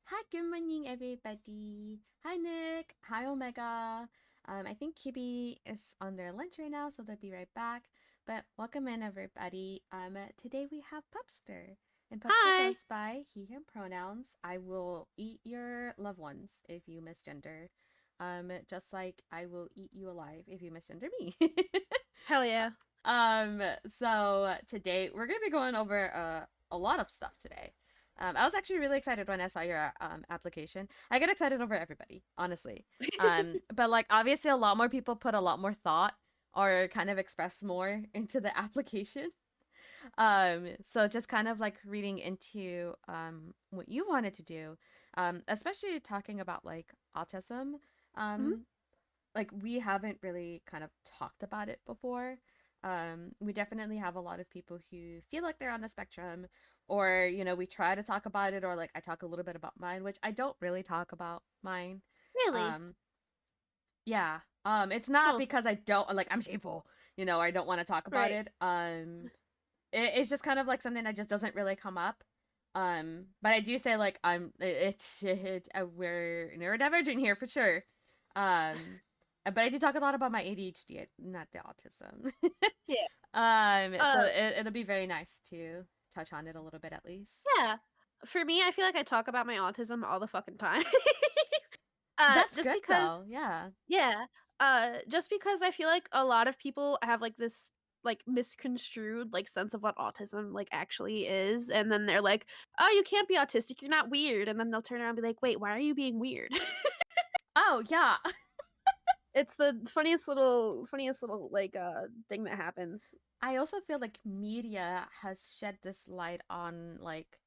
Hi, good morning, everybody. Hi, Nick. Hi, Omega. I think Kibi is on their lunch right now, so they'll be right back. But welcome in, everybody. Today we have Pupster, and Pupster Hi. goes by he/him pronouns. I will eat your loved ones if you misgender, just like I will eat you alive if you misgender me. Hell yeah. So today we're gonna be going over a lot of stuff today. I was actually really excited when I saw your application. I get excited over everybody, honestly. But like obviously a lot more people put a lot more thought or kind of express more into the application. So just kind of like reading into what you wanted to do, especially talking about like autism. Mhm. Um, like we haven't really kind of talked about it before. We definitely have a lot of people who feel like they're on the spectrum, or we try to talk about it, or like I talk a little bit about mine, which I don't really talk about mine. Really? Um, yeah. It's not Huh. because I don't like I'm shameful, or I don't want to talk about Right. it. It's just kind of like something that just doesn't really come up. But I do say like we're neurodivergent here for sure. Um, but I do talk a lot about my ADHD, not the autism. Yeah. So Uh it'll be very nice to touch on it a little bit at least. yeah. For me, I feel like I talk about my autism all the fucking time. That's Just good because though. Yeah. yeah. Just because I feel like a lot of people have like this like misconstrued like sense of what autism like actually is, and then they're like, "Oh, you can't be autistic. You're not weird." And then they'll turn around and be like, "Wait, why are you being weird?" Oh yeah. It's the funniest little like thing that happens. I also feel like media has shed this light on like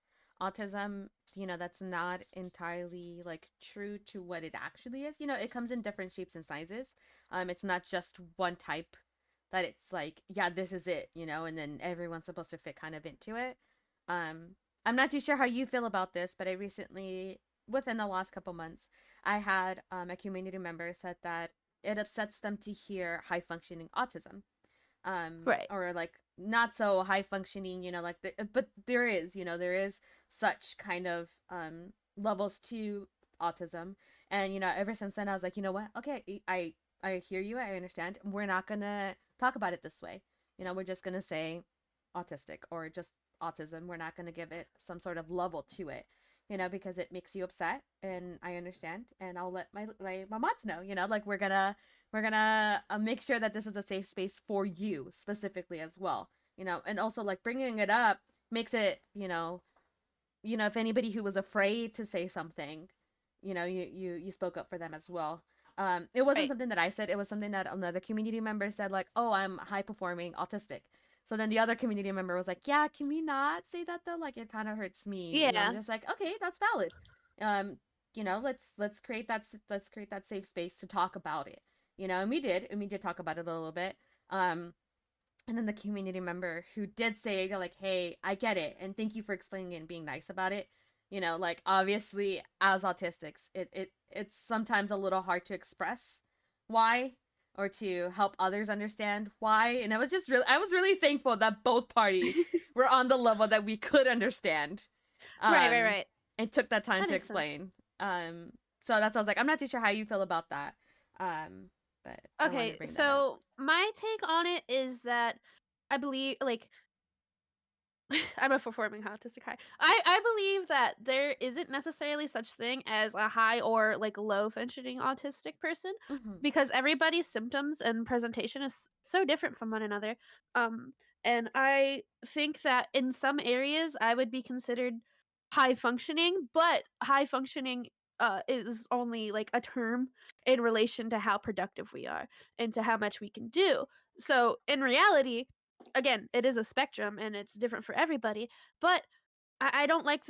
autism, that's not entirely like true to what it actually is. It comes in different shapes and sizes. It's not just one type that it's like, yeah, this is it, and then everyone's supposed to fit kind of into it. Um, I'm not too sure how you feel about this, but I recently, within the last couple months, I had a community member said that it upsets them to hear high functioning autism, Right. or like not so high functioning, but there is such kind of levels to autism. And ever since then I was like, you know what, okay, I hear you, I understand, we're not gonna talk about it this way. We're just gonna say autistic or just autism. We're not gonna give it some sort of level to it, because it makes you upset, and I understand, and I'll let my mods know, like we're gonna make sure that this is a safe space for you specifically as well. And also like bringing it up makes it, if anybody who was afraid to say something, you spoke up for them as well. It wasn't Right. something that I said, it was something that another community member said, like, oh, I'm high performing autistic. So then the other community member was like, yeah, can we not say that though, like it kind of hurts me, I'm Yeah. just like, okay, that's valid. um let's create that safe space to talk about it. And we did talk about it a little bit. And then the community member who did say like, hey, I get it, and thank you for explaining it and being nice about it. Like obviously as autistics, it's sometimes a little hard to express why, or to help others understand why. And I was really thankful that both parties were on the level that we could understand, Right, right, um right. and took that time That to makes sense. explain. So that's, I was like, I'm not too sure how you feel about that. But I wanted to Okay, bring that up. so my take on it is that I believe like I'm a performing autistic high. I believe that there isn't necessarily such thing as a high or like low functioning autistic person Hmm. because everybody's symptoms and presentation is so different from one another. Um and I think that in some areas I would be considered high functioning, but high functioning is only like a term in relation to how productive we are and to how much we can do. So in reality, again, it is a spectrum and it's different for everybody, but I don't like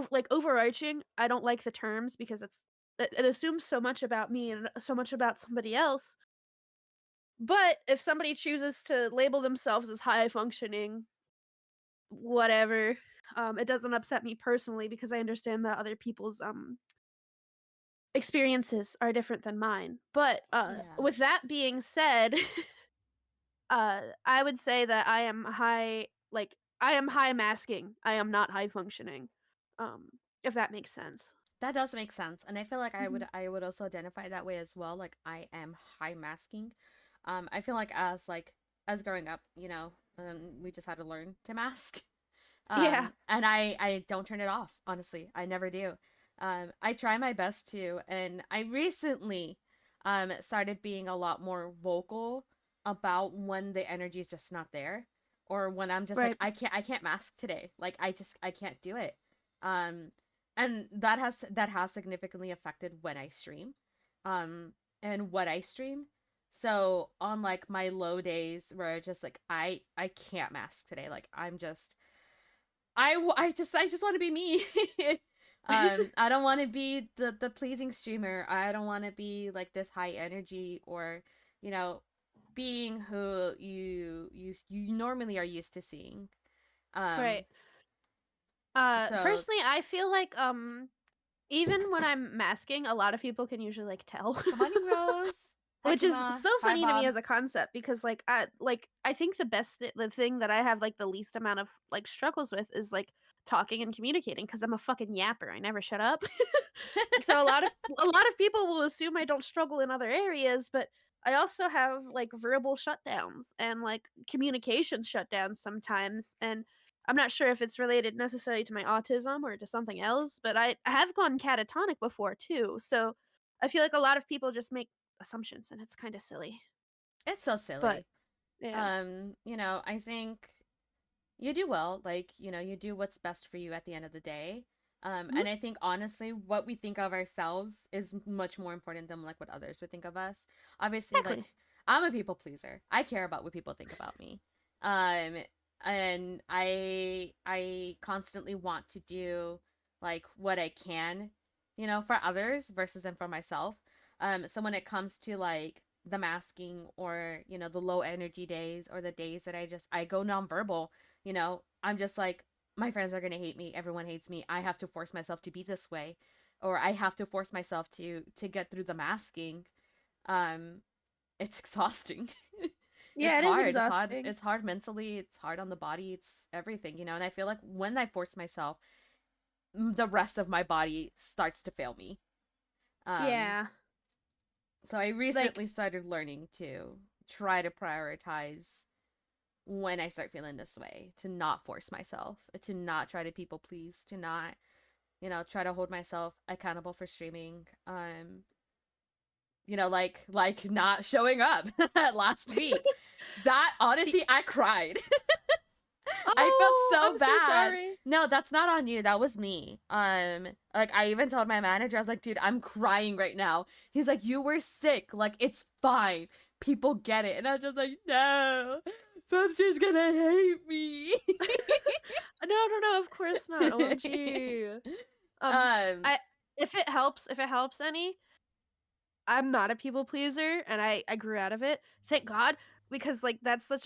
like overarching. I don't like the terms because it assumes so much about me and so much about somebody else. But if somebody chooses to label themselves as high functioning, whatever, it doesn't upset me personally because I understand that other people's experiences are different than mine. But Yeah. with that being said, I would say that I am high masking. I am not high functioning. If that makes sense. That does make sense. And I feel like Mhm. I would also identify that way as well. Like I am high masking. I feel like as growing up, we just had to learn to mask. Yeah. And I don't turn it off, honestly. I never do. I try my best to, and I recently started being a lot more vocal about when the energy is just not there, or when I'm just like Right. I can't mask today. Like I can't do it. Um and that has significantly affected when I stream. And what I stream. So on like my low days where I just like I can't mask today. Like I just want to be me. I don't want to be the pleasing streamer. I don't want to be like this high energy or, you know, being who you normally are used to seeing. Right. Um, so Personally, I feel like even when I'm masking, a lot of people can usually like tell. good morning, Rose. Hi, Which is Kuma. so Hi, funny to me Bob. as a concept because I think the thing that I have like the least amount of like struggles with is like talking and communicating because I'm a fucking yapper. I never shut up. So a lot of people will assume I don't struggle in other areas, but I also have like verbal shutdowns and like communication shutdowns sometimes, and I'm not sure if it's related necessarily to my autism or to something else, but I have gone catatonic before too. So I feel like a lot of people just make assumptions and it's kind of silly. It's so But silly. yeah. I think you do well. Like, you do what's best for you at the end of the day. Mhm. And I think honestly, what we think of ourselves is much more important than like what others would think of us. Obviously, like Exactly. I'm a people pleaser. I care about what people think about me. Um, and I constantly want to do like what I can, for others versus than for myself. So when it comes to like the masking or, the low energy days or the days that I go nonverbal, I'm just like, my friends are gonna hate me. Everyone hates me. I have to force myself to be this way, or I have to force myself to get through the masking. Um, it's exhausting. It's Yeah, it is hard. It's hard. exhausting. It's hard mentally. It's hard on the body. It's everything. And I feel like when I force myself, the rest of my body starts to fail me. Um, Yeah. so I Like recently started learning to try to prioritize when I start feeling this way, to not force myself, to not try to people please, to not, try to hold myself accountable for streaming. Like not showing up last week. That the honestly, I cried. I felt Oh, so I'm so bad. sorry. No, that's not on you. That was me. Like I even told my manager, I was like, dude, I'm crying right now. He's like, you were sick. Like it's fine. People get it. And I was just like, no, Bubster's gonna hate me. No, no, no, of course not. OMG. Um, um, I if it helps any, I'm not a people pleaser and I grew out of it. Thank God, because like that's such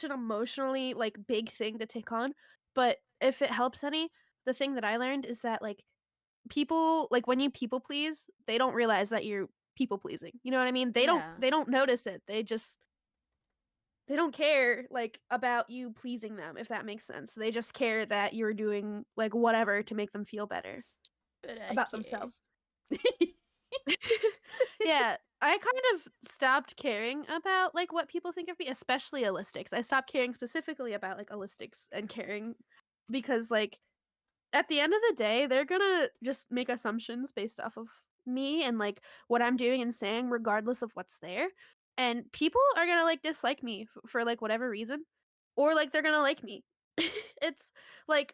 an emotionally like big thing to take on. But if it helps any, the thing that I learned is that like people like when you people please, they don't realize that you're people pleasing. You know what I mean? They don't yeah. they don't notice it. They don't care like about you pleasing them if that makes sense. They just care that you're doing like whatever to make them feel better But I about care. themselves. Yeah, I kind of stopped caring about like what people think of me, especially allistics. I stopped caring specifically about like allistics and caring because like at the end of the day, they're gonna just make assumptions based off of me and like what I'm doing and saying, regardless of what's there. And people are gonna like dislike me for like whatever reason, or like they're gonna like me. It's like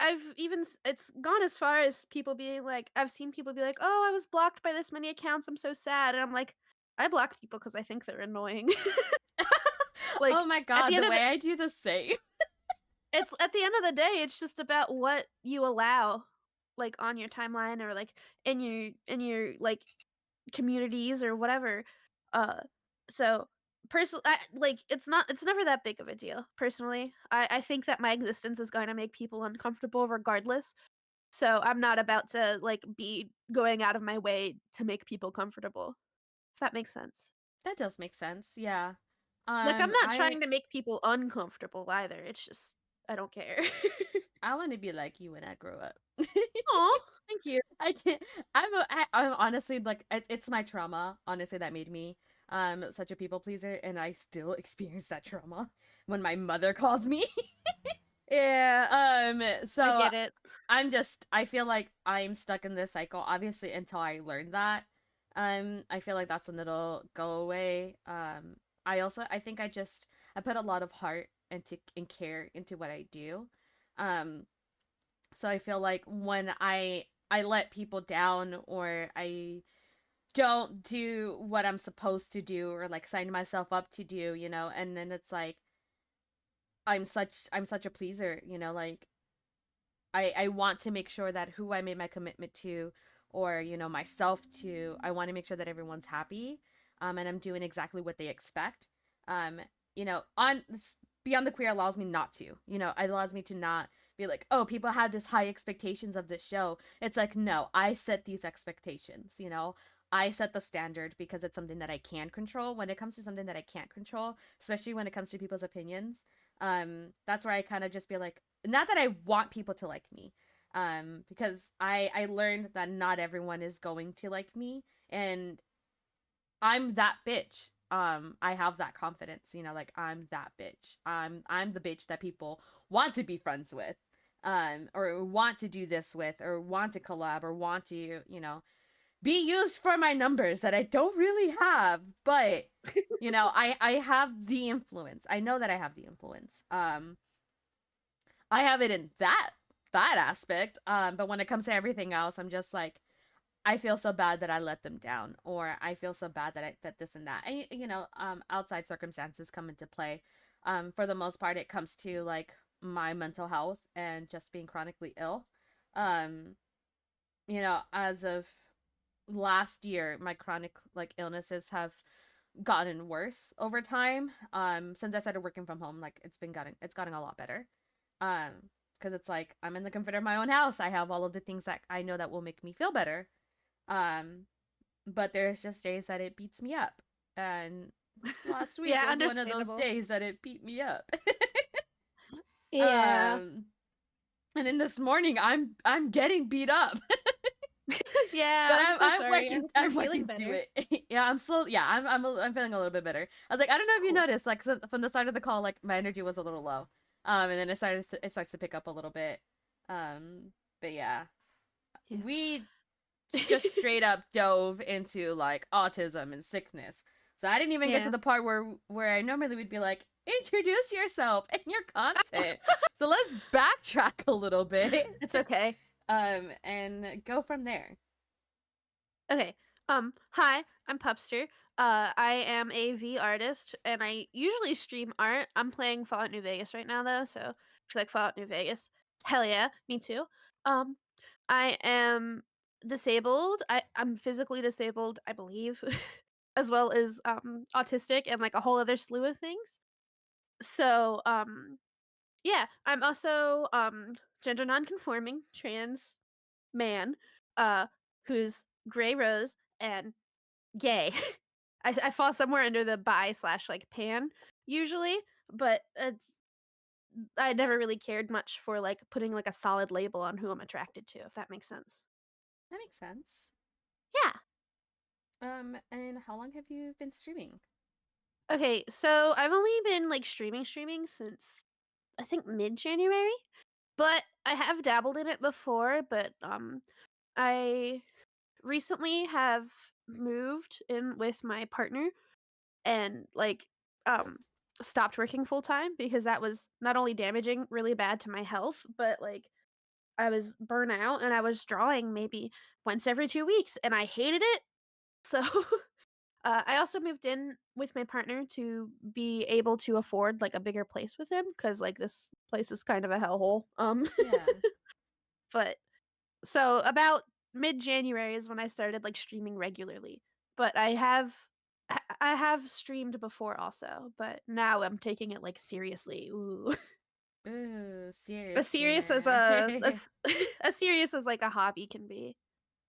I've even it's gone as far as people being like, I've seen people be like, "Oh, I was blocked by this many accounts. I'm so sad." And I'm like, I block people because I think they're annoying. Oh Like my at god, the the end of the way I do the same. it's at the end of the day, it's just about what you allow, like on your timeline or like in your like communities or whatever. Uh, so personally, like it's never that big of a deal. Personally, I think that my existence is going to make people uncomfortable regardless. So I'm not about to like be going out of my way to make people comfortable. If that makes sense. That does make sense. Yeah. Like I'm not I trying to make people uncomfortable either. It's just I don't care. I want to be like you when I grow up. Aw, thank you. I can't. I'm honestly like it's my trauma. Honestly, that made me such a people pleaser, and I still experience that trauma when my mother calls me. Yeah, I So get it. I feel like I'm stuck in this cycle. Obviously, until I learn that, I feel like that's when it'll go away. I think I put a lot of heart and care into what I do. Um, so I feel like when I let people down or I don't do what I'm supposed to do or like sign myself up to do, and then it's like I'm such a pleaser, like I want to make sure that who I made my commitment to or, myself to, I want to make sure that everyone's happy. And I'm doing exactly what they expect. Um, on Beyond the Queer allows me not to, it allows me to not be like, oh, people have this high expectations of this show. It's like, no, I set these expectations, I set the standard because it's something that I can control. When it comes to something that I can't control, especially when it comes to people's opinions, that's where I kind of just be like, not that I want people to like me, because I learned that not everyone is going to like me, and I'm that bitch. I have that confidence, like I'm that bitch. I'm the bitch that people want to be friends with, or want to do this with, or want to collab, or want to, be used for my numbers that I don't really have, but I have the influence. I know that I have the influence. I have it in that aspect. But when it comes to everything else, I'm just like, I feel so bad that I let them down, or I feel so bad that this and that. And outside circumstances come into play. For the most part, it comes to like my mental health and just being chronically ill. Um, as of last year, my chronic like illnesses have gotten worse over time. Since I started working from home, like it's gotten a lot better. Um, because it's like I'm in the comfort of my own house. I have all of the things that I know that will make me feel better. Um, but there's just days that it beats me up. And last week Yeah, was one of those understandable. days that it beat me up. Yeah. um, and then this morning I'm getting beat up. Yeah, But I'm so sorry. I hope you're I'm feeling working through better. it. Yeah, I'm slow. Yeah, I'm feeling a little bit better. I was like, I don't know if you Cool. noticed, like from the start of the call, like my energy was a little low, and then it starts to pick up a little bit. But yeah, Yeah. we just straight up dove into like autism and sickness. So I didn't even get to Yeah. the part where I normally would be like, introduce yourself and your content. So let's backtrack a little bit, It's okay. and go from there. Okay. Hi, I'm Pupster. I am a V artist, and I usually stream art. I'm playing Fallout New Vegas right now, though, so if you like Fallout New Vegas, hell yeah, me too. Um, I am disabled. I'm physically disabled, I believe, as well as autistic and like a whole other slew of things. So, yeah, I'm also gender nonconforming, trans man, uh, who's gray rose and gay. I fall somewhere under the bi slash like pan usually, but I never really cared much for like putting like a solid label on who I'm attracted to, if that makes sense. That makes sense. Yeah. And how long have you been streaming? Okay, so I've only been like streaming since I think mid January, but I have dabbled in it before, but I recently have moved in with my partner and like um stopped working full time because that was not only damaging really bad to my health, but like I was burnt out and I was drawing maybe once every 2 weeks and I hated it. So I also moved in with my partner to be able to afford like a bigger place with him cuz like this place is kind of a hellhole. Yeah. But so about mid-January is when I started like streaming regularly. But I have streamed before also, but now I'm taking it like seriously. Ooh. Ooh, As serious serious as streamer. as serious as like a hobby can be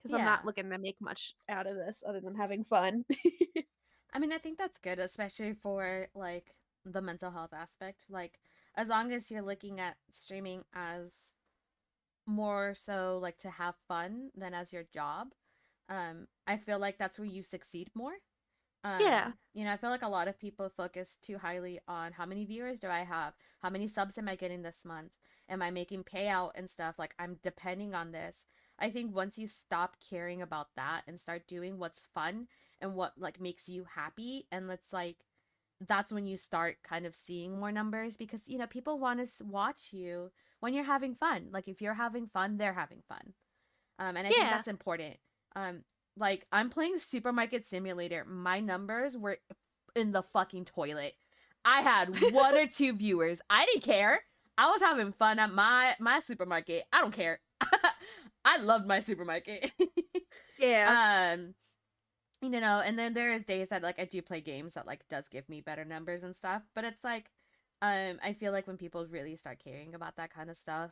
because I'm not Yeah. looking to make much out of this other than having fun. I mean, I think that's good, especially for like the mental health aspect. Like, as long as you're looking at streaming as more so like to have fun than as your job. I feel like that's where you succeed more. Yeah. I feel like a lot of people focus too highly on how many viewers do I have? How many subs am I getting this month? Am I making payout and stuff? Like I'm depending on this. I think once you stop caring about that and start doing what's fun and what like makes you happy, and it's like that's when you start kind of seeing more numbers, because people want to watch you when you're having fun. Like if you're having fun, they're having fun. And I think Yeah. that's important. Um, like I'm playing Supermarket Simulator. My numbers were in the fucking toilet. I had one or two viewers. I didn't care. I was having fun at my supermarket. I don't care. I loved my supermarket. Yeah. um, and then there is days that like I do play games that like does give me better numbers and stuff, but it's like I feel like when people really start caring about that kind of stuff,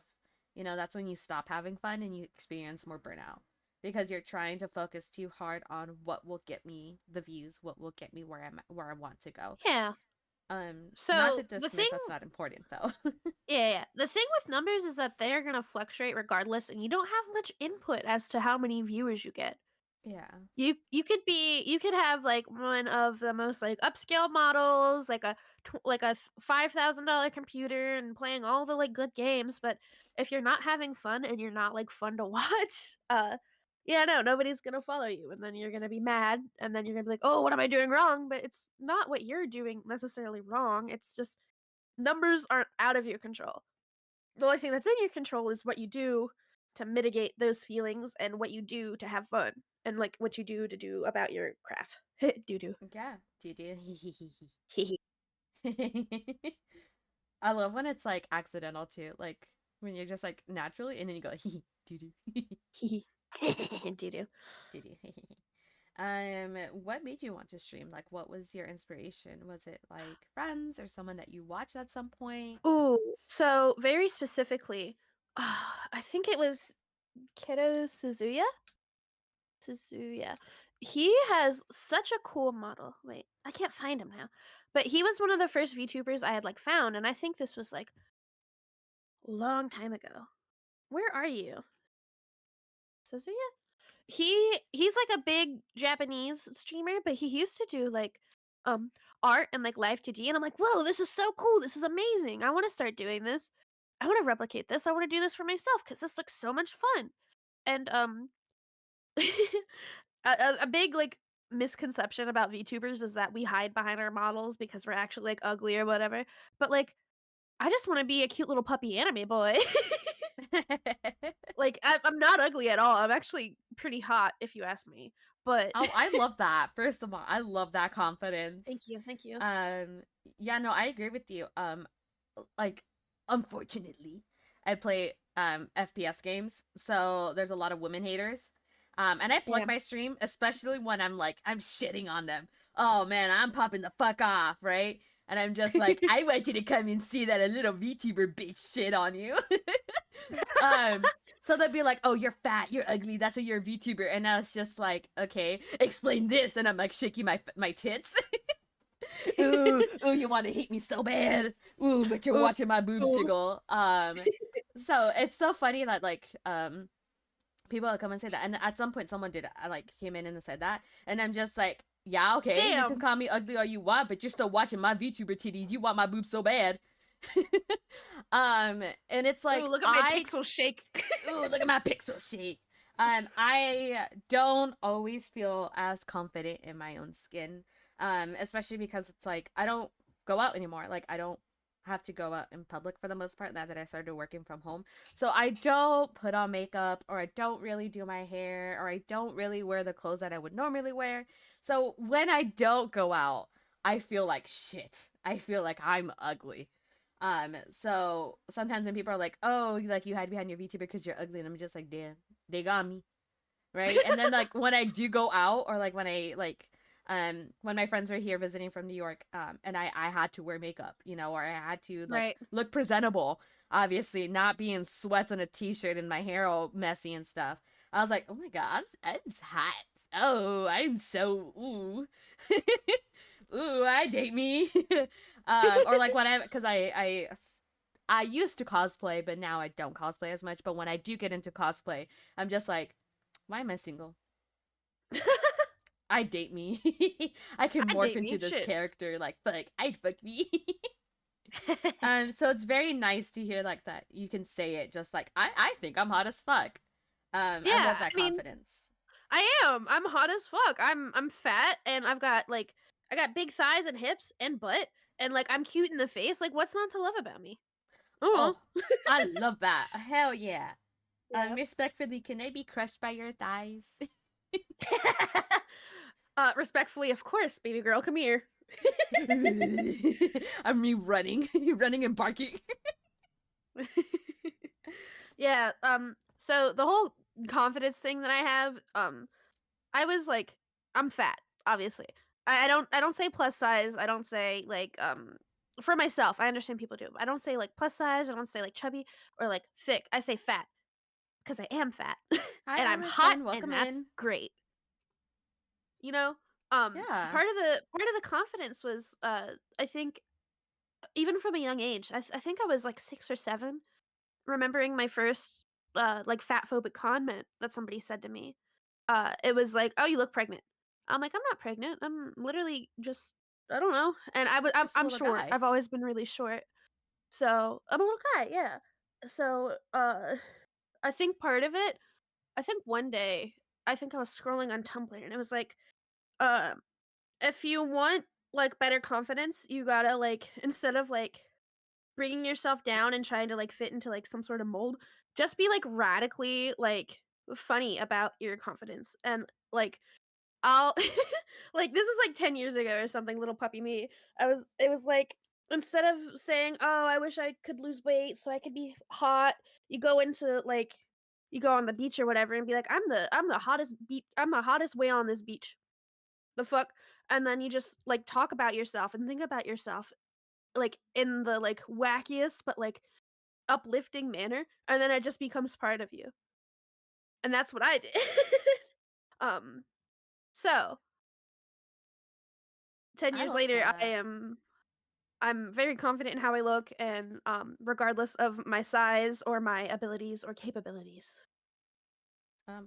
that's when you stop having fun and you experience more burnout, because you're trying to focus too hard on what will get me the views, what will get me where I want to go. Yeah. Not to So the thing, dismiss that's not important though. yeah, the thing with numbers is that they're gonna fluctuate regardless, and you don't have much input as to how many viewers you get. Yeah. You could have like one of the most like upscale models, like a $5,000 computer, and playing all the like good games, but if you're not having fun and you're not like fun to watch, yeah, no, nobody's gonna follow you, and then you're gonna be mad, and then you're gonna be like, oh, what am I doing wrong? But it's not what you're doing necessarily wrong. It's just numbers aren't out of your control. The only thing that's in your control is what you do to mitigate those feelings and what you do to have fun and like what you do to do about your craft. Do do. Yeah. Do do. I love when it's like accidental too, like when you're just like naturally, and then you go do do. Do do. Did you? What made you want to stream? Like, what was your inspiration? Was it like friends or someone that you watched at some point? Ooh, so very specifically, I think it was Kiddo Suzuya. Suzuya. He has such a cool model. Wait, I can't find him now. But he was one of the first VTubers I had like found, and I think this was like a long time ago. Where are you? Suzuya? He's like a big Japanese streamer, but he used to do like um art and like live 2D, and I'm like, whoa, this is so cool. This is amazing. I want to start doing this. I want to replicate this. I want to do this for myself because this looks so much fun. And a big like misconception about VTubers is that we hide behind our models because we're actually like ugly or whatever. But like I just want to be a cute little puppy anime boy. Like I'm not ugly at all. I'm actually pretty hot if you ask me. But Oh, I love that. First of all, I love that confidence. thank you, thank you. Um, yeah, no, I agree with you. Like, unfortunately, I play FPS games, so there's a lot of women haters. And I plug Yeah. my stream, especially when I'm shitting on them. Oh man, I'm popping the fuck off, right? And I'm just like, I want you to come and see that a little VTuber bitch shit on you. um, so they'd be like, "Oh, you're fat, you're ugly. That's why you're a VTuber." And I was just like, "Okay, explain this." And I'm like shaking my tits. Ooh, ooh, you want to hate me so bad. Ooh, but you're Ooh, watching my boobs ooh. jiggle. So it's so funny that like people come and say that, and at some point someone did like came in and said that, and I'm just like, yeah, okay, you can Damn. call me ugly all you want, but you're still watching my VTuber titties. You want my boobs so bad. And it's Ooh, like look at my pixel shake. ooh, look at my pixel shake. I don't always feel as confident in my own skin. Especially because it's like I don't go out anymore. Like I don't have to go out in public for the most part now that I started working from home. So I don't put on makeup, or I don't really do my hair, or I don't really wear the clothes that I would normally wear. So when I don't go out, I feel like shit. I feel like I'm ugly. So sometimes when people are like, "Oh, like you hide behind your VTuber because you're ugly," and I'm just like, "Damn, they got me." Right? And then like when I do go out, or like when my friends were here visiting from New York, and I had to wear makeup, or I had to like Right. look presentable, obviously not be in sweats on a t-shirt and my hair all messy and stuff. I was like, "Oh my god, I'm hot. Oh, I'm so ooh." Ooh, I date me. Or like when because I used to cosplay, but now I don't cosplay as much. But when I do get into cosplay, I'm just like, why am I single? I date me. I can I morph date into me. this Shit. character. Like, fuck, I'd fuck me. So it's very nice to hear like that. You can say it just like I think I'm hot as fuck. I Yeah, love that I mean, confidence. I am. I'm hot as fuck. I'm fat and I've got like I got big thighs and hips and butt and like I'm cute in the face. Like what's not to love about me? Oh. Oh, I love that. Hell yeah. Yeah. Respectfully, can I be crushed by your thighs? Respectfully, of course, baby girl, come here. I'm me running, running and barking. Yeah, so the whole confidence thing that I have, I was like I'm fat, obviously. I don't say plus size, I don't say like for myself, I understand people do. I don't say like plus size, I don't say like chubby or like thick. I say fat because I am fat Hi, and I'm hot Emerson. and Welcome that's in. great. You know? Yeah. Part of the confidence was I think even from a young age. I think I was like 6 or 7 remembering my first like fat phobic comment that somebody said to me. It was like, "Oh, you look pregnant." I'm like, "I'm not pregnant. I'm literally just I don't know." And Just a I'm little short. guy. I've always been really short. So, I'm a little guy, yeah. So, I think part of it I think one day I think I was scrolling on Tumblr and it was like, uh, if you want like better confidence, you got to like instead of like bringing yourself down and trying to like fit into like some sort of mold, just be like radically like funny about your confidence and like I'll like this is like 10 years ago or something, little puppy me. It was like instead of saying, "Oh, I wish I could lose weight so I could be hot." You go into like you go on the beach or whatever and be like, I'm the hottest whale on this beach." The fuck? And then you just like talk about yourself and think about yourself like in the like wackiest but like uplifting manner and then it just becomes part of you. And that's what I did. um so 10 I years love later that. I'm very confident in how I look and regardless of my size or my abilities or capabilities.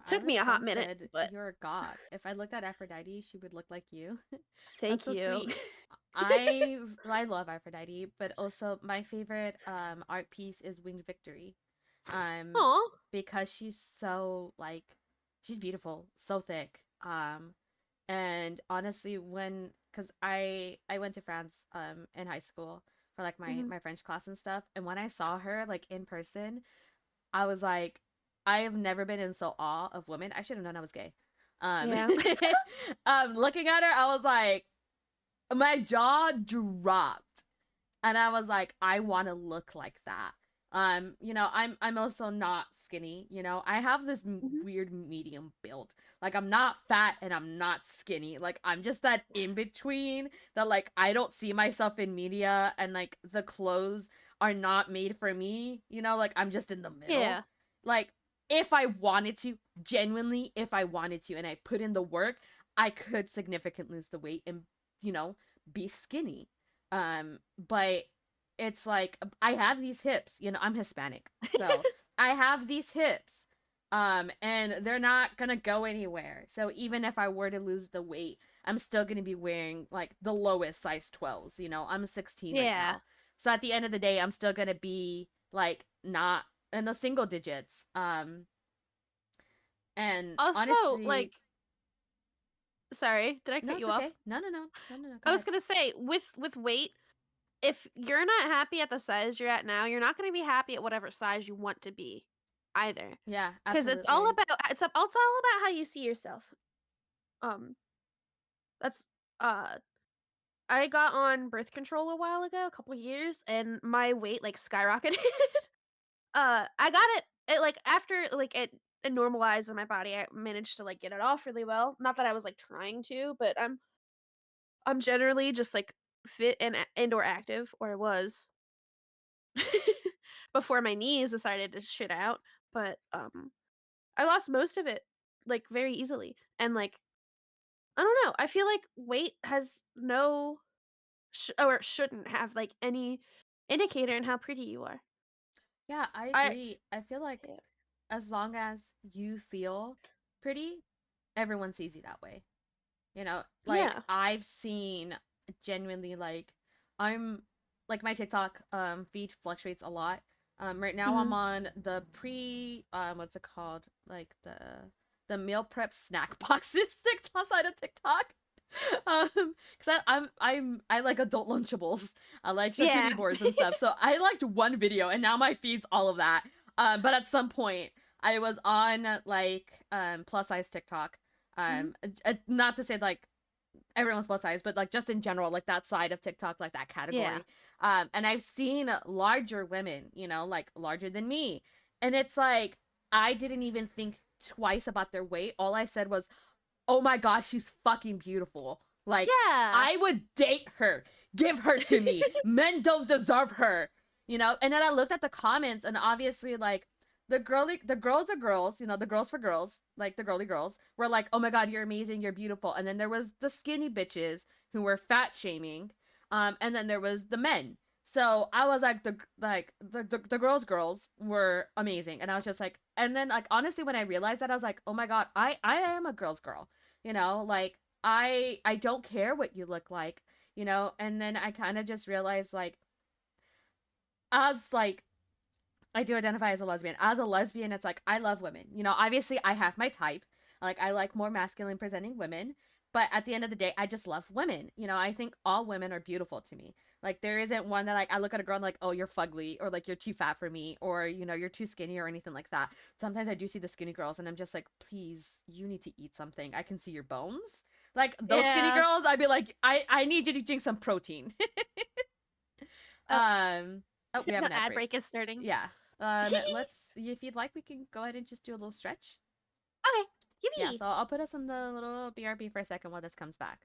Took me Iris a hot once minute, said, but "You're a god. If I looked at Aphrodite, she would look like you." That's thank so you. sweet. I love Aphrodite, but also my favorite art piece is Winged Victory. Um Aw. because she's so like she's beautiful, so thick. And honestly when cuz I went to France in high school for like Mhm. my French class and stuff, and when I saw her like in person, I was like, I have never been in so awe of women. I should have known I was gay. Um, Yeah. looking at her, I was like, my jaw dropped, and I was like, I want to look like that. I'm also not skinny. I have this Mhm. weird medium build. Like I'm not fat and I'm not skinny. Like I'm just that in between that like I don't see myself in media and like the clothes are not made for me. Like I'm just in the middle. Yeah. Like if I wanted to, genuinely, if I wanted to, and I put in the work, I could significantly lose the weight and you know be skinny. But it's like I have these hips, I'm Hispanic. So I have these hips. And they're not gonna go anywhere. So even if I were to lose the weight, I'm still gonna be wearing like the lowest size 12s. I'm 16 right Yeah. now. So at the end of the day, I'm still gonna be like not in the single digits. And Also, like honestly, sorry, did I no, cut it's you off? okay. No, no, no, no, no, no. Go I was ahead. going to say with weight, if you're not happy at the size you're at now, you're not going to be happy at whatever size you want to be either. Yeah, Cuz absolutely. it's all about how you see yourself. Um that's uh I got on birth control a while ago, a couple years, and my weight like skyrocketed. I got it like after like it normalized in my body. I managed to like get it off really well. Not that I was like trying to, but I'm generally just like fit and or active, or I was before my knees decided to shit out. But I lost most of it like very easily, and like I don't know. I feel like weight has no or shouldn't have like any indicator in how pretty you are. Yeah, I I agree. I feel like yeah. as long as you feel pretty, everyone sees you that way. You know, like Yeah. I've seen genuinely like I'm like my TikTok feed fluctuates a lot. Right now I'm Mhm. on the pre what's it called? Like the meal prep snack boxes TikTok side of TikTok. Because I like adult Lunchables. I like Yeah. charcuterie boards and stuff. So I liked one video and now my feed's all of that. But at some point I was on like plus size TikTok. Mhm. Not to say like everyone's plus size, but like just in general, like that side of TikTok, like that Yeah. category. And I've seen larger women, you know, like larger than me. And it's like I didn't even think twice about their weight. All I said was, oh my gosh, she's fucking beautiful. Like, Yeah. I would date her. Give her to me. Men don't deserve her. You know? And then I looked at the comments and obviously like the girls are girls, you know, the girls for girls, like the girly girls, were like, oh my god, you're amazing, you're beautiful. And then there was the skinny bitches who were fat shaming. And then there was the men. So I was like the girls were amazing. And I was just like, and then like honestly when I realized that I was like, oh my god, I am a girl's girl, you know, like I don't care what you look like, you know. And then I kind of just realized like as like I do identify as a lesbian. As a lesbian, it's like I love women. You know, obviously I have my type. Like I like more masculine presenting women, but at the end of the day, I just love women. You know, I think all women are beautiful to me. Like there isn't one that like I look at a girl and like, "Oh, you're fugly," or like you're too fat for me, or you know, you're too skinny or anything like that. Sometimes I do see the skinny girls and I'm just like, "Please, you need to eat something. I can see your bones." Like those skinny Yeah. girls, I'd be like, I need you to drink some protein." Oh, um oh, it we says have an an ad ad break. break is starting. Yeah. Let's if you'd like we can go ahead and just do a little stretch. Okay. Yeah, Yippee! so I'll put us in the little BRB for a second while this comes back.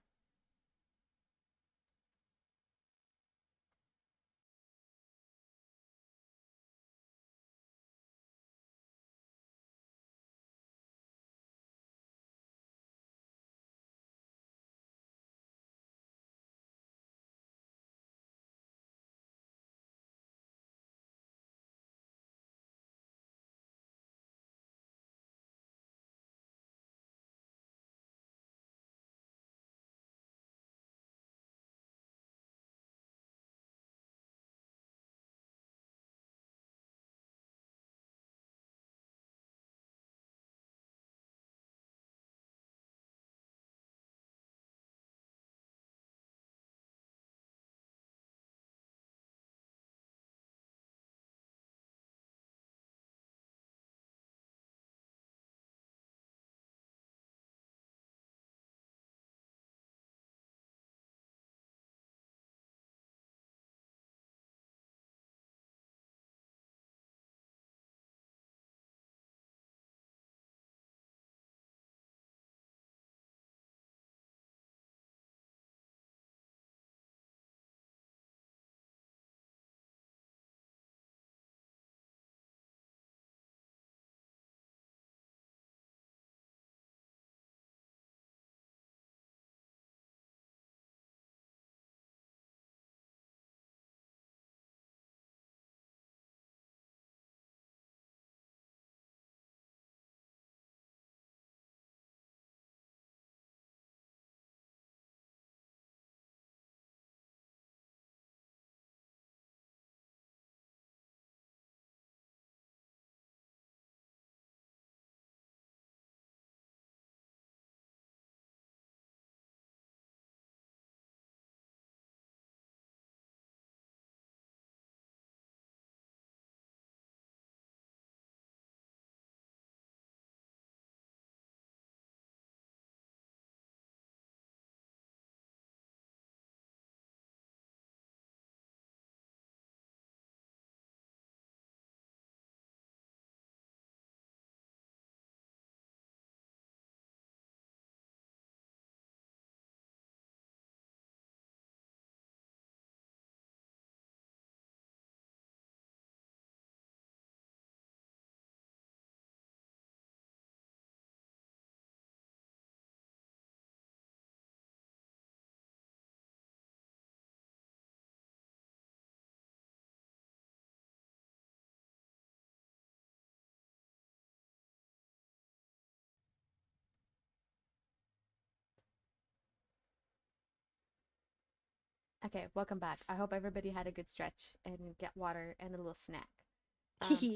Okay, welcome back. I hope everybody had a good stretch and get water and a little snack.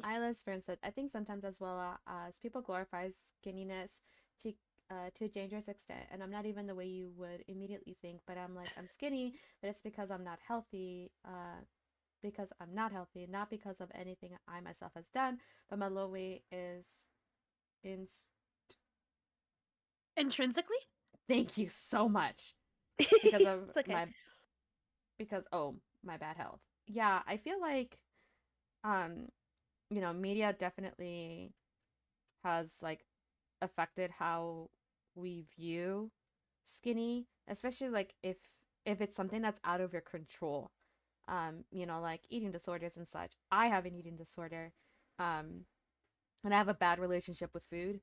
Isla's friend said, I think sometimes as well as people glorify skinniness to a dangerous extent, and I'm not even the way you would immediately think. But I'm like, I'm skinny, but it's because I'm not healthy. Because I'm not healthy, not because of anything I myself has done. But my low weight is in. Intrinsically? Thank you so much because of It's okay. my my bad health. Yeah, I feel like um media definitely has like affected how we view skinny, especially like if it's something that's out of your control. Like eating disorders and such. I have an eating disorder. Um, and I have a bad relationship with food.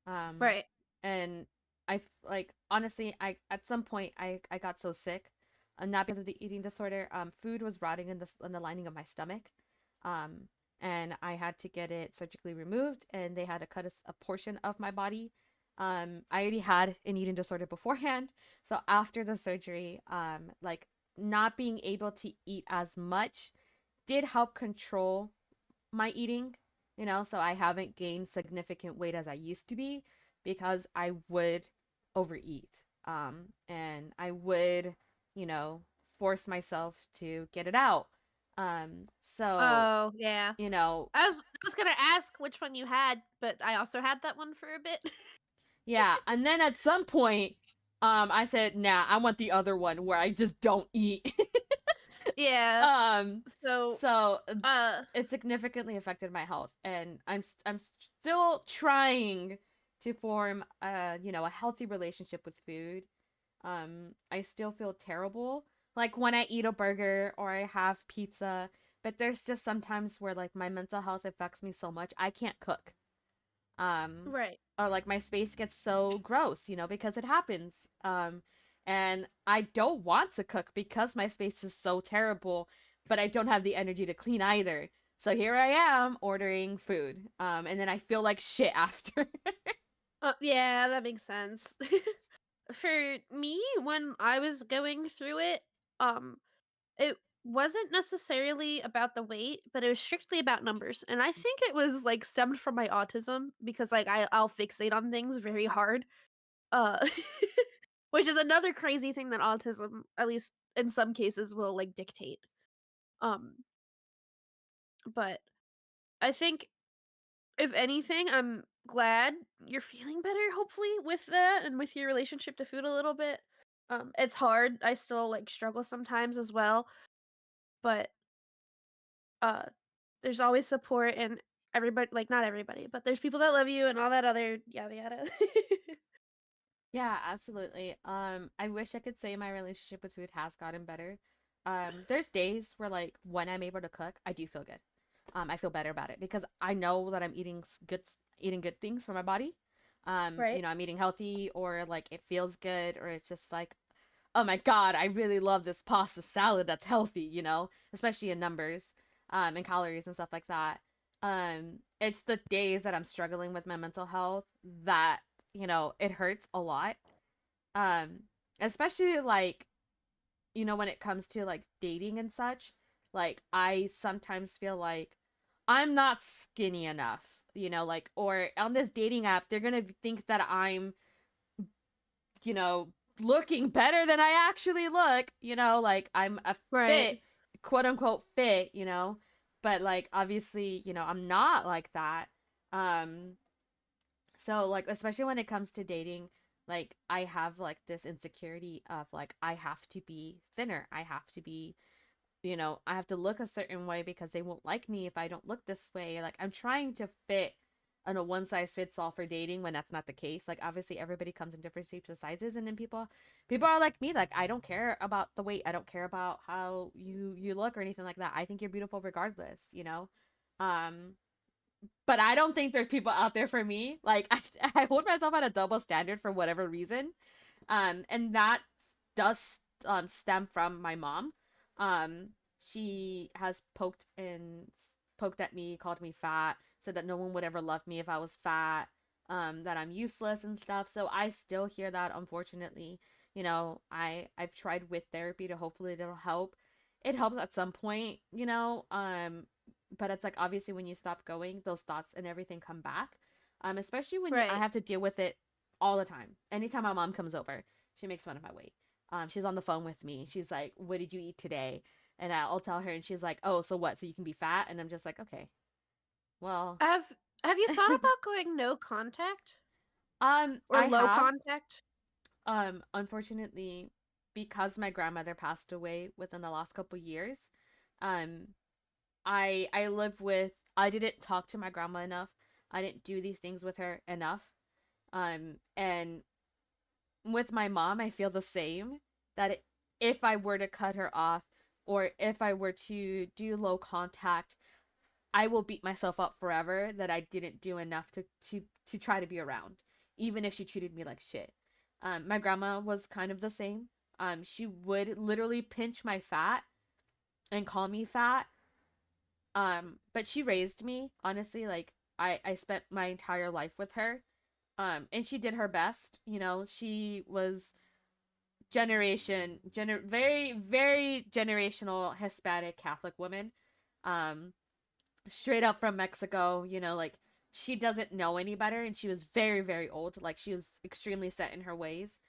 Um, Right. and like honestly, I at some point I got so sick, not because of the eating disorder. Food was rotting in the lining of my stomach, um, and I had to get it surgically removed, and they had to cut a portion of my body. I already had an eating disorder beforehand, so after the surgery, like not being able to eat as much did help control my eating, so I haven't gained significant weight as I used to be because I would overeat. And I would, you know, force myself to get it out. So, Oh, yeah. you know, I was gonna ask which one you had, but I also had that one for a bit. yeah. And then at some point, I said, nah, I want the other one where I just don't eat. Yeah. um, So, so uh, it significantly affected my health, and I'm still trying to form a healthy relationship with food. I still feel terrible like when I eat a burger or I have pizza, but there's just sometimes where like my mental health affects me so much I can't cook. um right. or like my space gets so gross, because it happens. And I don't want to cook because my space is so terrible, but I don't have the energy to clean either. So here I am ordering food, and then I feel like shit after. Yeah, that makes sense. For me, when I was going through it, um, it wasn't necessarily about the weight, but it was strictly about numbers. And I think it was like stemmed from my autism because like I'll fixate on things very hard. Uh which is another crazy thing that autism, at least in some cases, will like dictate. Um, but I think if anything, I'm glad you're feeling better, hopefully, with that and with your relationship to food a little bit. It's hard. I still like struggle sometimes as well, but uh there's always support and everybody, like not everybody, but there's people that love you and all that other yada yada. Yeah, absolutely. I wish I could say my relationship with food has gotten better. There's days where like when I'm able to cook, I do feel good. I feel better about it because I know that I'm eating good things for my body. Right? I'm eating healthy, or like it feels good, or it's just like, oh my God, I really love this pasta salad that's healthy, especially in numbers, and calories and stuff like that. It's the days that I'm struggling with my mental health that, it hurts a lot. Um, Especially like, when it comes to like dating and such, like I sometimes feel like I'm not skinny enough, like, or on this dating app, they're gonna think that I'm, you know, looking better than I actually look, like I'm a Right. fit, quote unquote fit, but like obviously, I'm not like that. Um, so like especially when it comes to dating, like I have like this insecurity of like I have to be thinner. I have to be, I have to look a certain way because they won't like me if I don't look this way. Like I'm trying to fit on a one size fits all for dating when that's not the case. Like obviously everybody comes in different shapes and sizes, and then people are like me, like I don't care about the weight. I don't care about how you look or anything like that. I think you're beautiful regardless. Um but I don't think there's people out there for me. Like I hold myself at a double standard for whatever reason. And that does stem from my mom. She has poked at me, called me fat, said that no one would ever love me if I was fat, that I'm useless and stuff. So I still hear that, unfortunately, I've tried with therapy to hopefully it'll help. It helps at some point, but it's like obviously when you stop going, those thoughts and everything come back. Especially when I Right. have to deal with it all the time. Anytime my mom comes over, she makes fun of my weight. She's on the phone with me. She's like, "What did you eat today?" And I'll tell her, and she's like, "Oh, so what? So you can be fat?" And I'm just like, "Okay, well." Have you thought about going no contact or I low have. contact? Unfortunately, because my grandmother passed away within the last couple years, um, I live with. I didn't talk to my grandma enough. I didn't do these things with her enough. And with my mom, I feel the same. That if I were to cut her off, or if I were to do low contact, I will beat myself up forever that I didn't do enough to try to be around, even if she treated me like shit. My grandma was kind of the same. She would literally pinch my fat and call me fat. But she raised me, honestly. Like I spent my entire life with her. And she did her best. She was very very generational Hispanic Catholic woman. Um, Straight up from Mexico, like she doesn't know any better, and she was very very old. Like she was extremely set in her ways.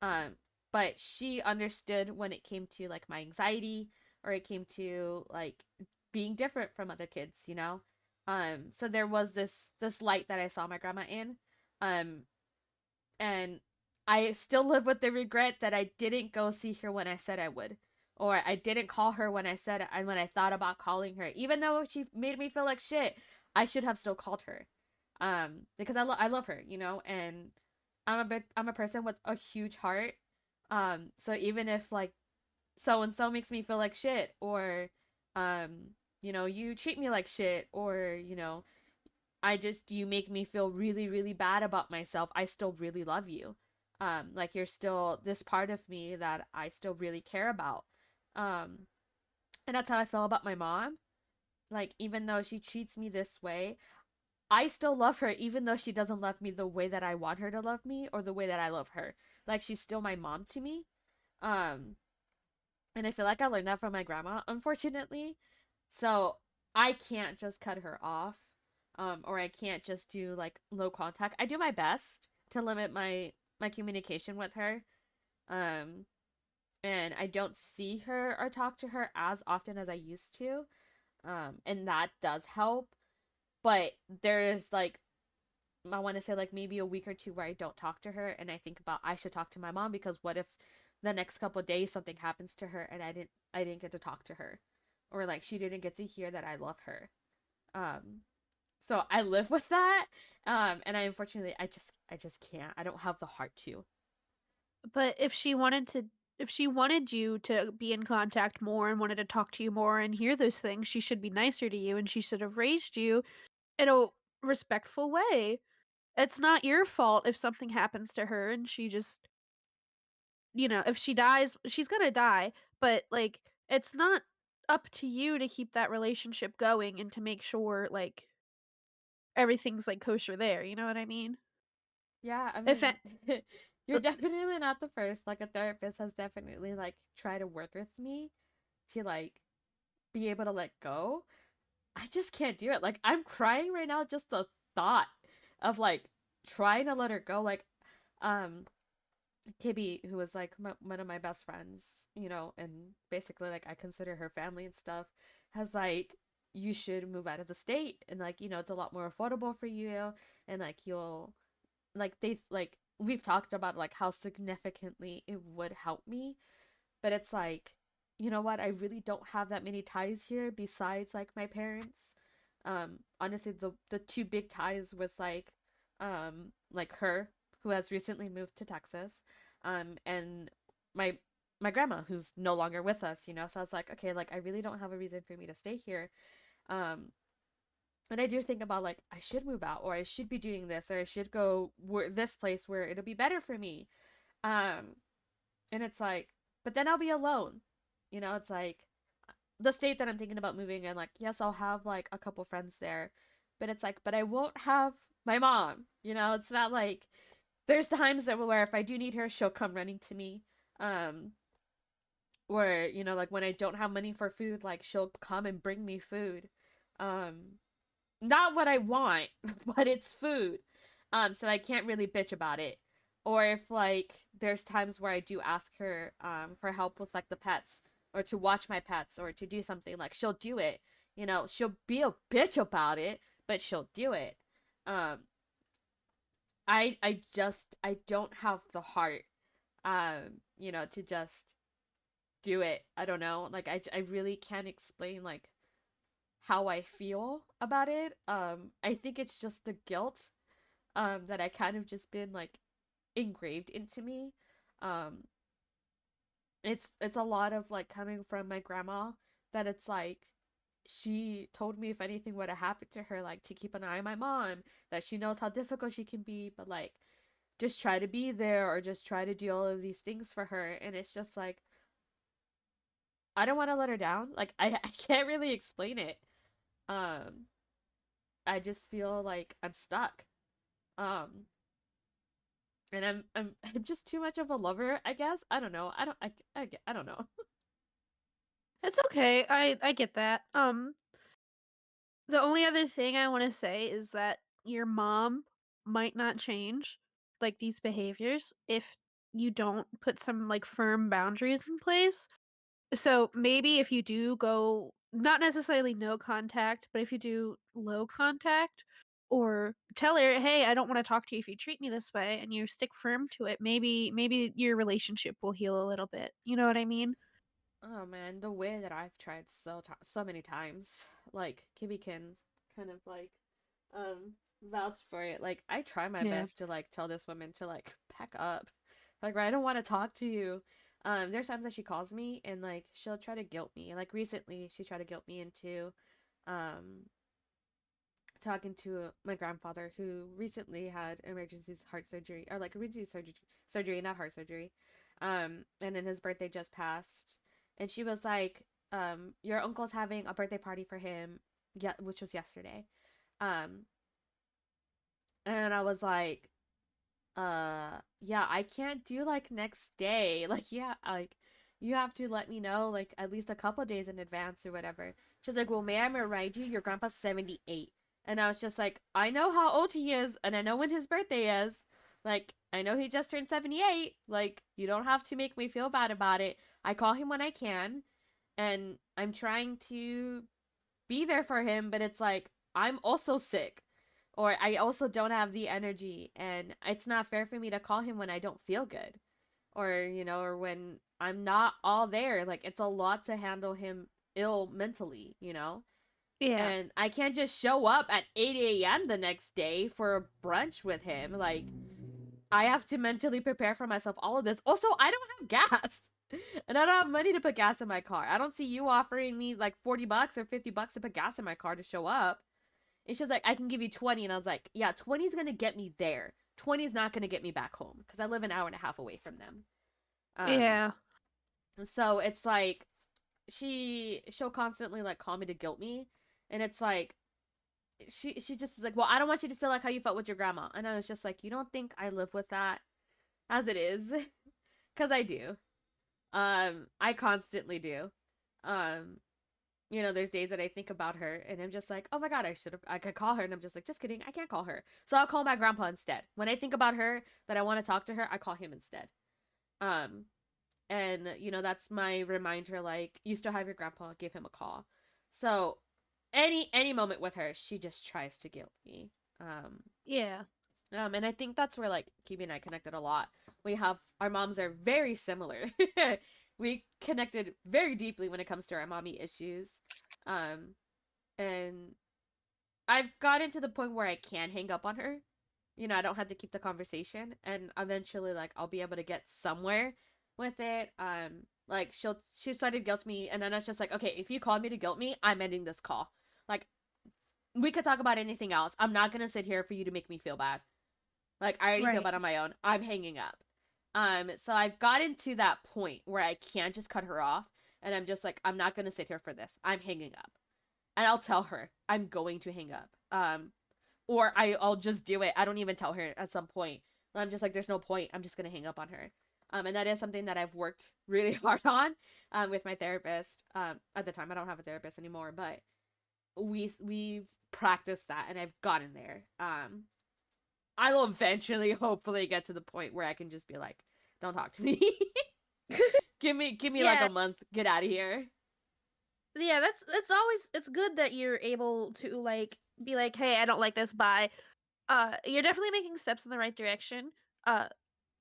Um, but she understood when it came to like my anxiety, or it came to like being different from other kids. So there was this light that I saw my grandma in. Um, and I still live with the regret that I didn't go see her when I said I would, or I didn't call her when I thought about calling her, even though she made me feel like shit. I should have still called her, because I love her, and I'm a person with a huge heart. So even if like so and so makes me feel like shit, or you treat me like shit, or you make me feel really, really bad about myself. I still really love you. Like you're still this part of me that I still really care about. Um, and that's how I feel about my mom. Like, even though she treats me this way, I still love her, even though she doesn't love me the way that I want her to love me or the way that I love her. Like, she's still my mom to me. Um, and I feel like I learned that from my grandma, unfortunately. So I can't just cut her off, or I can't just do like low contact. I do my best to limit my communication with her, um, and I don't see her or talk to her as often as I used to, and that does help. But there's like I want to say like maybe a week or two where I don't talk to her, and I think about I should talk to my mom, because what if the next couple of days something happens to her and I didn't get to talk to her, or like she didn't get to hear that I love her. Um, so I live with that. And I unfortunately I just can't. I don't have the heart to. But if she wanted you to be in contact more and wanted to talk to you more and hear those things, she should be nicer to you and she should have raised you in a respectful way. It's not your fault if something happens to her and she just, if she dies, she's gonna die, but like it's not up to you to keep that relationship going and to make sure like everything's like kosher there, you know what I mean? Yeah, I If mean, it, you're definitely not the first. Like a therapist has definitely like tried to work with me to like be able to let go. I just can't do it. Like I'm crying right now just the thought of like trying to let her go. Like um Kibby, who was like one of my best friends, and basically like I consider her family and stuff, has like you should move out of the state, and like it's a lot more affordable for you, and like you'll like they like we've talked about like how significantly it would help me, but it's like what, I really don't have that many ties here besides like my parents. Honestly, the two big ties was like her, who has recently moved to Texas, and my my grandma, who's no longer with us. So I was like, okay, like I really don't have a reason for me to stay here. um and I do think about like I should move out, or I should be doing this, or I should go this place where it'll be better for me. um and it's like, but then I'll be alone. It's like the state that I'm thinking about moving in, like, yes, I'll have like a couple friends there, but it's like, but I won't have my mom. It's not like there's times that where if I do need her, she'll come running to me. Um, where, you know, like when I don't have money for food, like she'll come and bring me food. Um, Not what I want, but it's food. So I can't really bitch about it. Or if like there's times where I do ask her for help with like the pets or to watch my pets or to do something, like she'll do it. You know, she'll be a bitch about it, but she'll do it. Um I don't have the heart you know, to just do it. I don't know. Like I really can't explain like how I feel about it. I think it's just the guilt that I kind of just been like engraved into me. Um it's a lot of like coming from my grandma, that it's like she told me if anything would have happened to her, like to keep an eye on my mom, that she knows how difficult she can be, but like just try to be there or just try to do all of these things for her. And it's just like I don't want to let her down. Like I can't really explain it. Um I just feel like I'm stuck. Um and I'm just too much of a lover, I guess. I don't know. I don't know. It's okay. I get that. The only other thing I want to say is that your mom might not change like these behaviors if you don't put some like firm boundaries in place. So maybe if you do go not necessarily no contact, but if you do low contact or tell her, "Hey, I don't want to talk to you if you treat me this way," and you stick firm to it, maybe your relationship will heal a little bit. You know what I mean? Oh man, the way that I've tried so many times, like Kimmy can kind of like vouch for it. Like I try my Yeah. best to like tell this woman to like pack up. Like I don't want to talk to you. There's times that she calls me and like she'll try to guilt me. Like recently she tried to guilt me into um talking to my grandfather, who recently had emergency heart surgery, or like emergency surgery, not heart surgery. And then his birthday just passed, and she was like, your uncle's having a birthday party for him, yeah, which was yesterday. Um, and I was like, yeah, I can't do like next day. Like, yeah, like you have to let me know like at least a couple days in advance or whatever. She's like, well, may I remind you, your grandpa's 78. And I was just like, I know how old he is, and I know when his birthday is. Like, I know he just turned 78. Like, you don't have to make me feel bad about it. I call him when I can, and I'm trying to be there for him, but it's like I'm also sick, or I also don't have the energy, and it's not fair for me to call him when I don't feel good, or you know, or when I'm not all there. Like it's a lot to handle him ill mentally, you know. Yeah. And I can't just show up at 8 a.m. the next day for a brunch with him. Like I have to mentally prepare for myself all of this. Also, I don't have gas. And I don't have money to put gas in my car. I don't see you offering me like $40 or $50 to put gas in my car to show up. It's just like, I can give you 20. And I was like, yeah, 20 is going to get me there. 20 is not going to get me back home because I live an hour and a half away from them. Um, Yeah. so it's like she'll constantly like call me to guilt me, and it's like she just was like, well, I don't want you to feel like how you felt with your grandma. And I was just like, you don't think I live with that as it is? Because I do. I constantly do. Um, you know, there's days that I think about her and I'm just like, oh my god, I could call her, and I'm just like, just kidding, I can't call her. So I'll call my grandpa instead. When I think about her that I want to talk to her, I call him instead. Um, and you know, that's my reminder, like, you still have your grandpa, give him a call. So any moment with her, she just tries to guilt me. Um, Yeah. and I think that's where like Kibi and I connected a lot. We have our moms are very similar. We connected very deeply when it comes to our mommy issues. Um, and I've gotten to the point where I can hang up on her. You know, I don't have to keep the conversation, and eventually like I'll be able to get somewhere with it. Like she started guilt me, and then it's just like, okay, if you called me to guilt me, I'm ending this call. Like we could talk about anything else. I'm not gonna sit here for you to make me feel bad. Like I already feel Right. bad on my own. I'm hanging up. So I've gotten to that point where I can't just cut her off, and I'm just like, I'm not gonna sit here for this. I'm hanging up, and I'll tell her I'm going to hang up. Or I'll just do it. I don't even tell her at some point. I'm just like, there's no point. I'm just gonna hang up on her. And that is something that I've worked really hard on with my therapist. At the time, I don't have a therapist anymore, but we've practiced that, and I've gotten there. I'll eventually, hopefully, get to the point where I can just be like, "Don't talk to me. Give me like Yeah, a month. Get out of here." yeah, that's always it's good that you're able to like be like, "Hey, I don't like this, bye." You're definitely making steps in the right direction. Uh,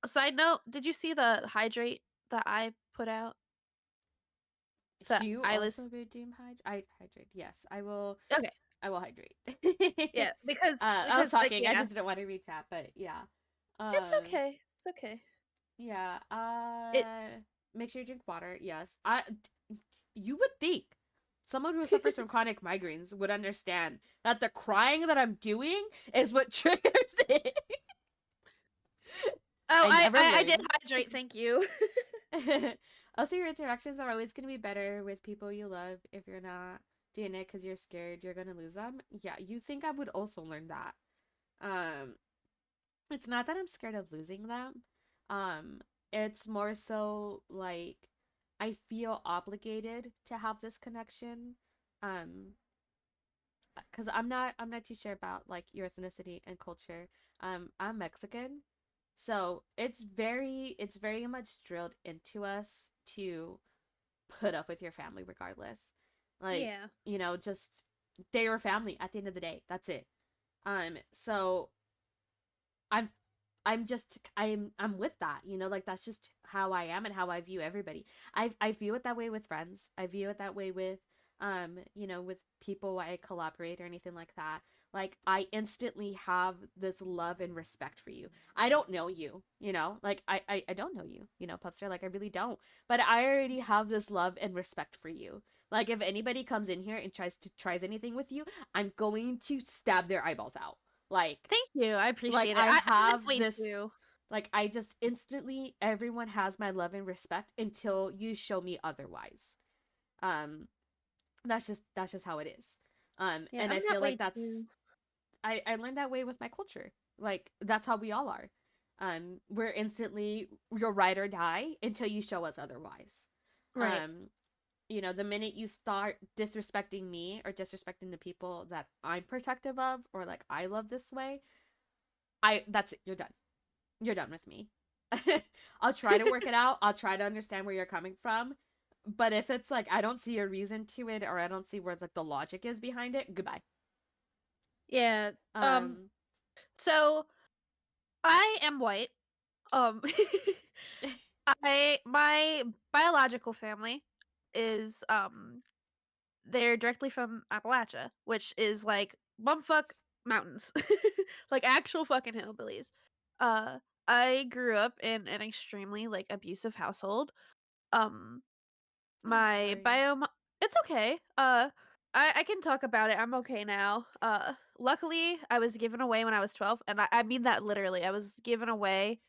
a side note, did you see the hydrate that I put out? The You also eyeless. redeem hydrate. Yes, I will. Okay. I will hydrate. Yeah, because I was like talking. I yeah, just didn't want to recap, but yeah. it's Um. okay. It's okay. Yeah. It Make sure you drink water. Yes. You would think someone who suffers from chronic migraines would understand that the crying that I'm doing is what triggers it. Oh, I never I did learned. hydrate, thank you. Also, your interactions are always going to be better with people you love. If you're not doing it because you're scared you're going to lose them, yeah, you think I would also learn that. Um, it's not that I'm scared of losing them. Um, it's more so like I feel obligated to have this connection. Um, because I'm not too sure about like your ethnicity and culture. I'm Mexican, so it's very much drilled into us to put up with your family regardless. Like, Yeah. just they are family at the end of the day. That's it. So I'm I'm with that, like that's just how I am and how I view everybody. I view it that way with friends. I view it that way with with people I collaborate or anything like that. Like I instantly have this love and respect for you. I don't know you, like I don't know you, Pupster, like I really don't. But I already have this love and respect for you. Like if anybody comes in here and tries anything with you, I'm going to stab their eyeballs out. Like Thank you. I like appreciate it. I I'm that have way this too. like I just instantly everyone has my love and respect until you show me otherwise. Um that's just how it is. Yeah, And I I'm that feel like way that's too. I learned that way with my culture. Like that's how we all are. We're instantly you're ride or die until you show us otherwise. Right. Um the minute you start disrespecting me or disrespecting the people that I'm protective of or like I love this way, I that's it, you're done with me. I'll try to work it out. I'll try to understand where you're coming from. But if it's like I don't see a reason to it or I don't see where like the logic is behind it, goodbye. Yeah. Um Um so I am white. Um I my biological family is they're directly from Appalachia, which is like bumfuck mountains. Like actual fucking hillbillies. Uh I grew up in an extremely like abusive household. Um I'm my sorry. biome it's okay. I can talk about it. I'm okay now. Luckily I was given away when I was 12 and I mean that literally. I was given away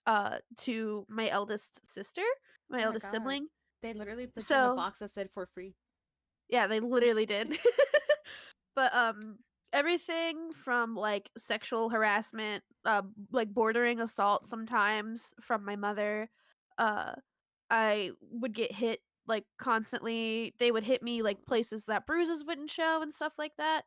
to my eldest sister, my Oh my eldest god. sibling. They literally put you in a So, box that said for free. yeah, they literally did. But everything from like sexual harassment, like bordering assault sometimes from my mother. Uh I would get hit like constantly. They would hit me like places that bruises wouldn't show and stuff like that.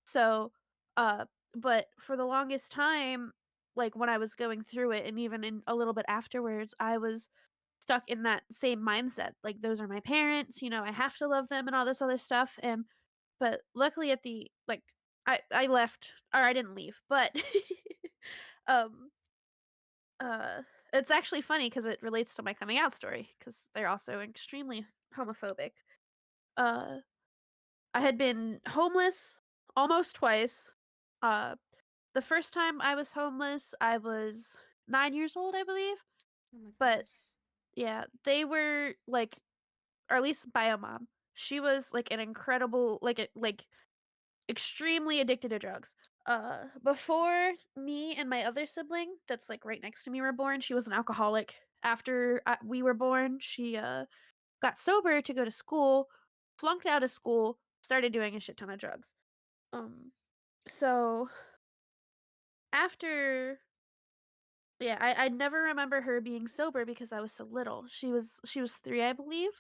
So, uh, but for the longest time, like when I was going through it and even in a little bit afterwards, I was stuck in that same mindset. Like those are my parents, I have to love them and all this other stuff. And but luckily at the like I left or I didn't leave, but um uh it's actually funny because it relates to my coming out story because they're also extremely homophobic. Uh I had been homeless almost twice. Uh the first time I was homeless, I was 9 years old, I believe. Oh my But gosh. yeah, they were like or at least bio mom. She was like an incredible like extremely addicted to drugs. Before me and my other sibling that's like right next to me were born, she was an alcoholic. After we were born, she got sober to go to school, flunked out of school, started doing a shit ton of drugs. Um so after Yeah, I never remember her being sober because I was so little. She was 3, I believe.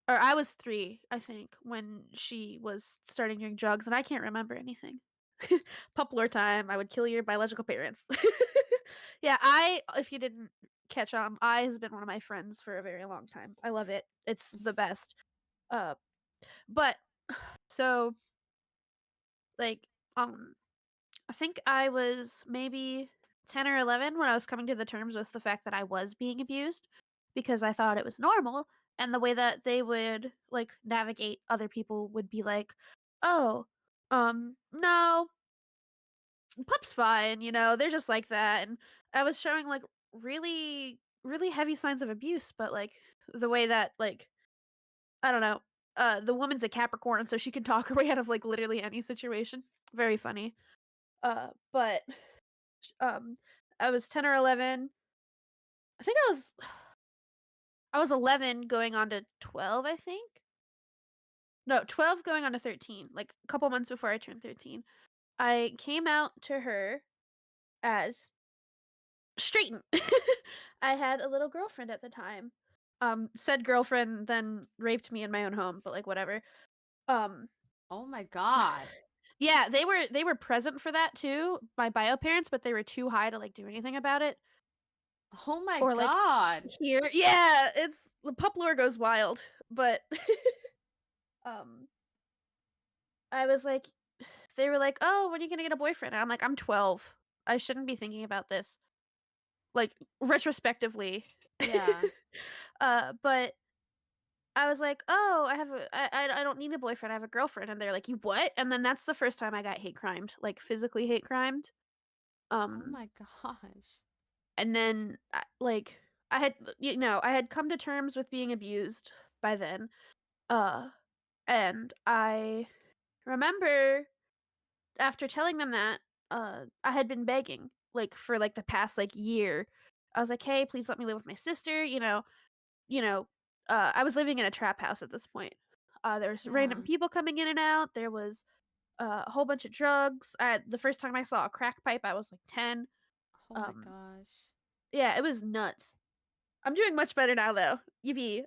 Or I was 3, I think, when she was starting doing drugs, and I can't remember anything. Pup lore time, I would kill your biological parents. Yeah, I if you didn't catch on, I has been one of my friends for a very long time. I love it. It's the best. Uh, but so, like, um, I think I was maybe 10 or 11 when I was coming to the terms with the fact that I was being abused because I thought it was normal. And the way that they would like navigate other people would be like, oh, no, pup's fine, they're just like that. And I was showing like really, really heavy signs of abuse, but like the way that, like, I don't know, the woman's a Capricorn, so she can talk her way out of like literally any situation. Very funny. But Um, I was 10 or 11. I think I was 11 going on to 12, I think. No, 12 going on to 13, like a couple months before I turned 13. I came out to her as straighten. I had a little girlfriend at the time. Said girlfriend then raped me in my own home, but like whatever. Um, Oh my god. yeah, they were present for that too, my bio parents, but they were too high to like do anything about it. Oh my Or like god. here, yeah, it's the pup lore goes wild, but um, I was like, they were like, "Oh, when are you gonna get a boyfriend?" And I'm like, "I'm 12. I shouldn't be thinking about this." Like retrospectively, Yeah. but I was like, "Oh, I don't need a boyfriend. I have a girlfriend." And they're like, "You what?" And then that's the first time I got hate crimed, like physically hate crimed. Oh Um, my gosh. and then like I had come to terms with being abused by then. Uh, and I remember after telling them that, I had been begging, like, for, like, the past, like, year. I was like, "Hey, please let me live with my sister," you know, I was living in a trap house at this point. There was random Yeah. people coming in and out, there was, a whole bunch of drugs. The first time I saw a crack pipe, I was, like, 10. Oh my Um, gosh. yeah, it was nuts. I'm doing much better now, though. Yippee.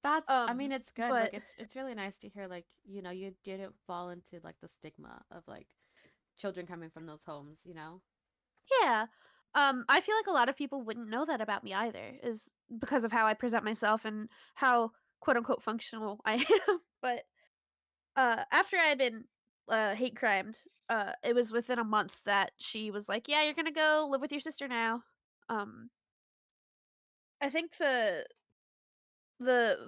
I mean, it's good. Like But it's really nice to hear like, you didn't fall into like the stigma of like children coming from those homes, you know? yeah. I feel like a lot of people wouldn't know that about me either, is because of how I present myself and how quote unquote functional I am. But after I had been hate crimed, it was within a month that she was like, "Yeah, you're gonna go live with your sister now." Um, I think the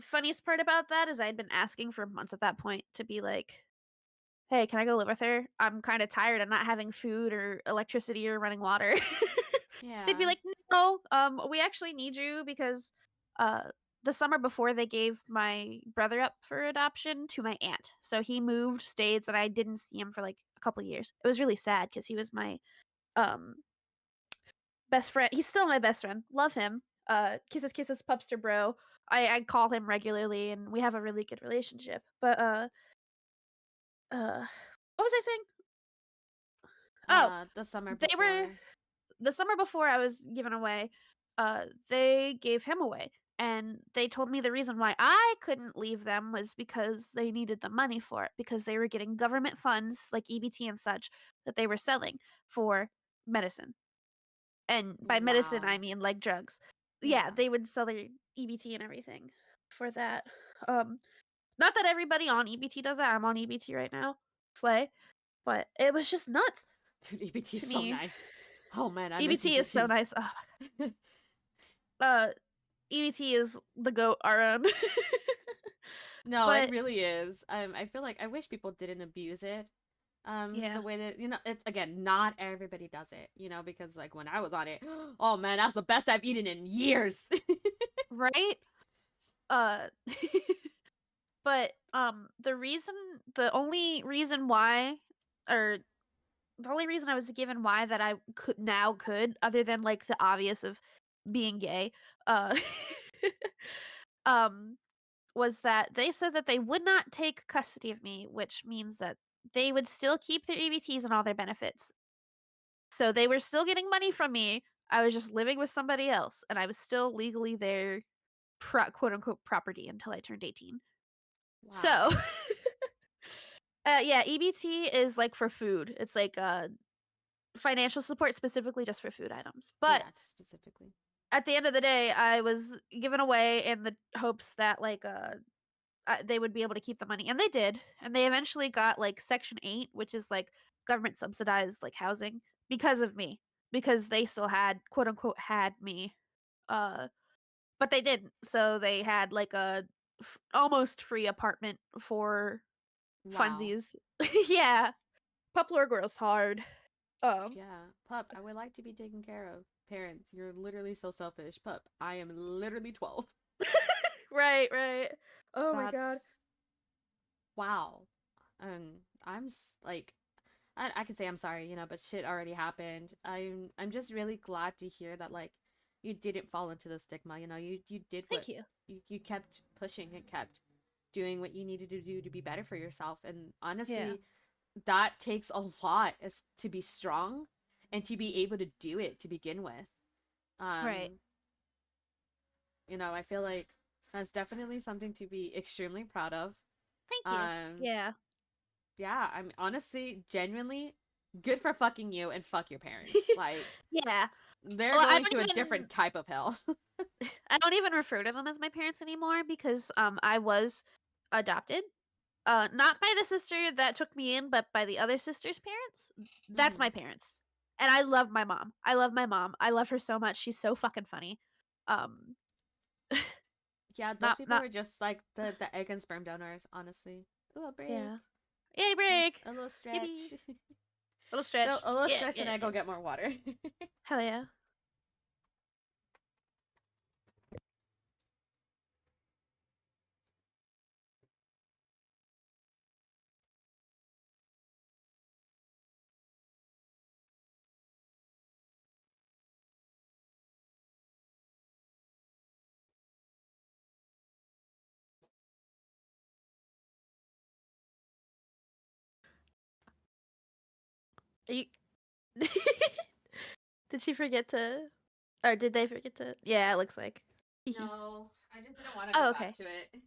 funniest part about that is I'd been asking for months at that point to be like, "Hey, can I go live with her? I'm kind of tired of not having food or electricity or running water." They'd be Yeah. like, "No, we actually need you because uh the summer before they gave my brother up for adoption to my aunt. So he moved states and I didn't see him for like a couple years. It was really sad because he was my um best friend. He's still my best friend. Love him. Kisses kisses pupster bro. I call him regularly and we have a really good relationship. But uh what was I saying? Oh, The summer they were before. the summer before I was given away, they gave him away. And they told me the reason why I couldn't leave them was because they needed the money for it, because they were getting government funds like EBT and such that they were selling for medicine. And by medicine, I Wow. mean like drugs. Yeah, Yeah. they would sell their EBT and everything for that. Um, Not that everybody on EBT does that. I'm on EBT right now. Slay. But it was just nuts Dude, EBT is to so me. nice. Oh man, I miss EBT is so EBT. nice. Oh, EBT is the goat RM. No, it But really is. I feel like I wish people didn't abuse it. The yeah. way that, it's again, not everybody does it, because like when I was on it, oh man, that's the best I've eaten in years. Right? Uh but the only reason why, or the only reason I was given why that I could, other than like the obvious of being gay, uh um was that they said that they would not take custody of me, which means that they would still keep their EBTs and all their benefits. So they were still getting money from me. I was just living with somebody else, and I was still legally their quote unquote property until I turned 18. So, Wow. yeah, EBT is like for food. It's like financial support specifically just for food items. But Yeah, specifically. at the end of the day, I was given away in the hopes that like they would be able to keep the money, and they did. And they eventually got like Section 8, which is like government subsidized like housing because of me, because they still had quote unquote had me. Uh but they didn't. So they had like a almost free apartment for Wow. funsies. Yeah. Poplar girl's hard. Um Yeah. Pup, I would like to be taken care of. Parents, you're literally so selfish. Pup, I am literally 12. right, right. Oh my god. That's wow. And like I can say I'm sorry, but shit already happened. I'm just really glad to hear that like you didn't fall into the stigma. You did what Thank you. you kept pushing and kept doing what you needed to do to be better for yourself. And Yeah. honestly, that takes a lot as to be strong and to be able to do it to begin with. Right. Um, I feel like that's definitely something to be extremely proud of. Thank you. Um, Yeah. yeah, I'm honestly, genuinely good for fucking you and fuck your parents. Like, Yeah. they're Well, I going don't to a even different type of hell. I don't even refer to them as my parents anymore because I was adopted. Not by the sister that took me in, but by the other sister's parents. That's my Hmm. parents. And I love my mom. I love my mom. I love her so much. She's so fucking funny. Um Yeah, those not people not were just like the egg and sperm donors, honestly. Ooh, a break. yeah. Yay Nice. break. A little Yippee. stretch. Little So stretch. a little Yeah, stretch and yeah, I go yeah. get more water. Hell yeah. Are you Did she forget to or did they forget to? Yeah, it looks like. No, I just didn't want to go Oh, back okay. to it.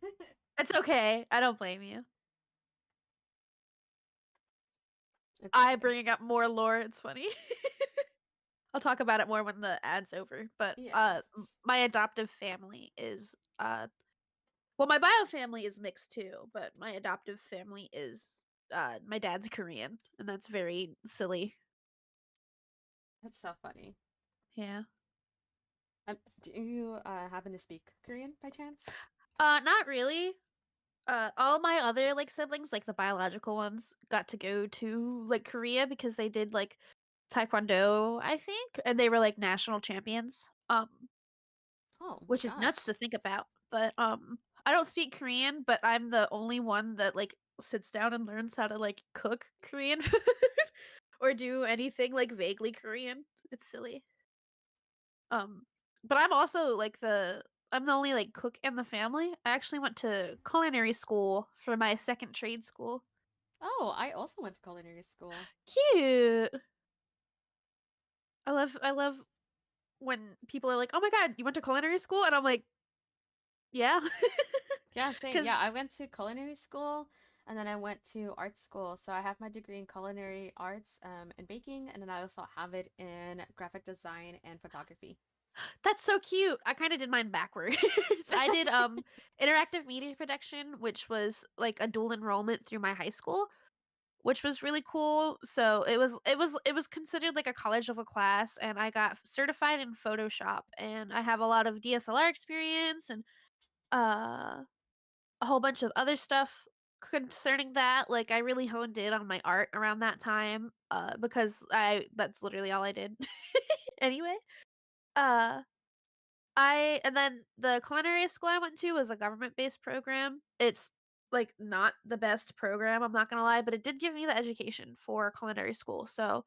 It's okay. I don't blame you. It's I okay. bringing up more lore, it's funny. I'll talk about it more when the ad's over. But Yeah. my adoptive family is well, my bio family is mixed too, but my adoptive family is my dad's Korean, and that's very silly. That's so funny. Yeah. Do you happen to speak Korean by chance? Not really. All my other like siblings, like the biological ones, got to go to like Korea because they did like taekwondo, I think, and they were like national champions. Oh my Which is nuts gosh. to think about. But I don't speak Korean, but I'm the only one that like sits down and learns how to like cook Korean food or do anything like vaguely Korean. It's silly. Um but I'm also like I'm the only like cook in the family. I actually went to culinary school for my second trade school. Oh, I also went to culinary school. Cute. I love when people are like, "Oh my god, you went to culinary school?" And I'm like, "Yeah." Yeah, same. Cuz Yeah, I went to culinary school and then I went to art school. So I have my degree in culinary arts and baking, and then I also have it in graphic design and photography. that's so cute. I kind of did mine backwards. I did interactive media production, which was like a dual enrollment through my high school, which was really cool. So it was considered like a college level class, and I got certified in Photoshop, and I have a lot of DSLR experience and uh a whole bunch of other stuff concerning that. Like I really honed in on my art around that time because I that's literally all I did. Anyway, uh and then the culinary school I went to was a government-based program. It's like not the best program, I'm not gonna lie, but it did give me the education for culinary school. So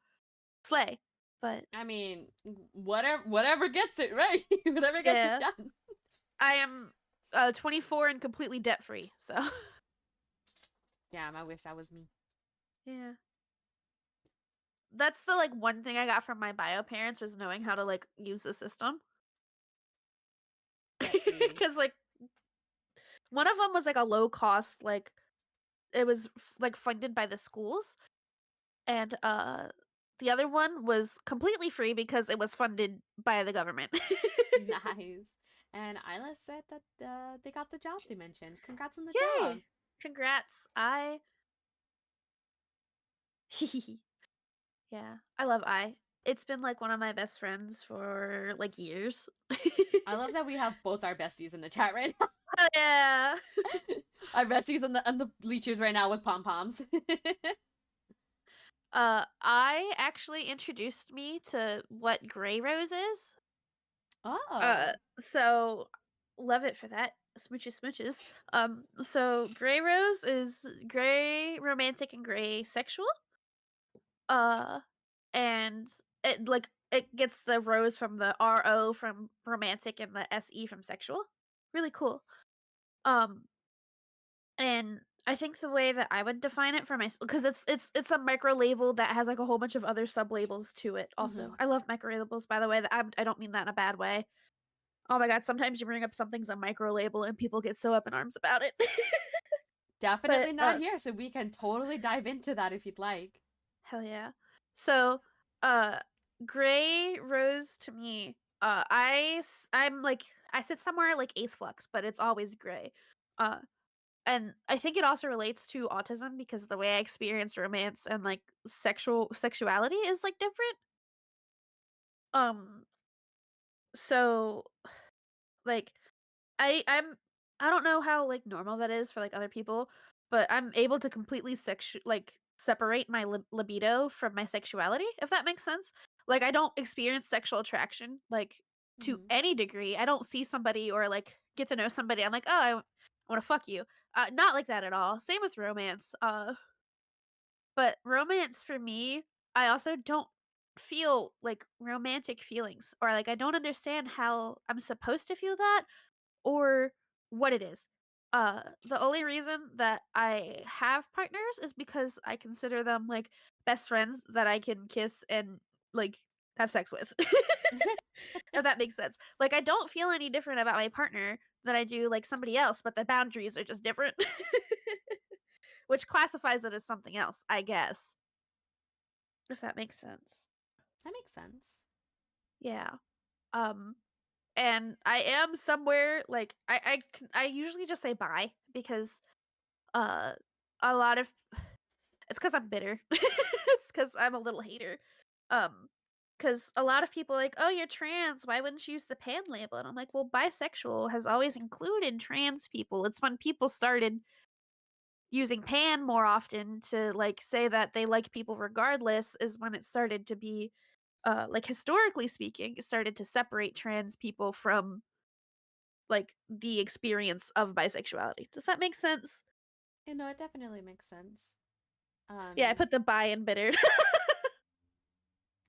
slay. But I mean, whatever gets it, right? Whatever gets it yeah, done. I am 24 and completely debt free. So Damn, I wish that was me. yeah. that's the like one thing I got from my bio parents was knowing how to like use the system. Get thee. Because like one of them was like a low cost, like it was like funded by the schools, and the other one was completely free because it was funded by the government. Nice. And Isla said that they got the job they mentioned. Congrats on the job. Yay! Congrats. I yeah, I love I. It's been like one of my best friends for like years. I love that we have both our besties in the chat right now. Yeah. Our besties on the bleachers right now with pom poms. I actually introduced me to what Grey Rose is. Oh. So love it for that. Smooches, smooches. So Grey Rose is gray romantic and gray sexual. Uh, and it like it gets the rose from the RO from romantic and the SE from sexual. Really cool. Um, and I think the way that I would define it for myself, because it's a micro label that has like a whole bunch of other sub labels to it. Also, Hmm. I love micro labels. By the way, that I don't mean that in a bad way. Oh my god, sometimes you bring up something's a micro label and people get so up in arms about it. But Definitely not here, so we can totally dive into that if you'd like. hell yeah. So, uh gray rose to me, I'm like I sit somewhere like ace flux, but it's always gray. Uh and I think it also relates to autism because the way I experience romance and like sexuality is like different. Um so like I don't know how like normal that is for like other people, but I'm able to completely separate my libido from my sexuality, if that makes sense. Like I don't experience sexual attraction like to Hmm. any degree. I don't see somebody or like get to know somebody. I'm like, "Oh, I want to fuck you." Not like that at all. Same with romance. But romance for me, I also don't feel like romantic feelings or like I don't understand how I'm supposed to feel that or what it is. The only reason that I have partners is because I consider them like best friends that I can kiss and like have sex with. If that makes sense. Like I don't feel any different about my partner than I do like somebody else, but the boundaries are just different. Which classifies it as something else, I guess. If that makes sense. That makes sense. Yeah. Um and I am somewhere like I usually just say bye because uh a lot of it's because I'm bitter. It's because I'm a little hater. Because a lot of people are like, oh, you're trans, why wouldn't you use the pan label? And I'm like, well, bisexual has always included trans people. It's when people started using pan more often to like say that they like people regardless is when it started to be like historically speaking, it started to separate trans people from like the experience of bisexuality. Does that make sense? You know, it definitely makes sense. Yeah, I Um, put the bi in bitter.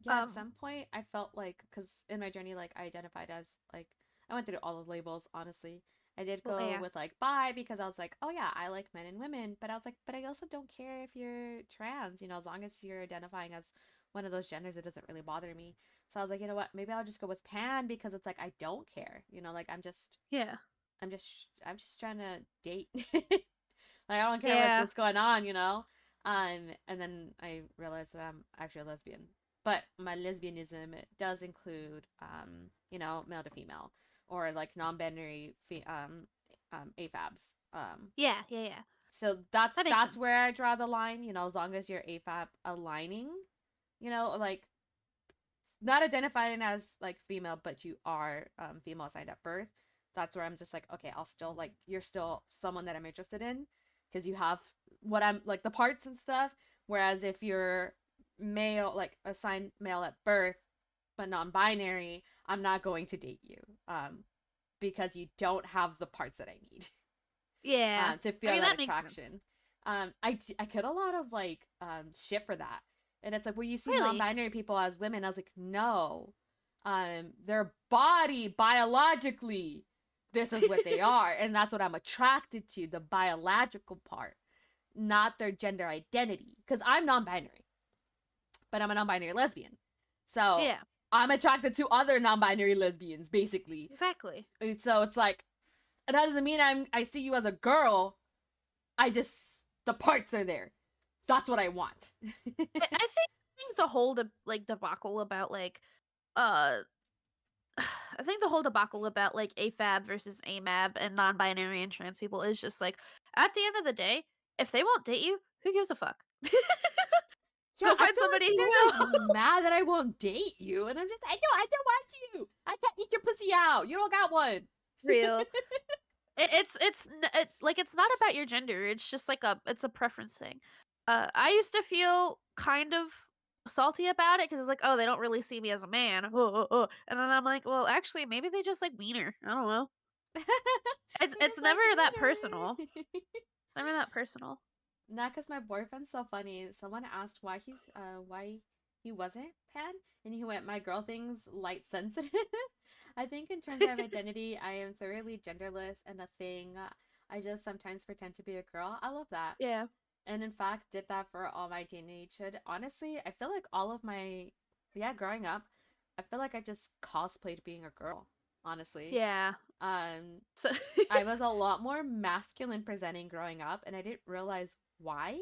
yeah, at um, some point I felt like, because in my journey, like I identified as like, I went through all the labels, honestly. I did well, go AF. with like bi because I was like, oh yeah, I like men and women. But I was like, but I also don't care if you're trans, you know, as long as you're identifying as one of those genders, it doesn't really bother me. So I was like, you know what, maybe I'll just go with pan because it's like I don't care, you know, like Yeah. I'm just trying to date. Like I don't care Yeah. what's going on, you know. And then I realized that I'm actually a lesbian, but my lesbianism does include, you know, male to female or like non-binary AFABs. Yeah. Yeah. Yeah. So That makes that's sense. where I draw the line. You know, as long as you're AFAB aligning, you know, like not identifying as like female, but you are female assigned at birth. That's where I'm just like, okay, I'll still like you're still someone that I'm interested in because you have what I'm like the parts and stuff. Whereas if you're male, like assigned male at birth, but non-binary, I'm not going to date you because you don't have the parts that I need Yeah. to I feel mean, that that makes sense. attraction. I get a lot of like shit for that, and it's like when you see Really? non-binary people as women, I was like, no, their body biologically, this is what they are, and that's what I'm attracted to, the biological part, not their gender identity, because I'm non-binary. but I'm a non-binary lesbian. So Yeah, I'm attracted to other non-binary lesbians, basically. exactly. And so it's like, that doesn't mean I see you as a girl. I just, the parts are there. That's what I want. I think the whole debacle about uh I think the whole debacle about like AFAB versus AMAB and non-binary and trans people is just like at the end of the day, if they won't date you, who gives a fuck? Yeah, Go I find feel like somebody who they're just will. mad that I won't date you, and I'm just, I don't want you. I can't eat your pussy out. You don't got one. Real. It's not about your gender. It's just like it's a preference thing. I used to feel kind of salty about it because it's like, oh, they don't really see me as a man. And then I'm like, well, actually, maybe they just like wiener. I don't know. It's They it's just like never that personal. wiener. It's never that personal. Not because my boyfriend's so funny. Someone asked why he wasn't pan, and he went, my girl thing's light sensitive. I think in terms of identity, I am thoroughly genderless and a thing. I just sometimes pretend to be a girl. I love that. Yeah. And in fact did that for all my teenagehood. Honestly, I feel like all of my, yeah, growing up, I feel like I just cosplayed being a girl, honestly. Yeah. um So I was a lot more masculine presenting growing up, and I didn't realize why.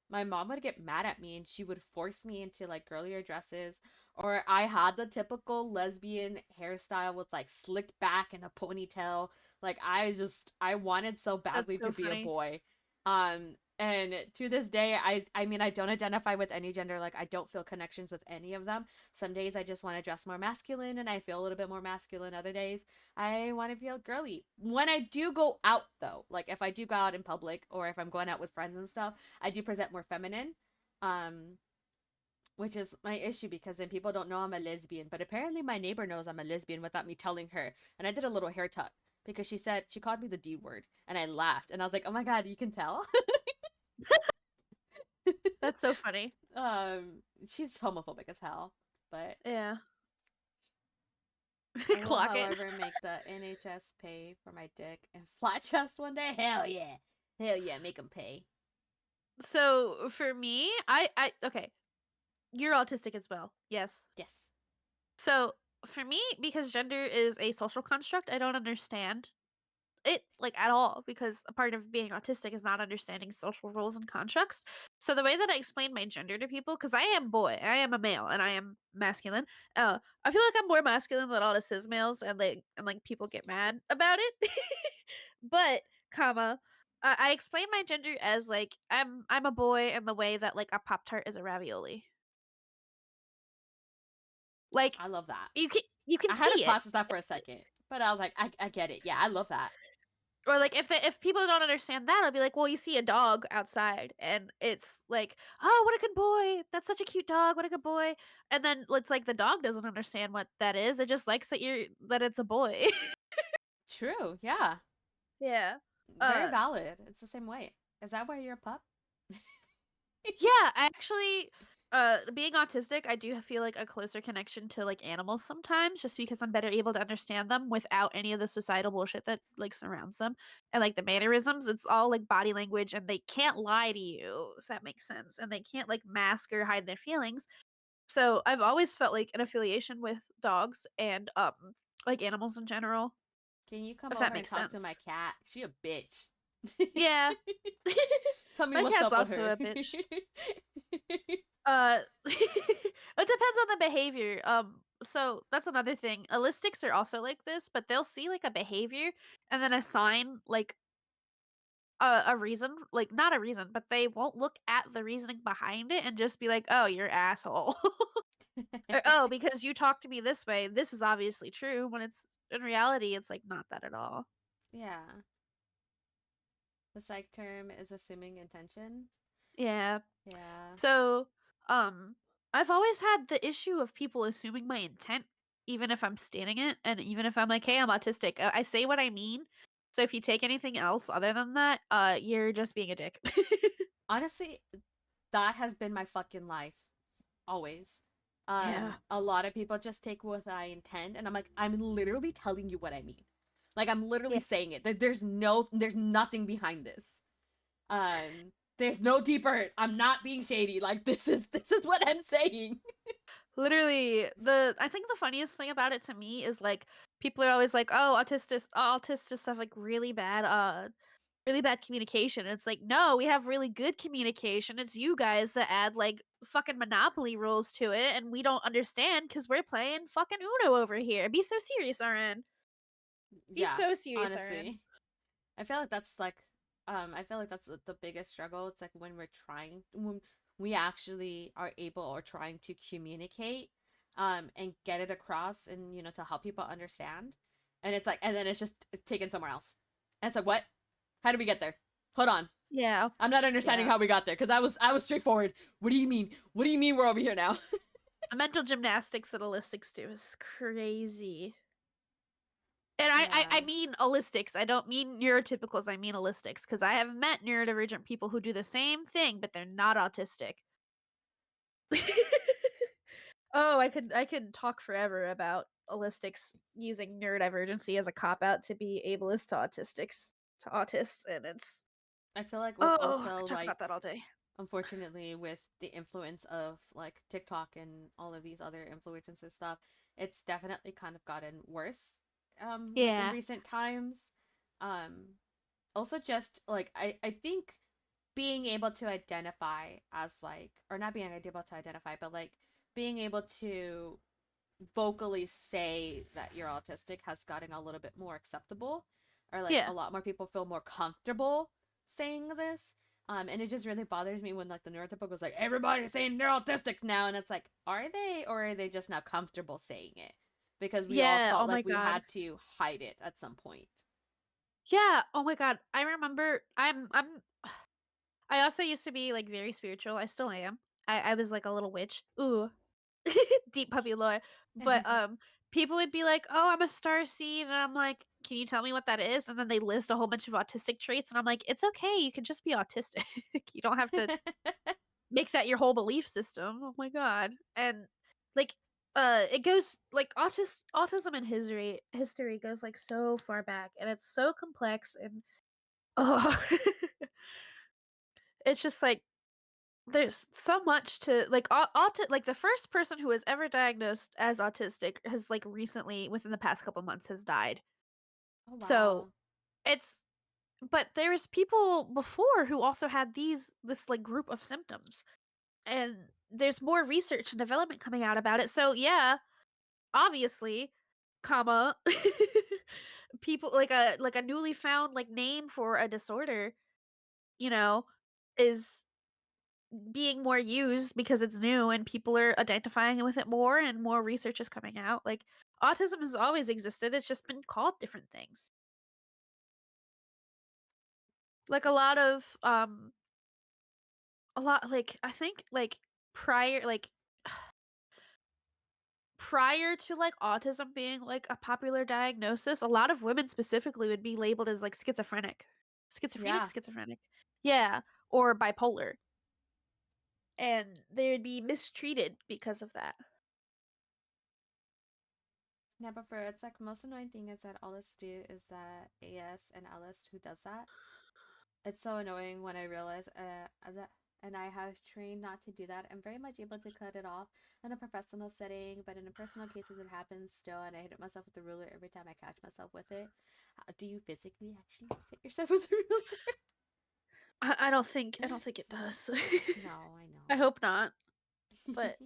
My mom would get mad at me and she would force me into like girlier dresses, or I had the typical lesbian hairstyle with like slicked back and a ponytail. Like I wanted so that's badly to so be a funny. boy. And to this day, I mean, I don't identify with any gender. Like, I don't feel connections with any of them. Some days I just want to dress more masculine and I feel a little bit more masculine. Other days I want to feel girly. When I do go out though, like if I do go out in public or if I'm going out with friends and stuff, I do present more feminine. Um which is my issue because then people don't know I'm a lesbian, but apparently my neighbor knows I'm a lesbian without me telling her. And I did a little hair tuck because she called me the D word and I laughed and I was like, "Oh my god, you can tell?" That's so funny. She's homophobic as hell, but Yeah. I will, Clock it. however, make the NHS pay for my dick and flat chest one day. Hell yeah, make them pay. So for me, I okay. You're autistic as well. Yes. Yes. So for me, because gender is a social construct, I don't understand it like at all because a part of being autistic is not understanding social rules and constructs. So the way that I explain my gender to people, because I am boy, I am a male, and I am masculine. I feel like I'm more masculine than all the cis males, and like people get mad about it. But comma, I explain my gender as like I'm a boy in the way that like a pop tart is a ravioli. Like I love that. you can I had to see it. process that for a second, but I was like, I get it. Yeah, I love that. Or like if people don't understand that, I'll be like, well, you see a dog outside, and it's like, oh, what a good boy! That's such a cute dog. What a good boy! And then it's like the dog doesn't understand what that is. It just likes that it's a boy. True. Yeah. Yeah. Very Uh, valid. It's the same way. Is that why you're a pup? yeah. I actually, being autistic, I do feel like a closer connection to like animals sometimes, just because I'm better able to understand them without any of the societal bullshit that like surrounds them and like the mannerisms. It's all like body language, and they can't lie to you if that makes sense, and they can't like mask or hide their feelings. So I've always felt like an affiliation with dogs and like animals in general, Can you come if over that and makes talk to sense. my cat? She a bitch. Yeah. Tell me My what's cat's up with also her. a bitch. It depends on the behavior. So that's another thing. Allistics are also like this, but they'll see like a behavior and then assign like a reason, like not a reason, but they won't look at the reasoning behind it and just be like, "Oh, you're asshole." Or, "Oh, because you talk to me this way, this is obviously true," when it's in reality it's like not that at all. Yeah. The psych term is assuming intention. Yeah. Yeah. So, um, I've always had the issue of people assuming my intent, even if I'm stating it, and even if I'm like, "Hey, I'm autistic." I say what I mean. So if you take anything else other than that, you're just being a dick. Honestly, that has been my fucking life. Always. Yeah. A lot of people just take what I intend, and I'm like, I'm literally telling you what I mean. Like I'm literally Yeah. saying it. There's nothing behind this. Um There's no deeper. I'm not being shady. Like this is what I'm saying. Literally, I think the funniest thing about it to me is like people are always like, "Oh, autists just have like really bad communication." It's like, no, we have really good communication. It's you guys that add like fucking Monopoly rules to it, and we don't understand because we're playing fucking Uno over here. Be so serious, RN. Be Yeah, so serious, RN. honestly. I feel like that's like I feel like that's the biggest struggle. It's like when we actually are able or trying to communicate and get it across and to help people understand. And it's like and then it's just taken somewhere else. And it's like what? How did we get there? Hold on. Yeah, I'm not understanding yeah. how we got there because I was straightforward. What do you mean? What do you mean we're over here now? The mental gymnastics that Allistics do is crazy. And I Yeah. mean Allistics. I don't mean neurotypicals. I mean Allistics because I have met neurodivergent people who do the same thing, but they're not autistic. Oh, I could talk forever about Allistics using neurodivergency as a cop out to be ableist to autists, and it's I feel like with oh, I also could talk like about that all day. unfortunately with the influence of like TikTok and all of these other influencers and stuff, it's definitely kind of gotten worse like in Yeah, recent times. Um Also just like I think being able to identify as like or not being able to identify but like being able to vocally say that you're autistic has gotten a little bit more acceptable or like yeah, a lot more people feel more comfortable saying this and it just really bothers me when like the neurotypical like everybody's saying they're autistic now and it's like are they or are they just now comfortable saying it because we all yeah. felt Oh my like we god. had to hide it at some point. Yeah. Oh my god. I remember. I also used to be like very spiritual. I still am. I was like a little witch. Ooh, deep puppy lore. But people would be like, "Oh, I'm a star seed," and I'm like, "Can you tell me what that is?" And then they list a whole bunch of autistic traits, and I'm like, "It's okay. You can just be autistic. You don't have to make that your whole belief system." Oh my god. And like it goes like autism and history goes like so far back, and it's so complex and oh it's just like there's so much to like like the first person who was ever diagnosed as autistic has like recently within the past couple months has died. Oh So wow. it's but there's people before who also had this like group of symptoms, and there's more research and development coming out about it. So yeah, obviously, comma people like a newly found like name for a disorder, you know, is being more used because it's new and people are identifying with it more and more research is coming out. Like autism has always existed, it's just been called different things. Like a lot like I think like prior like prior to like autism being like a popular diagnosis, a lot of women specifically would be labeled as like schizophrenic. Yeah. Schizophrenic. Yeah, or bipolar. And they would be mistreated because of that. Yeah, but for it's like most annoying thing is that all this do is that AS and LS who does that. It's so annoying when I realize that and I have trained not to do that. I'm very much able to cut it off in a professional setting, but in a personal cases it happens still and I hit myself with the ruler every time I catch myself with it. Do you physically actually hit yourself with the ruler? I don't think it does. No, I I know. hope not. But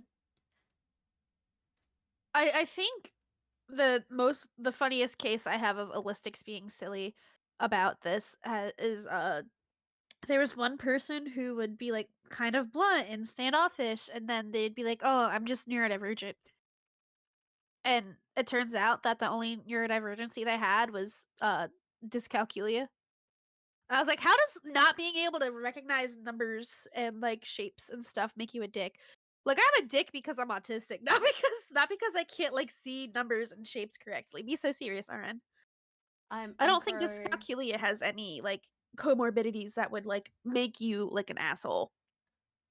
I think the funniest case I have of Allistics being silly about this is there was one person who would be like kind of blunt and standoffish, and then they'd be like, "Oh, I'm just neurodivergent," and it turns out that the only neurodivergency they had was dyscalculia. I was like, "How does not being able to recognize numbers and like shapes and stuff make you a dick?" Like I'm a dick because I'm autistic, not because I can't like see numbers and shapes correctly. Be so serious, RN. I'm I I'm don't think for dyscalculia has any like comorbidities that would like make you like an asshole.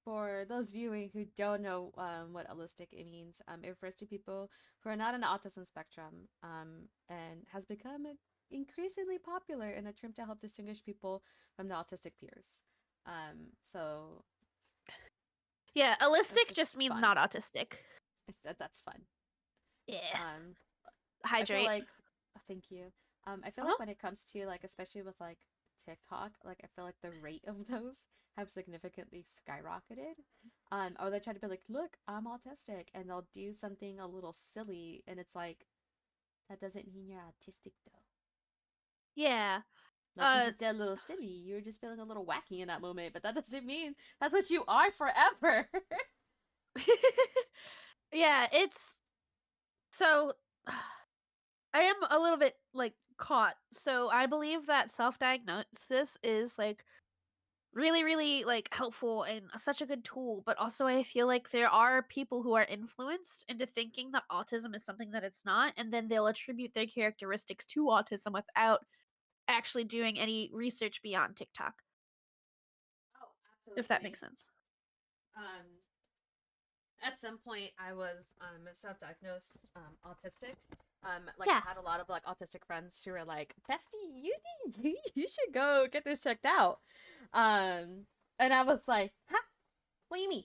For those viewing who don't know what allistic it means, it refers to people who are not on the autism spectrum and has become increasingly popular in a term to help distinguish people from the autistic peers. So Yeah, this allistic is just means fun. not autistic. That's fun. Yeah. Um, I feel Hydrate. like, thank you. I feel Uh-huh. like when it comes to like, especially with like TikTok, like I feel like the rate of those have significantly skyrocketed. Or they try to be like, look, I'm autistic, and they'll do something a little silly, and it's like, that doesn't mean you're autistic though. Yeah. Like you Uh just did a little silly. You're just feeling a little wacky in that moment, but that doesn't mean that's what you are forever. yeah, it's so I am a little bit like caught. So I believe that self-diagnosis is like really really like helpful and such a good tool, but also I feel like there are people who are influenced into thinking that autism is something that it's not, and then they'll attribute their characteristics to autism without actually doing any research beyond TikTok, Oh, if that absolutely. makes sense. Um, at some point I was self-diagnosed autistic. Like Yeah. I had a lot of like autistic friends who were like, "Bestie, you should go get this checked out." And I was like, "Huh? What do you mean?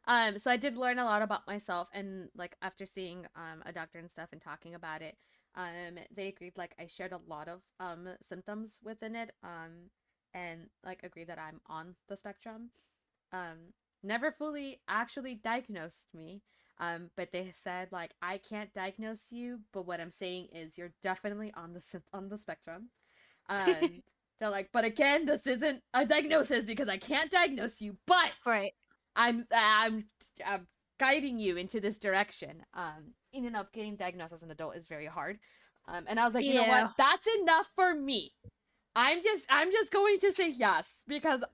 Huh?" So I did learn a lot about myself, and like after seeing a doctor and stuff and talking about it, they agreed like I shared a lot of symptoms within it, and like agreed that I'm on the spectrum. um Never fully actually diagnosed me, but they said like I can't diagnose you, but what I'm saying is you're definitely on the spectrum. um they're like, but again, this isn't a diagnosis because I can't diagnose you, but Right. I'm guiding you into this direction. In and of getting diagnosed as an adult is very hard. And I was like, you know what, Yeah. that's enough for me. I'm just going to say yes because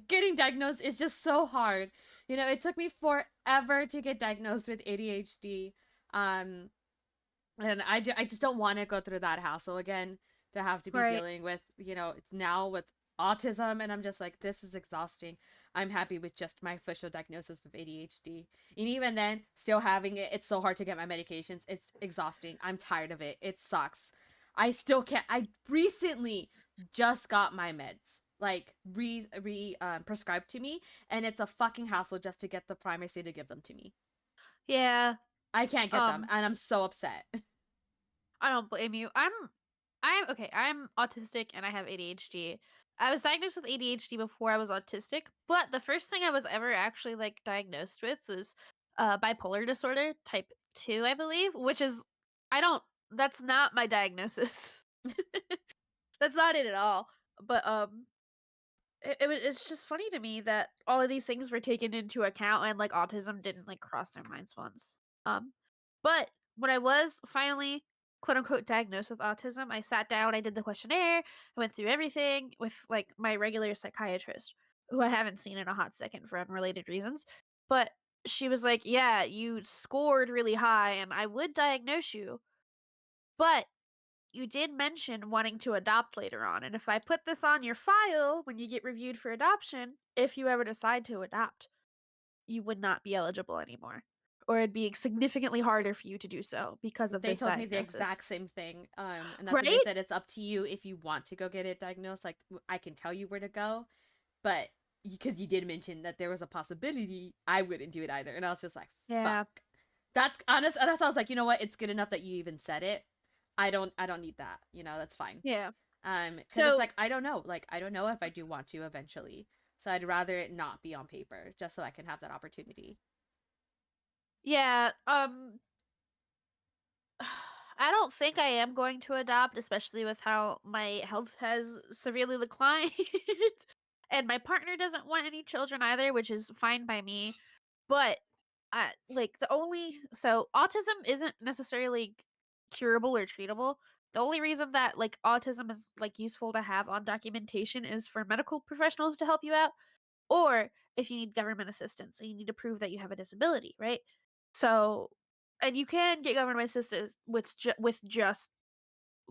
getting diagnosed is just so hard. You know, it took me forever to get diagnosed with ADHD. Um, and I just don't want to go through that hassle again, to have to be Right. dealing with, now with autism. And I'm just like, this is exhausting. I'm happy with just my official diagnosis with ADHD. And even then, still having it, it's so hard to get my medications. It's exhausting. I'm tired of it. It sucks. I still can't. I recently just got my meds like prescribed to me, and it's a fucking hassle just to get the pharmacy to give them to me. Yeah. I can't get them, Um and I'm so upset. I don't blame you. I'm okay. I'm autistic and I have ADHD. I was diagnosed with ADHD before I was autistic, but the first thing I was ever actually like diagnosed with was bipolar disorder type 2, I believe, which is I don't that's not my diagnosis. That's not it at all. But it's just funny to me that all of these things were taken into account and like autism didn't like cross their minds once. Um, but when I was finally quote unquote diagnosed with autism, I sat down, I did the questionnaire, I went through everything with like my regular psychiatrist, who I haven't seen in a hot second for unrelated reasons. But she was like, "Yeah, you scored really high, and I would diagnose you, but you did mention wanting to adopt later on, and if I put this on your file when you get reviewed for adoption, if you ever decide to adopt, you would not be eligible anymore. Or it'd be significantly harder for you to do so because of They this told me the diagnosis." exact same thing. And that's what they Right? said. It's up to you if you want to go get it diagnosed. Like I can tell you where to go, but because you did mention that there was a possibility, I wouldn't do it either. And I was just like, fuck. Yeah. That's honest. And I was like, you know what? It's good enough that you even said it. I don't need that. That's fine. Yeah. Because it's So, like I don't know. Like I don't know if I do want to eventually. So I'd rather it not be on paper, just so I can have that opportunity. yeah, I don't think I am going to adopt, especially with how my health has severely declined. And my partner doesn't want any children either, which is fine by me. But like the only so autism isn't necessarily curable or treatable. The only reason that like autism is like useful to have on documentation is for medical professionals to help you out, or if you need government assistance and you need to prove that you have a disability, right? So, and you can get government assistance with just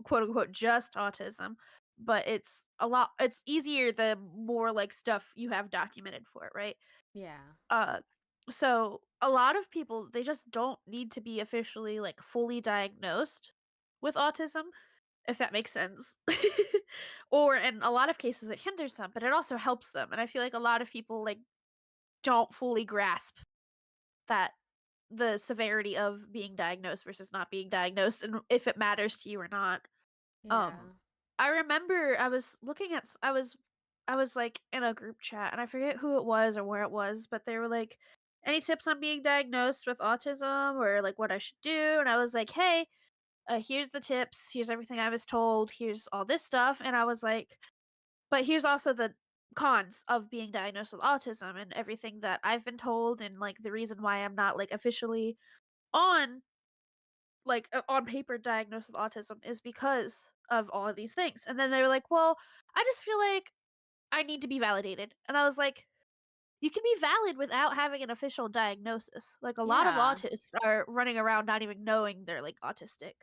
quote unquote just autism, but it's easier the more like stuff you have documented for it, right? Yeah. Uh so a lot of people they just don't need to be officially like fully diagnosed with autism, if that makes sense. Or in a lot of cases it hinders them, but it also helps them. And I feel like a lot of people like don't fully grasp that the severity of being diagnosed versus not being diagnosed and if it matters to you or not. Yeah. Um I remember I was looking at I was like in a group chat and I forget who it was or where it was, but they were like any tips on being diagnosed with autism or like what I should do, and I was like, "Hey, here's the tips, here's everything I was told, here's all this stuff." And I was like, but here's also the cons of being diagnosed with autism and everything that I've been told and like the reason why I'm not like officially on on paper diagnosed with autism is because of all of these things. And then they were like, "Well, I just feel like I need to be validated." And I was like, "You can be valid without having an official diagnosis." Like a lot of Yeah. autists are running around not even knowing they're like autistic.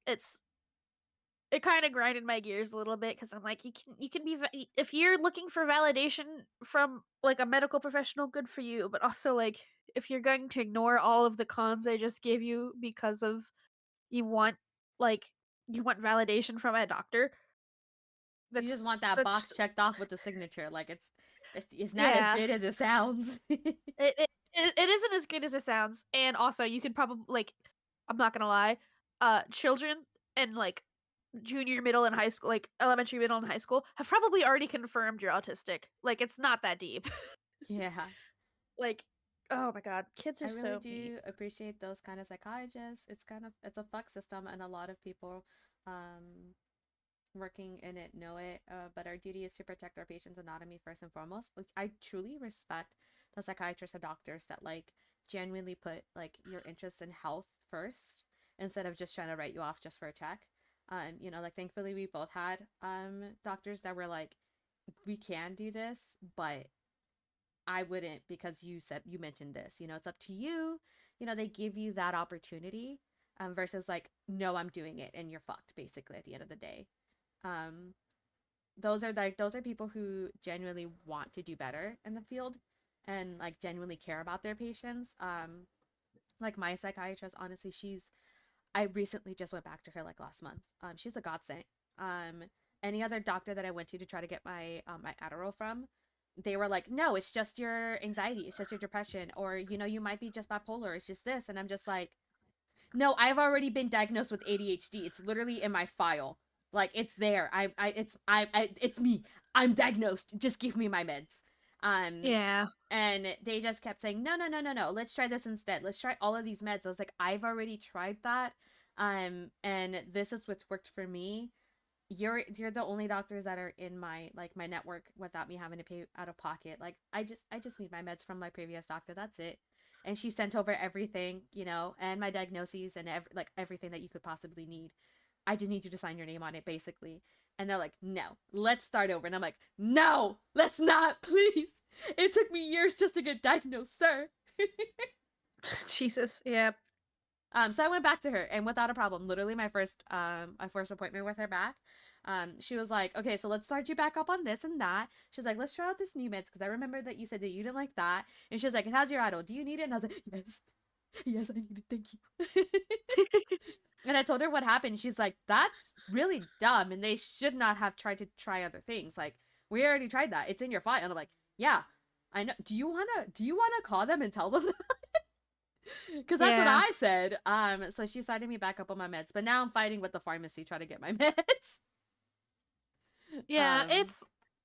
It's It kinda grinded my gears a little bit because 'cause I'm like, you can be if you're looking for validation from, like, a medical professional, good for you, but also, like, if you're going to ignore all of the cons I just gave you because of you want, like you want validation from a doctor, You just that's want that that's box checked off with the signature. Like it's not as yeah. good as it sounds. It isn't as good as it sounds, and also you could probably like, I'm not gonna lie, children in, like, junior, middle, and high school like, elementary, middle, and high school have probably already confirmed you're autistic. Like, it's not that deep. Yeah. Like, oh my god, kids I are really so mean. do appreciate those kind of psychiatrists. It's a fuck system, and a lot of people um working in it know it. But our duty is to protect our patient's anatomy first and foremost. Like, I truly respect the psychiatrists and doctors that like genuinely put like your interests in health first instead of just trying to write you off just for a check. Like thankfully we both had doctors that were like, we can do this, but I wouldn't because you mentioned this. It's up to you. They give you that opportunity, versus like, no, I'm doing it and you're fucked basically at the end of the day. Um, those are people who genuinely want to do better in the field and like genuinely care about their patients. Like my psychiatrist, honestly, I recently just went back to her like last month. She's a godsend. Um, any other doctor that I went to try to get my Adderall from, they were like, no, it's just your anxiety, it's just your depression, or you might be just bipolar, it's just this, and I'm just like, no, I've already been diagnosed with ADHD. It's literally in my file. Like, it's there. It's me. I'm diagnosed. Just give me my meds. Um, Yeah. and they just kept saying, no, no, no, no, no. Let's try this instead. Let's try all of these meds. I was like, I've already tried that. And this is what's worked for me. You're the only doctors that are in my network without me having to pay out of pocket. Like, I just need my meds from my previous doctor. That's it. And she sent over everything, and my diagnoses and everything that you could possibly need. I just need you to sign your name on it, basically. And they're like, no, let's start over. And I'm like, no, let's not, please. It took me years just to get diagnosed, sir. Jesus, yeah. So I went back to her, and without a problem, literally my first appointment with her back, she was like, okay, so let's start you back up on this and that. She's like, let's try out this new meds because I remember that you said that you didn't like that. And she's like, and how's your idol? Do you need it? And I was like, yes, yes, I need it. Thank you. And I told her what happened. She's like, that's really dumb, and they should not have tried to try other things. Like, we already tried that. It's in your file. And I'm like, yeah, I know. Do you wanna call them and tell them because that's what Yeah. I said. So she started me back up on my meds, but now I'm fighting with the pharmacy trying to get my meds. Yeah, um,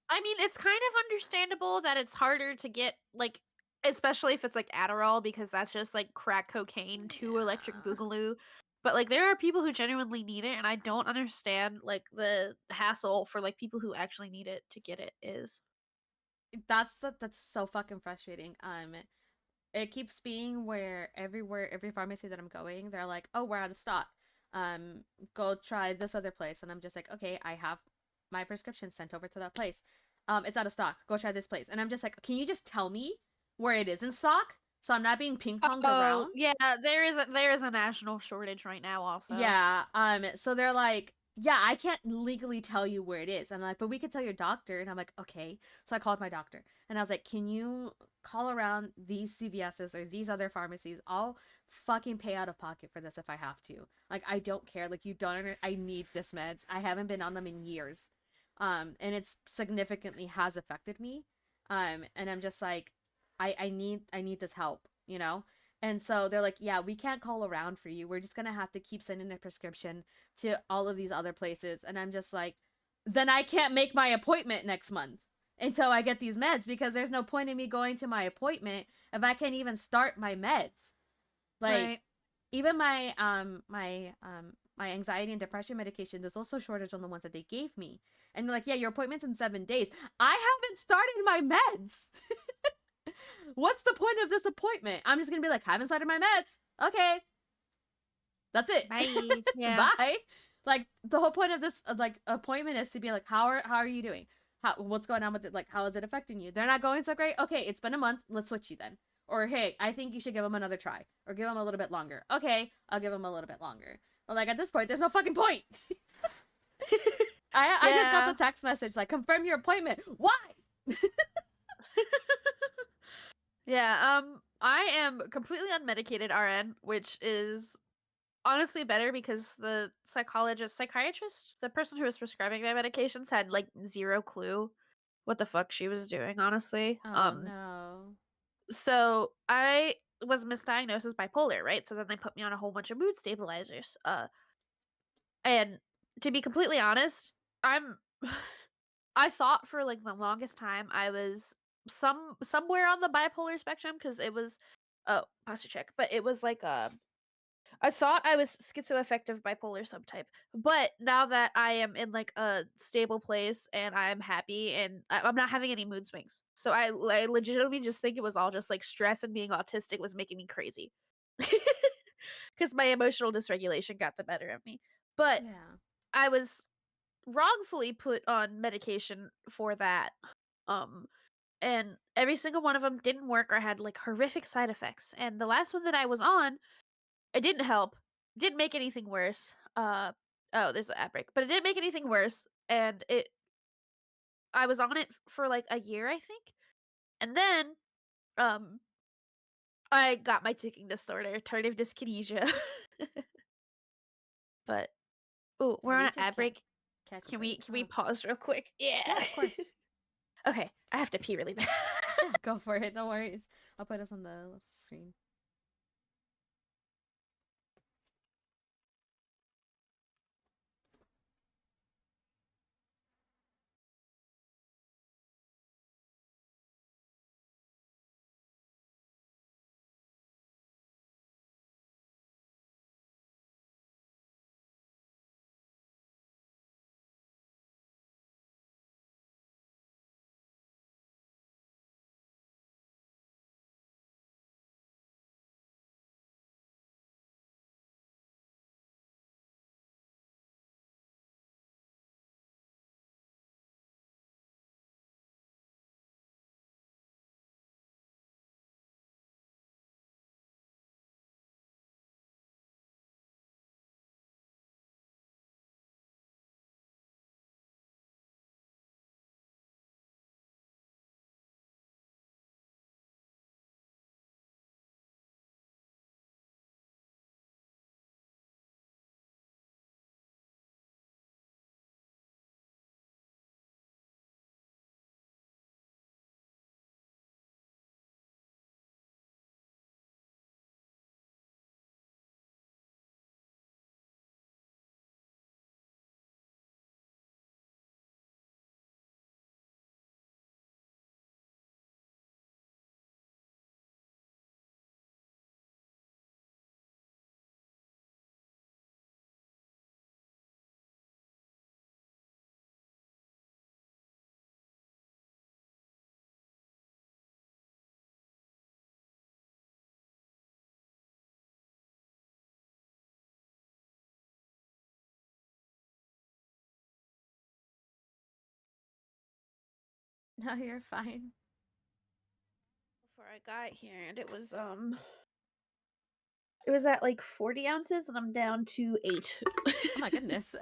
I mean, it's kind of understandable that it's harder to get, like, especially if it's like Adderall, because that's just like crack cocaine to electric yeah, boogaloo. But like, there are people who genuinely need it, and I don't understand like the hassle for like people who actually need it to get it is. that's so fucking frustrating. It keeps being where every pharmacy that I'm going, they're like, oh, we're out of stock. Go try this other place, and I'm just like, okay, I have my prescription sent over to that place. It's out of stock. Go try this place, and I'm just like, can you just tell me where it is in stock so I'm not being ping ponged Oh around? yeah, there is a national shortage right now. Also, Yeah. So they're like, yeah, I can't legally tell you where it is. I'm like, but we could tell your doctor. And I'm like, okay. So I called my doctor and I was like, can you call around these CVS's or these other pharmacies? I'll fucking pay out of pocket for this if I have to. Like, I don't care. Like, you don't, I need this meds. I haven't been on them in years. And it's significantly has affected me. And I'm just like, I need this help, you know? And so they're like, yeah, we can't call around for you. We're just going to have to keep sending a prescription to all of these other places. And I'm just like, then I can't make my appointment next month until I get these meds because there's no point in me going to my appointment if I can't even start my meds. Like Right. even my anxiety and depression medication, there's also a shortage on the ones that they gave me. And they're like, yeah, your appointment's in 7 days. I haven't started my meds. What's the point of this appointment? I'm just gonna be like, haven't started my meds. Okay, that's it. Bye. Yeah. Bye. Like the whole point of this like appointment is to be like, how are you doing? What's going on with it? Like, how is it affecting you? They're not going so great. Okay, it's been a month. Let's switch you then. Or hey, I think you should give them another try, or give them a little bit longer. Okay, I'll give them a little bit longer. But like at this point, there's no fucking point. I just got Yeah. the text message like confirm your appointment. Why? Yeah. I am completely unmedicated RN, which is honestly better because the psychiatrist, the person who was prescribing my medications had like zero clue what the fuck she was doing, honestly. Oh no. So I was misdiagnosed as bipolar, right? So then they put me on a whole bunch of mood stabilizers. And to be completely honest, I'm I thought for like the longest time I was somewhere on the bipolar spectrum because it was oh, posture check, but it was like I thought I was schizoaffective bipolar subtype, but now that I am in like a stable place and I'm happy and I'm not having any mood swings, so I legitimately just think it was all just like stress and being autistic was making me crazy because my emotional dysregulation got the better of me. But Yeah. I was wrongfully put on medication for that, um, and every single one of them didn't work or had like horrific side effects. And the last one that I was on it didn't help. Didn't make anything worse. Oh, there's an ad break, but it didn't make anything worse. And I was on it for like a year, I think, and then um, I got my ticking disorder, tardive dyskinesia. But oh, Yeah, we're on we an just ad can't break. catch a Can we break. pause real quick? Yeah. Yeah, of course. Okay, I have to pee really bad. Yeah, go for it. No worries. I'll put us on the screen. No, you're fine. Before I got here, and it was It was at like 40 ounces, and I'm down to 8. Oh my goodness.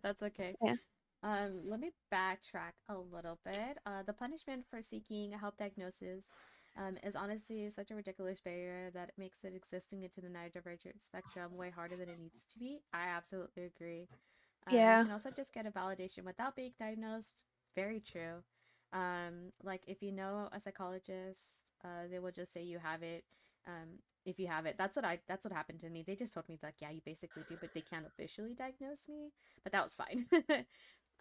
That's okay. Yeah. Let me backtrack a little bit. The punishment for seeking a help diagnosis is honestly such a ridiculous barrier that it makes it existing into the neurodivergent spectrum way harder than it needs to be. I absolutely agree. You Yeah. can also just get a validation without being diagnosed. Very true. Like if you know a psychologist, they will just say you have it. If you have it, that's what happened to me. They just told me like, yeah, you basically do, but they can't officially diagnose me. But that was fine.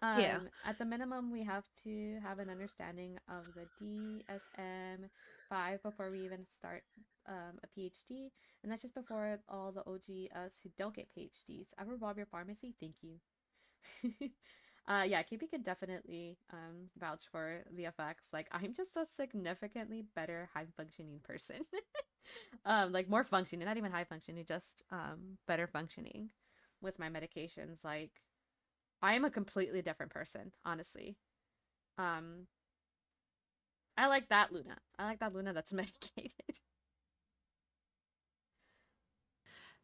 Yeah. At the minimum, we have to have an understanding of the DSM-5 before we even start a PhD, and that's just before all the OG us who don't get PhDs. Ever rob your pharmacy? Thank you. Yeah, KP can definitely vouch for the effects. Like I'm just a significantly better high functioning person. Like more functioning, not even high functioning, just better functioning with my medications. Like I am a completely different person, honestly. Um I like that Luna. I like that Luna that's medicated.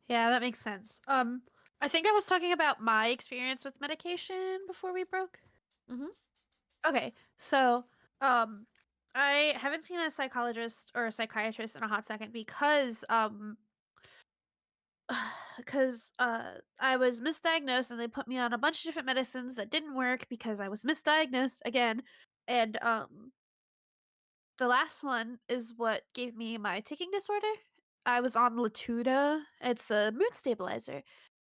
Yeah, that makes sense. I think I was talking about my experience with medication before we broke. Mm-hmm. Okay, so um, I haven't seen a psychologist or a psychiatrist in a hot second because I was misdiagnosed and they put me on a bunch of different medicines that didn't work because I was misdiagnosed again, and the last one is what gave me my ticking disorder. I was on Latuda. It's a mood stabilizer,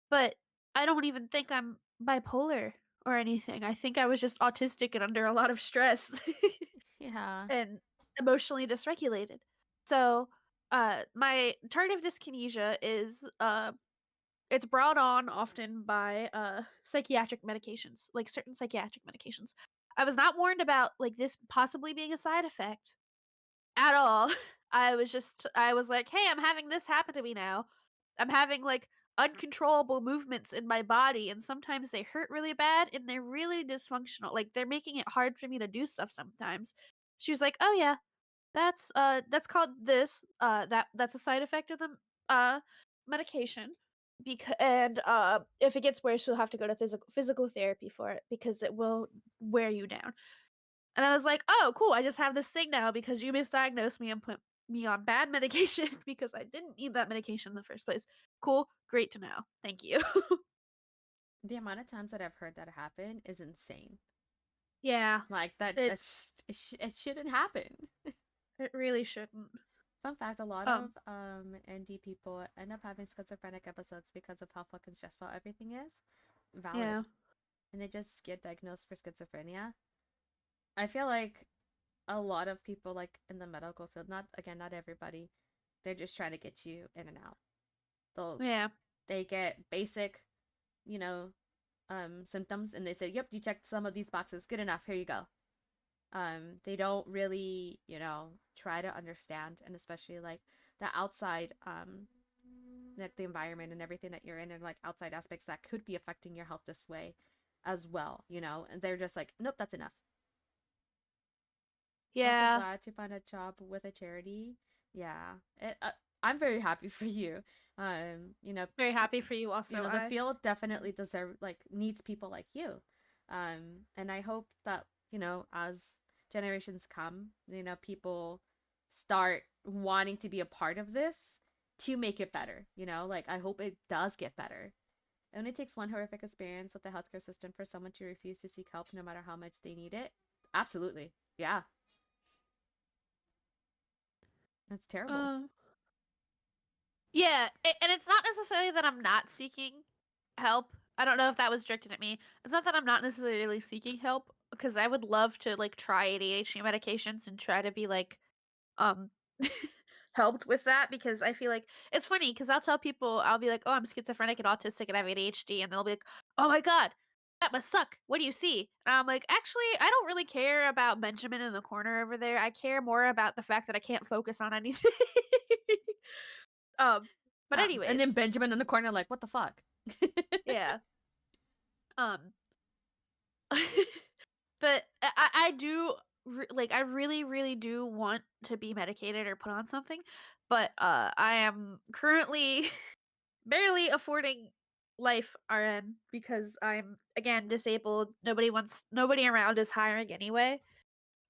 but I don't even think I'm bipolar or anything. I think I was just autistic and under a lot of stress Yeah. and emotionally dysregulated. So, my tardive dyskinesia is it's brought on often by psychiatric medications, like certain psychiatric medications. I was not warned about like this possibly being a side effect at all. I was like, "Hey, I'm having this happen to me now. I'm having like uncontrollable movements in my body and sometimes they hurt really bad and they're really dysfunctional. Like they're making it hard for me to do stuff sometimes." She was like, "Oh yeah, that's called this. That's a side effect of the uh medication. Because and if it gets worse, you'll have to go to physical therapy for it because it will wear you down." And I was like, "Oh, cool. I just have this thing now because you misdiagnosed me and put me on bad medication because I didn't need that medication in the first place. Cool. Great to know. Thank you." The amount of times that I've heard that happen is insane. Yeah. Like that It's it shouldn't happen. it really shouldn't. Fun fact, a lot of Um, ND people end up having schizophrenic episodes because of how fucking stressful everything is. Valid. yeah. And they just get diagnosed for schizophrenia. I feel like a lot of people like in the medical field, not again, not everybody, they're just trying to get you in and out. They'll Yeah. they get basic, you know, symptoms and they say, "Yep, you checked some of these boxes. Good enough. Here you go." They don't really, try to understand, and especially like the outside like the environment and everything that you're in, and like outside aspects that could be affecting your health this way as well, and they're just like, nope, that's enough. Also Yeah. glad to find a job with a charity. Yeah, I'm very happy for you. um you know Very happy for you also. the I field definitely needs people like you. And I hope that, as generations come, people start wanting to be a part of this to make it better. Like I hope it does get better. It only takes one horrific experience with the healthcare system for someone to refuse to seek help no matter how much they need it. Absolutely. Yeah. It's terrible. um Yeah, and it's not necessarily that I'm not seeking help. I don't know if that was directed at me. It's not that I'm not necessarily seeking help because I would love to like try ADHD medications and try to be like um helped with that because I feel like it's funny because I'll tell people I'll be like, "Oh, I'm schizophrenic and autistic and I have ADHD," and they'll be like, "Oh my god, that must suck. What do you see?" And I'm like, "Actually, I don't really care about Benjamin in the corner over there. I care more about the fact that I can't focus on anything." um, but And anyways, then Benjamin in the corner, like, what the fuck? yeah. Um, but I do. like I really do want to be medicated or put on something, but I am currently barely affording life RN because I'm again disabled. Nobody around is hiring anyway.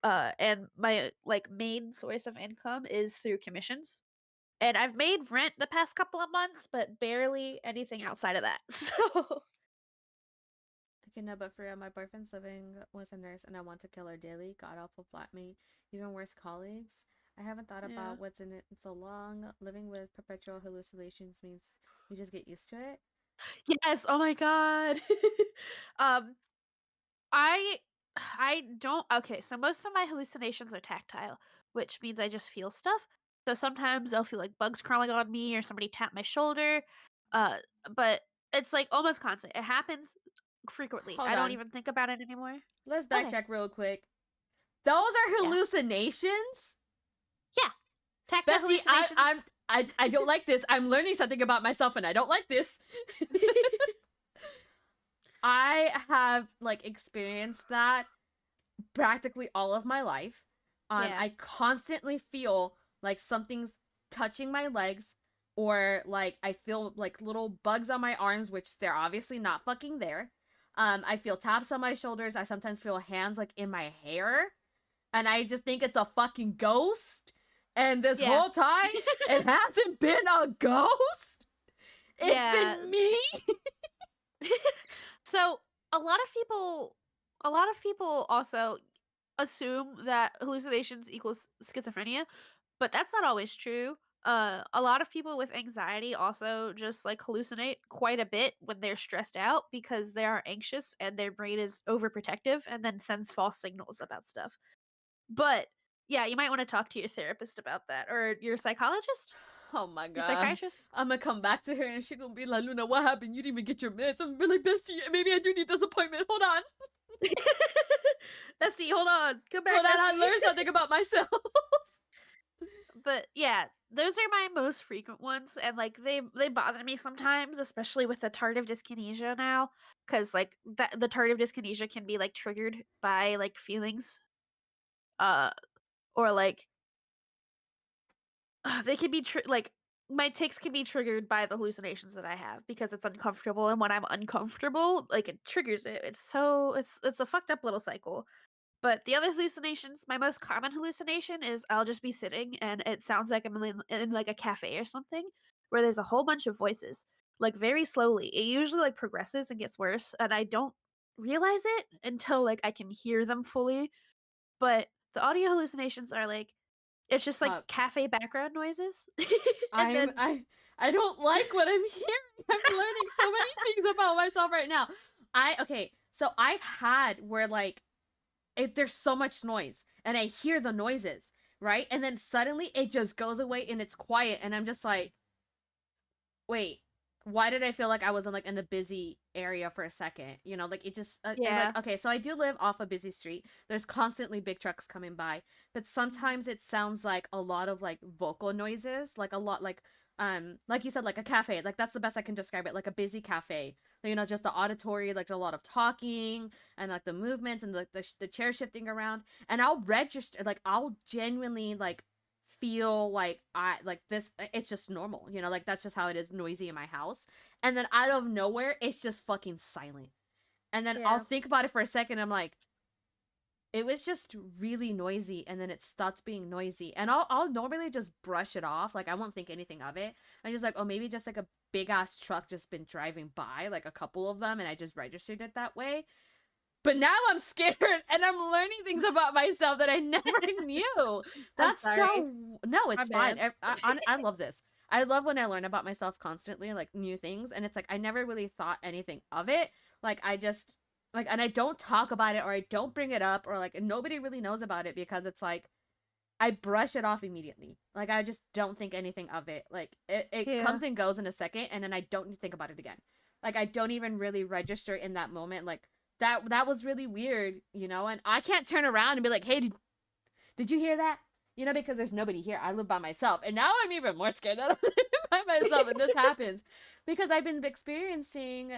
And my like main source of income is through commissions. And I've made rent the past couple of months, but barely anything outside of that. So Okay, no, but for real, my boyfriend's living with a nurse and I want to kill her daily. God awful flatmate. Even worse, colleagues. I haven't thought yeah. about what's in it in so long. Living with perpetual hallucinations means we just get used to it. Yes, oh my god. um I I don't okay, so most of my hallucinations are tactile, which means I just feel stuff. So sometimes I'll feel like bugs crawling on me or somebody tap my shoulder. Uh but it's like almost constant. It happens frequently. Hold I don't on. even think about it anymore. Let's Okay. backtrack real quick. Those are Yeah. hallucinations? Yeah. Tactile Bestie, hallucinations. I don't like this. I'm learning something about myself and I don't like this. I have like experienced that practically all of my life. Yeah. I constantly feel like something's touching my legs, or like I feel like little bugs on my arms, which they're obviously not fucking there. I feel taps on my shoulders. I sometimes feel hands like in my hair, and I just think it's a fucking ghost. And this Yeah. whole time, it hasn't been a ghost. It's Yeah. been me. So a lot of people also assume that hallucinations equals schizophrenia, but that's not always true. A lot of people with anxiety also just like hallucinate quite a bit when they're stressed out because they are anxious and their brain is overprotective and then sends false signals about stuff. But yeah, you might want to talk to your therapist about that or your psychologist, Oh my your god. psychiatrist. I'm gonna come back to her and she gonna be like, Luna, what happened? You didn't even get your meds. I'm really bestie. Maybe I do need this appointment. Hold on. Bestie, hold on. Come back, Hold on. I bestie. learned something about myself. But yeah, those are my most frequent ones, and like they bother me sometimes, especially with the tardive dyskinesia now, because like that the tardive dyskinesia can be like triggered by like feelings, uh, or like they can be like my tics can be triggered by the hallucinations that I have because it's uncomfortable, and when I'm uncomfortable, like it triggers it. It's a fucked up little cycle. But the other hallucinations, my most common hallucination is I'll just be sitting and it sounds like I'm in like a cafe or something where there's a whole bunch of voices, like very slowly. It usually like progresses and gets worse, and I don't realize it until like I can hear them fully. But the audio hallucinations are like it's just like uh, cafe background noises. And I'm then I don't like what I'm hearing. I'm learning so many things about myself right now. Okay, so I've had where like there's so much noise and I hear the noises, right? And then suddenly it just goes away and it's quiet and I'm just like, wait, why did I feel like I was in a busy area for a second? You know, like it just yeah. like okay, so I do live off a busy street. There's constantly big trucks coming by, but sometimes it sounds like a lot of like vocal noises, like a lot like you said, like a cafe. Like that's the best I can describe it, like a busy cafe. You know, just the auditory, like a lot of talking and like the movements and the chair shifting around. And I'll register, like I'll genuinely like feel like I like this it's just normal, you know, like that's just how it is noisy in my house. And then out of nowhere, it's just fucking silent. And then I'll Yeah. think about it for a second, I'm like, it was just really noisy and then it stopped being noisy. And I'll normally just brush it off. Like I won't think anything of it. I'm just like, oh maybe just like a big ass truck just been driving by, like a couple of them, and I just registered it that way. But now I'm scared and I'm learning things about myself that I never knew. I'm That's sorry. so no, My it's fine. bad. I love this. I love when I learn about myself constantly, like new things, and it's like I never really thought anything of it. Like I just like, and I don't talk about it or I don't bring it up or like nobody really knows about it because it's like I brush it off immediately. Like I just don't think anything of it. Like it Yeah. comes and goes in a second and then I don't think about it again. Like I don't even really register in that moment like that was really weird, you know? And I can't turn around and be like, "Hey, did you hear that?" You know, because there's nobody here. I live by myself. And now I'm even more scared that I live by myself and this happens because I've been experiencing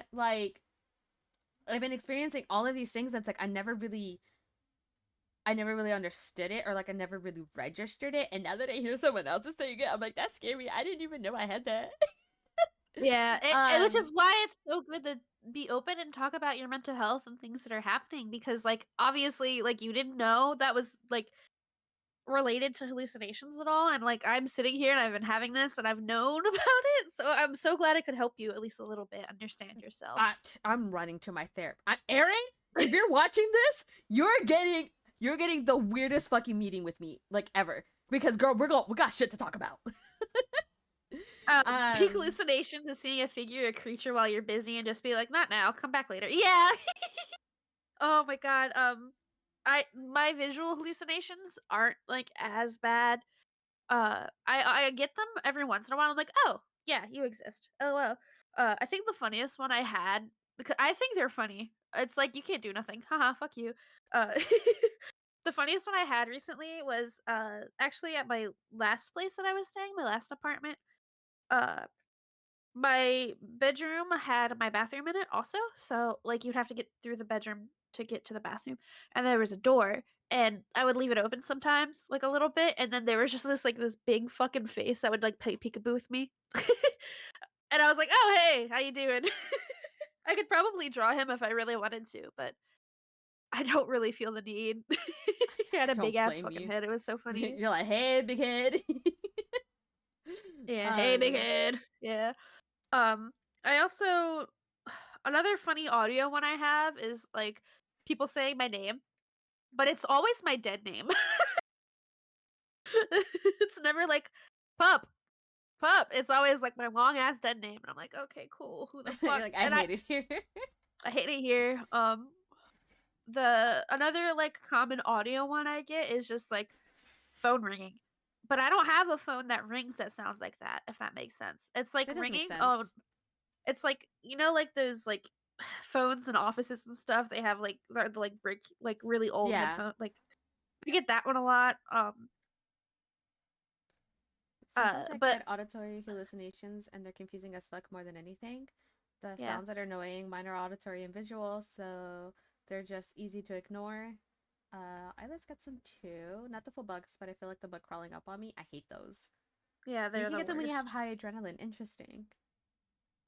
all of these things that's like I never really I never really understood it, or like I never really registered it. And now that I hear someone else is saying it, I'm like, that's scary. I didn't even know I had that. Yeah, which um is why it's so good to be open and talk about your mental health and things that are happening because, like, obviously, like, you didn't know that was, like, related to hallucinations at all, and, like, I'm sitting here and I've been having this and I've known about it, so I'm so glad I could help you at least a little bit understand yourself. I'm running to my therapist. Aaron, if you're watching this, you're getting the weirdest fucking meeting with me like ever. Because girl, we got shit to talk about. Peak um hallucinations is seeing a figure, a creature while you're busy and just be like, "Not now, come back later." Yeah. Oh my god, my visual hallucinations aren't, like, as bad. I get them every once in a while. I'm like, "Oh, yeah, you exist. Oh, well." I think the funniest one I had because I think they're funny. It's like, "You can't do nothing. Haha, fuck you." Uh, the funniest one I had recently was, actually at my last place that I was staying, my last apartment. Uh my bedroom had my bathroom in it also, so, like, you'd have to get through the bedroom to get to the bathroom, and there was a door, and I would leave it open sometimes, like, a little bit, and then there was just this big fucking face that would, like, play peekaboo with me. And I was like, "Oh, hey, how you doing?" I could probably draw him if I really wanted to, but I don't really feel the need. He had a don't big ass blame fucking you. head, it was so funny. You're like, hey, big head. Yeah, "Hey, big um head." Yeah. Um, I also another funny audio one I have is, like, people saying my name, but it's always my dead name. It's never like, "Pup, pup." It's always, like, my long ass dead name, and I'm like, "Okay, cool. Who the you're fuck?" like, I And hate it here. I hate it here. The another, like, common audio one I get is just, like, phone ringing, but I don't have a phone that rings that sounds like that, if that makes sense. It's, like, That does make ringing oh, sense. it's like like, those, like, phones in offices and stuff, they have, like, the, like, brick like, really old Yeah. headphone like, I get that one a lot, Sometimes I but get auditory hallucinations and they're confusing as fuck more than anything. The yeah. sounds that are annoying, mine are auditory and visual, so they're just easy to ignore. Eyelids get some too. Not the full bugs, but I feel like the bug crawling up on me. I hate those. Yeah, You they're can the get them when you have worst. high adrenaline. Interesting.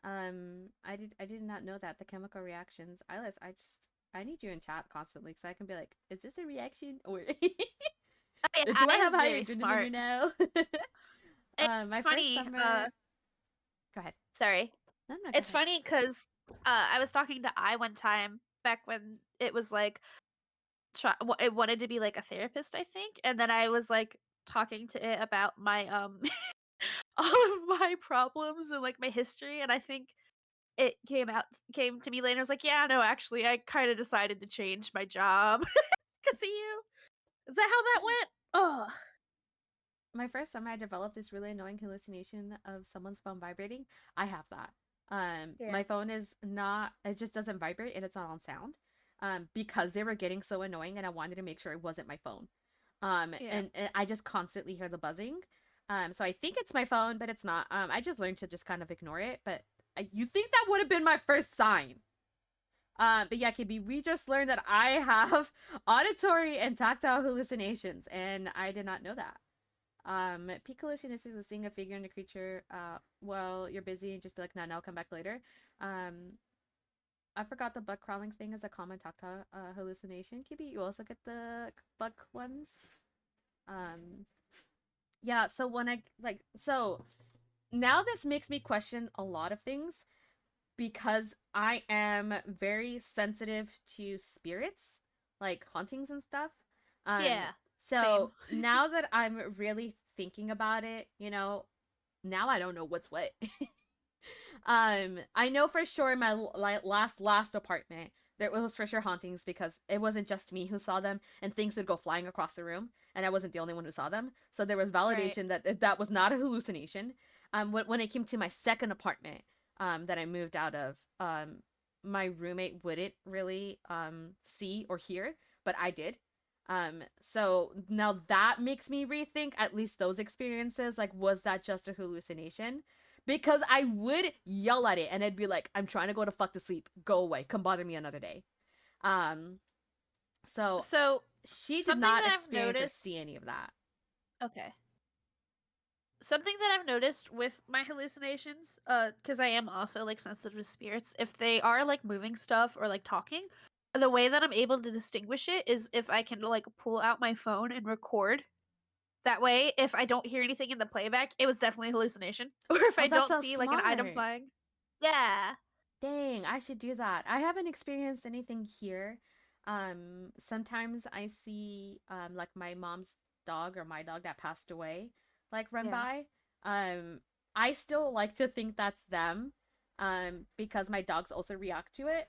I did not know that the chemical reactions. Eyelids, I need you in chat constantly so I can be like, is this a reaction or Oh, yeah, do I Aya have is high very adrenaline smart. right now? It's My first funny, summer. Go ahead. sorry. No, no, go It's ahead. funny 'cause, I was talking to I one time back when it was, like, it wanted to be, like, a therapist, I think, and then I was, like, talking to it about my, all of my problems and, like, my history, and I think it came to me later, I was like, "Yeah, no, actually, I kinda decided to change my job 'cause of you." Is that how that went? Oh, My first summer, I developed this really annoying hallucination of someone's phone vibrating. I have that. yeah, My phone is not. It just doesn't vibrate and it's not on sound. Because they were getting so annoying, and I wanted to make sure it wasn't my phone. yeah. And I just constantly hear the buzzing. So I think it's my phone, but it's not. I just learned to just kind of ignore it. But you think that would have been my first sign? But yeah, KB, we just learned that I have auditory and tactile hallucinations, and I did not know that. Peak hallucination is seeing a figure and a creature while you're busy and just be like, nah, no, I'll come back later. Um, I forgot the bug crawling thing is a common tactile hallucination. KB, you also get the bug ones. Um, yeah, so when I like, so now this makes me question a lot of things because I am very sensitive to spirits, like hauntings and stuff. Um, Yeah, same. so now that I'm really thinking about it, now I don't know what's what. I know for sure in my last apartment there was for sure hauntings because it wasn't just me who saw them and things would go flying across the room and I wasn't the only one who saw them. So there was Right. validation that that was not a hallucination. When it came to my second apartment, that I moved out of, my roommate wouldn't really see or hear, but I did. So now that makes me rethink at least those experiences. Like, was that just a hallucination? Because I would yell at it and I'd be like, I'm trying to go to fuck to sleep. Go away. Come bother me another day. Um, so So She did Something not that I've experience or noticed. see any of that. Okay. Something that I've noticed with my hallucinations, because I am also like sensitive to spirits, if they are like moving stuff or like talking, the way that I'm able to distinguish it is if I can like pull out my phone and record. That way, if I don't hear anything in the playback, it was definitely a hallucination. Or if Oh, I that's don't so see like an item smart. flying. Yeah. Dang, I should do that. I haven't experienced anything here. Sometimes I see like my mom's dog or my dog that passed away like run Yeah. by. Um I still like to think that's them because my dogs also react to it.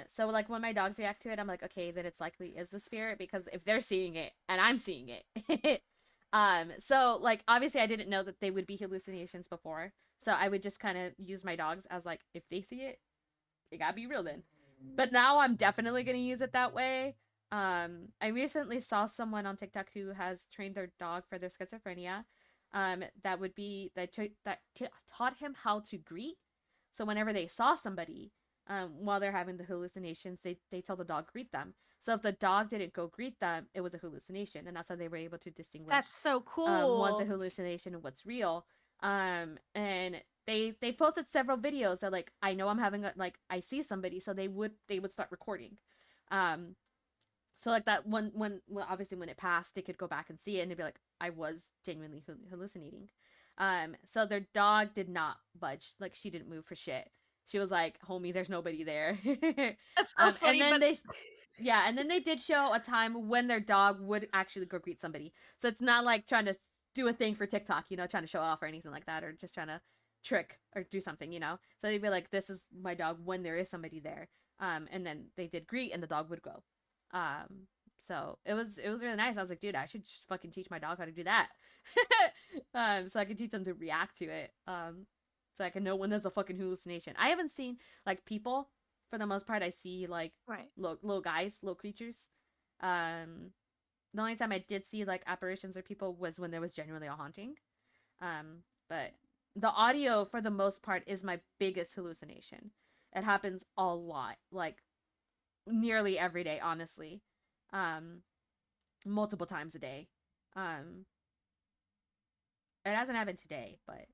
So like when my dogs react to it, I'm like, okay, then it's likely is the spirit because if they're seeing it and I'm seeing it. So like obviously I didn't know that they would be hallucinations before. So I would just kind of use my dogs as like, if they see it, it gotta be real then. But now I'm definitely gonna use it that way. I recently saw someone on TikTok who has trained their dog for their schizophrenia. That would be taught him how to greet. So whenever they saw somebody, while they're having the hallucinations, they tell the dog greet them. So if the dog didn't go greet them, it was a hallucination, and that's how they were able to distinguish That's so what's a cool. hallucination and what's real. And they posted several videos that like I know I'm having a like I see somebody, so they would start recording. Um, so like that when well, obviously when it passed, they could go back and see it and they'd be like, I was genuinely hallucinating. So their dog did not budge, like she didn't move for shit. She was like, homie, there's nobody there. That's so And funny, then but they yeah, and then they did show a time when their dog would actually go greet somebody. So it's not like trying to do a thing for TikTok, trying to show off or anything like that, or just trying to trick or do something. So they'd be like, "This is my dog" when there is somebody there. And then they did greet, and the dog would go. So it was really nice. I was like, dude, I should just fucking teach my dog how to do that. So I can teach them to react to it. So I can know when there's a fucking hallucination. I haven't seen like people for the most part. I see like right. little guys, little creatures. Um, the only time I did see like apparitions or people was when there was genuinely a haunting. But the audio for the most part is my biggest hallucination. It happens a lot, like nearly every day, honestly. Um, Multiple times a day. Um, it hasn't happened today, but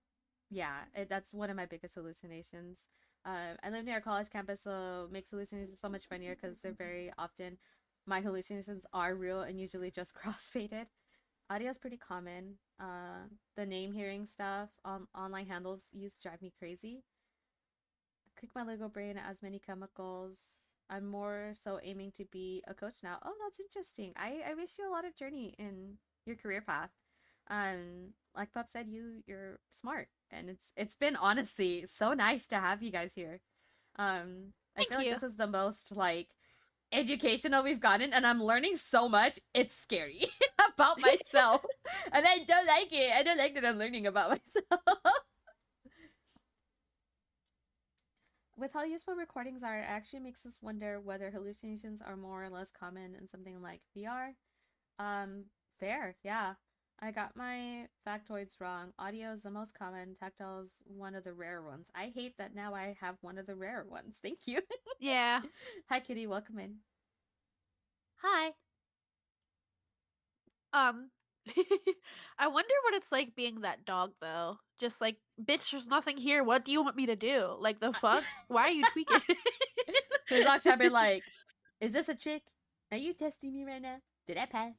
yeah, that's one of my biggest hallucinations. I live near a college campus, so it makes hallucinations so much funnier because they're very often my hallucinations are real and usually just cross-faded. Audio is pretty common. The name hearing stuff on online handles used to drive me crazy. Click my Lego brain as many chemicals. I'm more so aiming to be a coach now. Oh, that's interesting. I wish you a lot of journey in your career path. Like Pup said, you're smart, and it's been honestly so nice to have you guys here. I feel Thank like you. this is the most like educational we've gotten, and I'm learning so much. It's scary about myself, and I don't like it. I don't like that I'm learning about myself. With how useful recordings are, it actually makes us wonder whether hallucinations are more or less common in something like VR. Fair, yeah. I got my factoids wrong. Audio is the most common, tactile is one of the rare ones. I hate that now I have one of the rare ones. Thank you. Yeah. Hi, Kitty. Welcome in. Hi. Um, I wonder what it's like being that dog though. Just like, bitch, there's nothing here. What do you want me to do? Like the fuck? Why are you tweaking? His dog should be like, is this a trick? Are you testing me right now? Did I pass?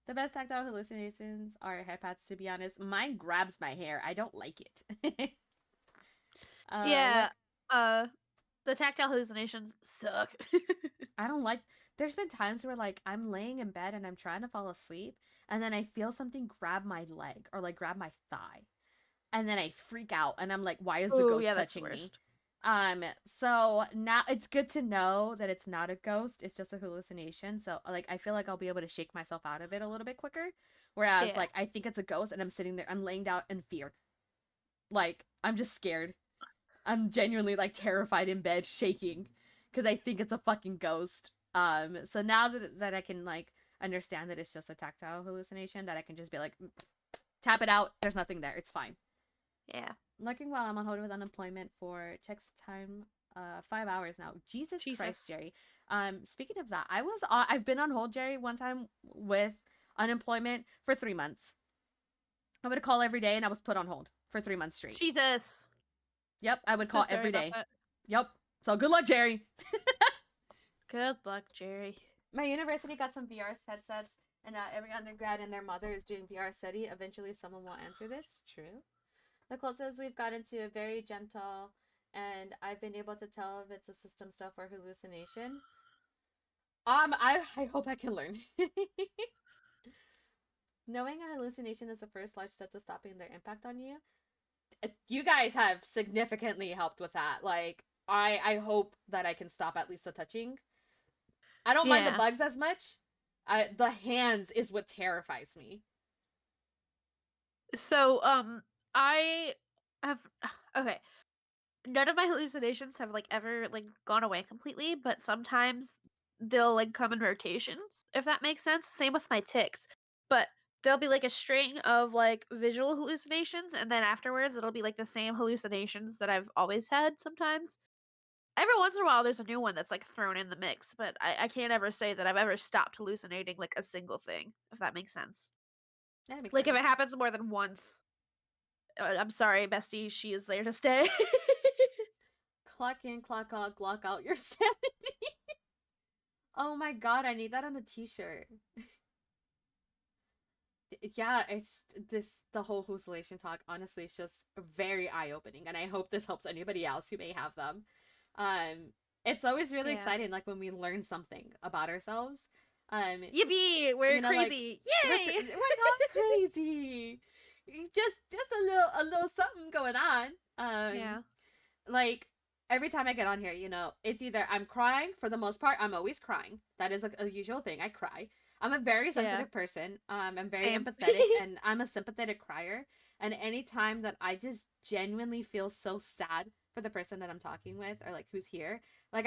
The best tactile hallucinations are head pats, to be honest. Mine grabs my hair. I don't like it. Yeah. Like, Uh, the tactile hallucinations suck. I don't like. There's been times where, like, I'm laying in bed and I'm trying to fall asleep, and then I feel something grab my leg or, like, grab my thigh. And then I freak out and I'm like, why is the Oh ghost yeah, that's the touching me? worst. So now it's good to know that it's not a ghost, it's just a hallucination. So like I feel like I'll be able to shake myself out of it a little bit quicker. Whereas Yeah. like I think it's a ghost and I'm sitting there, I'm laying down in fear. Like I'm just scared. I'm genuinely like terrified in bed, shaking because I think it's a fucking ghost. So now that I can like understand that it's just a tactile hallucination, that I can just be like, tap it out, there's nothing there, it's fine. Yeah. Looking while I'm on hold with unemployment for checks time 5 hours now. Jesus Christ, Jesus. Jerry. Speaking of that, I've been on hold, Jerry, one time with unemployment for 3 months. I would call every day and I was put on hold for 3 months straight. Jesus. Yep, I would So call sorry every about day. that. Yep. So good luck, Jerry. Good luck, Jerry. My university got some VR headsets, and every undergrad and their mother is doing VR study. Eventually, someone will answer this. True. The closest we've gotten to a very gentle, and I've been able to tell if it's a system stuff or hallucination. I hope I can learn. Knowing a hallucination is the first large step to stopping their impact on you. You guys have significantly helped with that. Like, I hope that I can stop at least the touching. I don't mind the Yeah. bugs as much. The hands is what terrifies me. So, I have okay. None of my hallucinations have like ever like gone away completely, but sometimes they'll like come in rotations, if that makes sense. Same with my tics. But there'll be like a string of like visual hallucinations, and then afterwards it'll be like the same hallucinations that I've always had sometimes. Every once in a while there's a new one that's like thrown in the mix, but I can't ever say that I've ever stopped hallucinating like a single thing, if that makes sense. That makes Like if it sense. happens more than once, I'm sorry, bestie, she is there to stay. Clock in, clock out your sanity. Oh my god, I need that on a t-shirt. Yeah, it's this the whole hallucination talk. Honestly, it's just very eye-opening, and I hope this helps anybody else who may have them. It's always really Yeah. exciting, like when we learn something about ourselves. Um, Yippee! We're like crazy! Yay! we're not crazy. Just a little something going on. Yeah. Like every time I get on here, it's either I'm crying. For the most part, I'm always crying. That is a usual thing. I cry. I'm a very Yeah. sensitive person. I'm very Same. empathetic, and I'm a sympathetic crier. And any time that I just genuinely feel so sad for the person that I'm talking with, or like who's here, like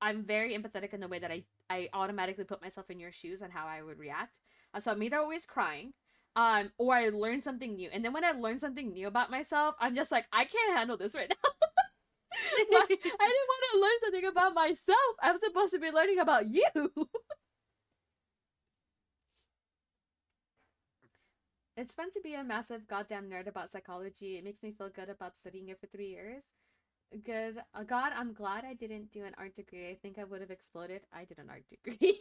I'm very empathetic in the way that I automatically put myself in your shoes and how I would react. So I'm either always crying, or I learn something new. And then when I learn something new about myself, I'm just like, I can't handle this right now. What? I didn't want to learn something about myself. I'm supposed to be learning about you. It's fun to be a massive goddamn nerd about psychology. It makes me feel good about studying it for 3 years. Good. God, I'm glad I didn't do an art degree. I think I would have exploded. I did an art degree.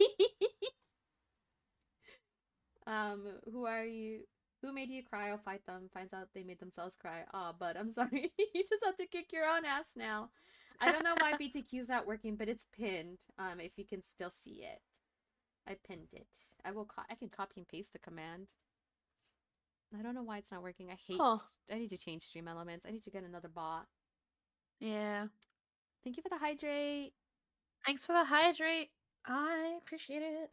Who are you? Who made you cry? I'll fight them. Finds out they made themselves cry. Aw, but I'm sorry. You just have to kick your own ass now. I don't know why BTQ's not working, but it's pinned. If you can still see it. I pinned it. I can copy and paste the command. I don't know why it's not working. Huh. I need to change stream elements. I need to get another bot. Yeah. Thank you for the hydrate. Thanks for the hydrate. I appreciate it.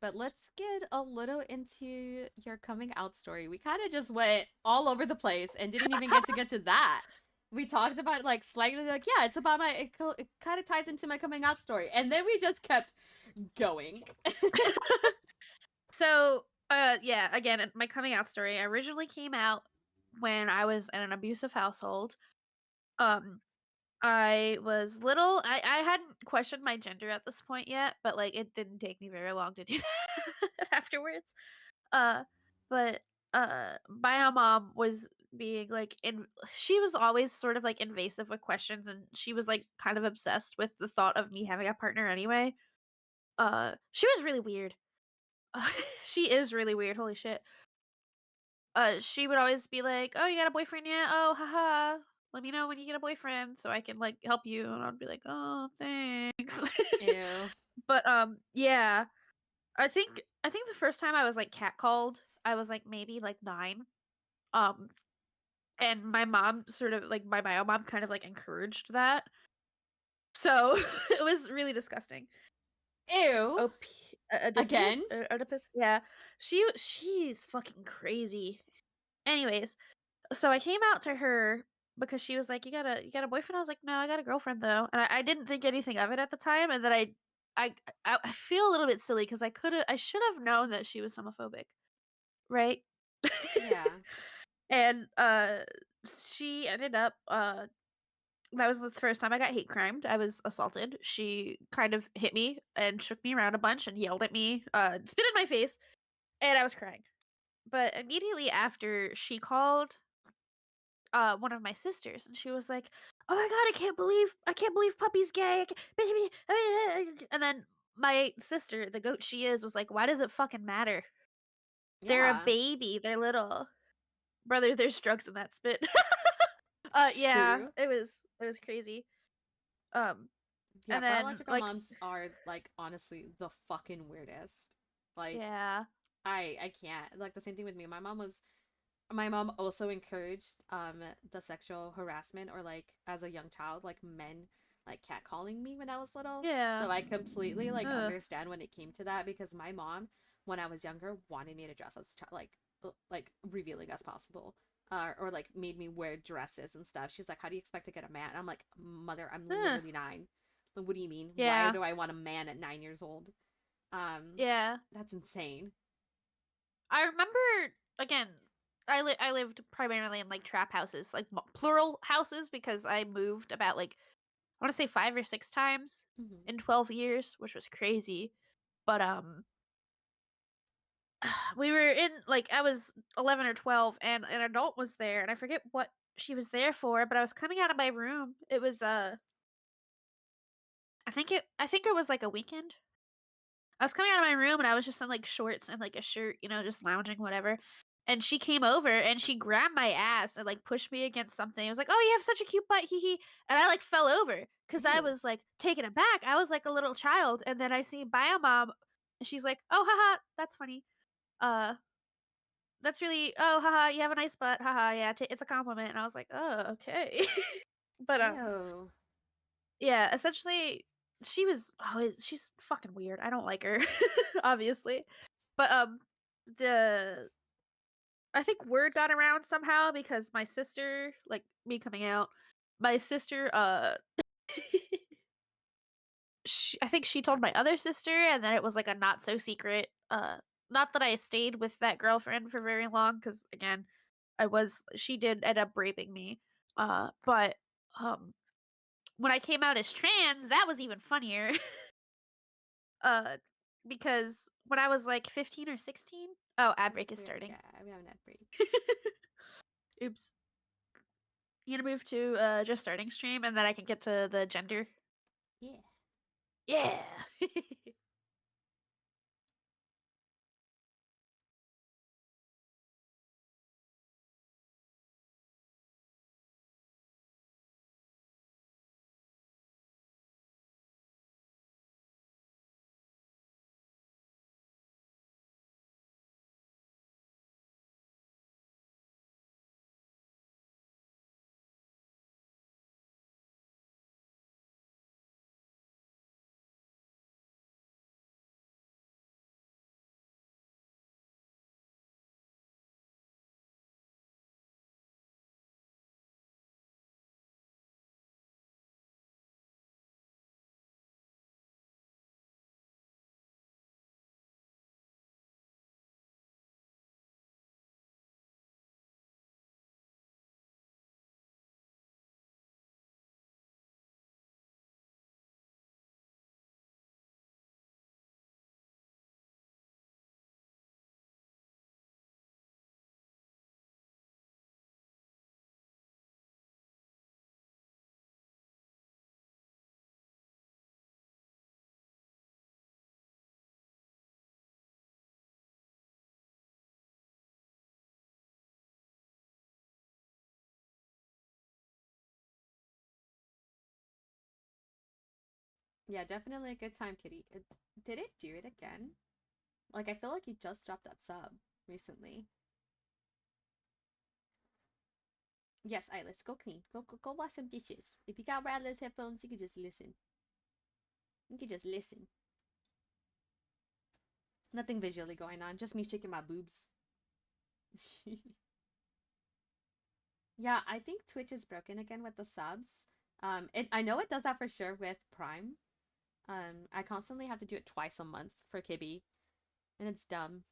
But let's get a little into your coming out story. We kind of just went all over the place and didn't even get to that. We talked about like slightly like, yeah, it's about it kind of ties into my coming out story. And then we just kept going. So, yeah, again, my coming out story originally came out when I was in an abusive household. Um, I was little. I hadn't questioned my gender at this point yet, but like it didn't take me very long to do that afterwards. Uh, but my mom was being like she was always sort of like invasive with questions, and she was like kind of obsessed with the thought of me having a partner anyway. She was really weird. She is really weird. Holy shit. She would always be like, "Oh, you got a boyfriend yet? Oh, haha. Let me know when you get a boyfriend so I can like help you." And I'd be like, "Oh, thanks." Ew. But yeah. I think the first time I was like catcalled, I was like maybe like 9. Um and my mom sort of like my bio mom kind of like encouraged that. So it was really disgusting. Ew. Again. Oedipus? Yeah. She's fucking crazy. Anyways, so I came out to her because she was like, "You got a boyfriend?" I was like, "No, I got a girlfriend though." And I didn't think anything of it at the time, and then I I feel a little bit silly because I should have known that she was homophobic, right? Yeah. And she ended up That was the first time I got hate crimed. I was assaulted. She kind of hit me and shook me around a bunch and yelled at me, spit in my face, and I was crying. But immediately after, she called one of my sisters, and she was like, "Oh my god, I can't believe Puppy's gay." And then my sister, the goat she is, was like, "Why does it fucking matter? They're a Yeah. baby. They're little." Brother, there's drugs in that spit. Yeah, True. it was crazy. Um, Yeah, and then biological like, moms are like honestly the fucking weirdest. Like yeah, I can't. Like the same thing with me. My mom also encouraged the sexual harassment or like as a young child like men like catcalling me when I was little. yeah, So I completely like ugh, understand when it came to that because my mom when I was younger wanted me to dress as like revealing as possible. Or like made me wear dresses and stuff. She's like, "How do you expect to get a man?" I'm like, "Mother, I'm ugh, literally 9. Like, what do you mean? Why yeah, do I want a man at 9 years old?" yeah. That's insane. I remember again. I lived primarily in like trap houses, like plural houses, because I moved about like I want to say 5 or 6 times Hmm. in 12 years, which was crazy. But we were in like I was 11 or 12, and an adult was there, and I forget what she was there for, but I was coming out of my room. It was I think it was like a weekend. I was coming out of my room and I was just in like shorts and like a shirt, just lounging, whatever. And she came over and she grabbed my ass and like pushed me against something. I was like, "Oh, you have such a cute butt, hee hee." And I like fell over because I Ew. was like taken aback. I was like a little child. And then I see Bio Mom and she's like, "Oh, haha, that's funny. Uh, that's really, oh, haha, you have a nice butt. Haha, yeah, it's a compliment." And I was like, "Oh, okay." But Ew. yeah, essentially, she's fucking weird. I don't like her, obviously. But the I think word got around somehow because my sister, like me coming out, my sister, I think she told my other sister, and then it was like a not so secret. Not that I stayed with that girlfriend for very long, because again, she did end up raping me. But um, when I came out as trans, that was even funnier. Uh, because when I was like 15 or 16, oh, ad break is starting. Yeah, we have an ad break. Oops. You gonna move to just starting stream and then I can get to the gender? Yeah. Yeah. Yeah, definitely a good time, Kitty. Did it do it again? Like, I feel like you just dropped that sub recently. Yes, Let's go clean. Go wash some dishes. If you got wireless headphones, you can just listen. You can just listen. Nothing visually going on, just me shaking my boobs. Yeah, I think Twitch is broken again with the subs. I know it does that for sure with Prime. I constantly have to do it twice a month for Kibby, and it's dumb.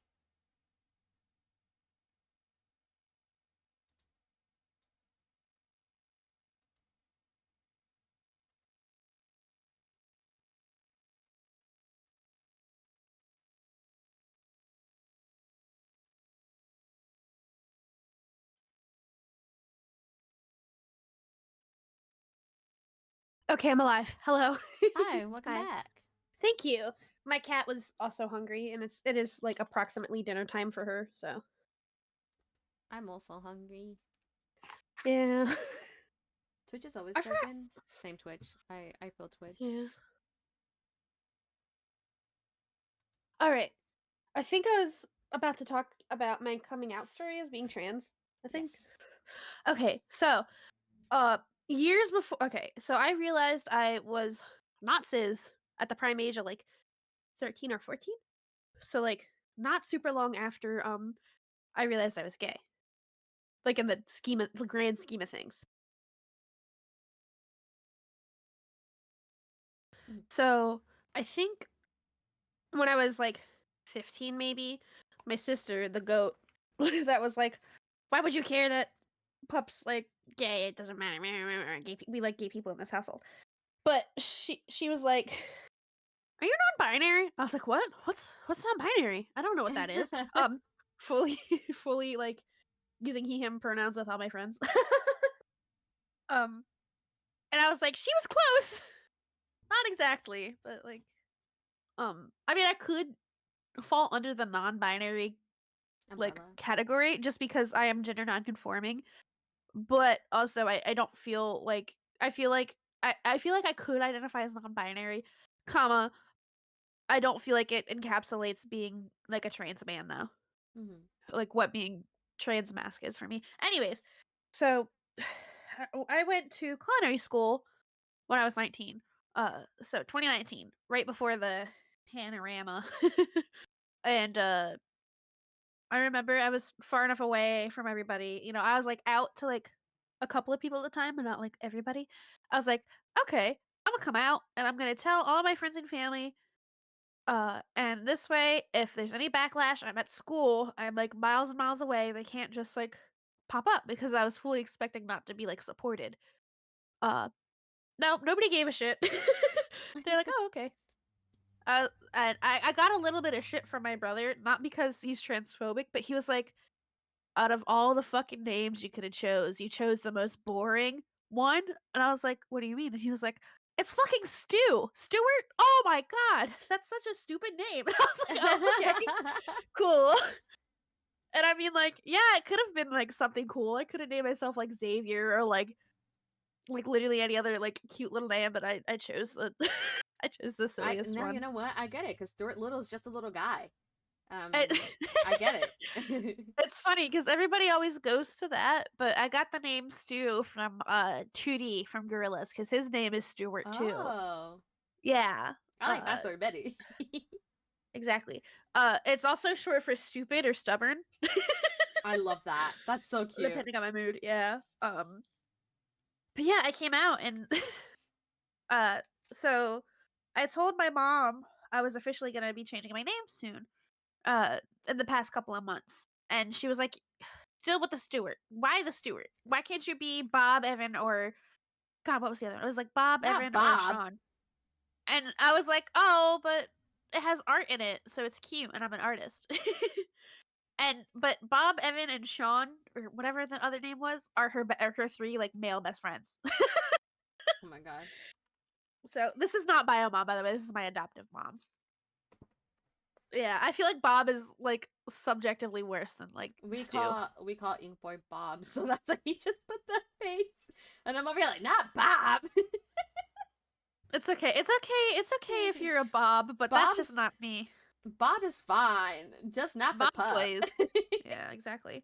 Okay, I'm alive. Hello. Hi, welcome Hi. back. Thank you. My cat was also hungry, and it is like approximately dinner time for her. So I'm also hungry. yeah, Twitch is always I forgot. broken. Same Twitch. I feel Twitch. Yeah. All right. I think I was about to talk about my coming out story as being trans. I think. Yes. Okay, so uh, years before. Okay, so I realized I was not cis at the prime age of like 13 or 14. So like not super long after I realized I was gay. Like in the grand scheme of things. Mhm. So I think when I was like 15, maybe, my sister, the goat, that was like, why would you care that Pup's like gay? It doesn't matter. We like gay people in this household. But she was like, are you non-binary? I was like, what? What's non-binary? I don't know what that is. Fully fully like using he him pronouns with all my friends. um and I was like, she was close. Not exactly, but like I mean I could fall under the non-binary like Umbrella. category just because I am gender non-conforming, but also I don't feel like I feel like I feel like I could identify as non-binary, comma, I don't feel like it encapsulates being like a trans man though. Hmm. Like what being trans mask is for me. Anyways, so I went to culinary school when I was 19. So 2019, right before the panorama. And I remember I was far enough away from everybody. You know, I was like out to like a couple of people at the time, but not like everybody. I was like, okay, I'm gonna come out and I'm gonna tell all my friends and family. And this way, if there's any backlash, I'm at school, I'm like miles and miles away. They can't just like pop up because I was fully expecting not to be like supported. Uh, no, nobody gave a shit. They're like, oh, okay. And I got a little bit of shit from my brother, not because he's transphobic, but he was like, out of all the fucking names you could have chose, you chose the most boring one. And I was like, what do you mean? And he was like, it's fucking Stu. Stewart? Oh my god, that's such a stupid name. And I was like, oh, okay, cool. And I mean, like, yeah, it could have been like something cool. I could have named myself like Xavier or like literally any other like cute little name, but I chose the I chose the I silliest no, you one. know what? I get it because Stuart Little is just a little guy. It, I get it. it's funny because everybody always goes to that, but I got the name Stu from 2D from Gorillaz because his name is Stuart too. Oh, Yeah, I like that story, Betty. exactly. It's also short for stupid or stubborn, I love that. That's so cute. depending on my mood. Yeah. But yeah, I came out and uh, so I told my mom I was officially gonna be changing my name soon. Uh, in the past couple of months, and she was like, "Still with the Stewart? Why the Stewart? Why can't you be Bob, Evan, or God? What was the other one? It was like Bob, Not Evan, or Bob. Sean." And I was like, "Oh, but it has art in it, so it's cute, and I'm an artist." And but Bob, Evan, and Sean, or whatever the other name was, are her three like male best friends. Oh my god. So this is not bio mom, by the way. This is my adoptive mom. Yeah, I feel like Bob is like subjectively worse than like We Stu. call Ink Boy Bob, so that's why he just put the face. And I'm over here like, not Bob. It's okay. It's okay. It's okay if you're a Bob, but that's just Bob's not me. Bob is fine, just not for Bob pup. slays. Yeah, exactly.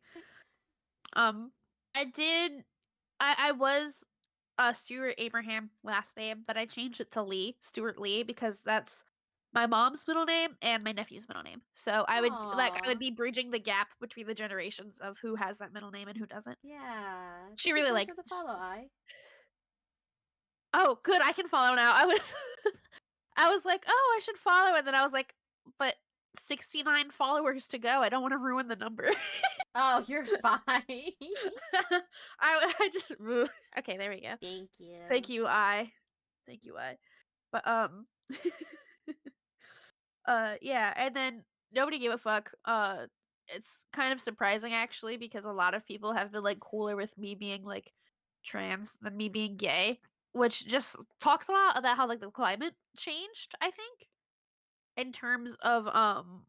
Um, I did. I was Stuart Abraham last name, but I changed it to Lee, Stuart Lee, because that's my mom's middle name and my nephew's middle name. So I would Aw. be bridging the gap between the generations of who has that middle name and who doesn't. Yeah. She Thank you really so much like. for the follow, I. Oh, good. I can follow now. I was I was like, oh, I should follow, and then I was like, but 69 followers to go. I don't want to ruin the number. Oh, you're fine. I just okay. There we go. Thank Thank you. you, Thank you, I. But yeah, and then nobody gave a fuck. It's kind of surprising actually because a lot of people have been like cooler with me being like trans than me being gay. which just talks a lot about how like the climate changed, I think, in terms of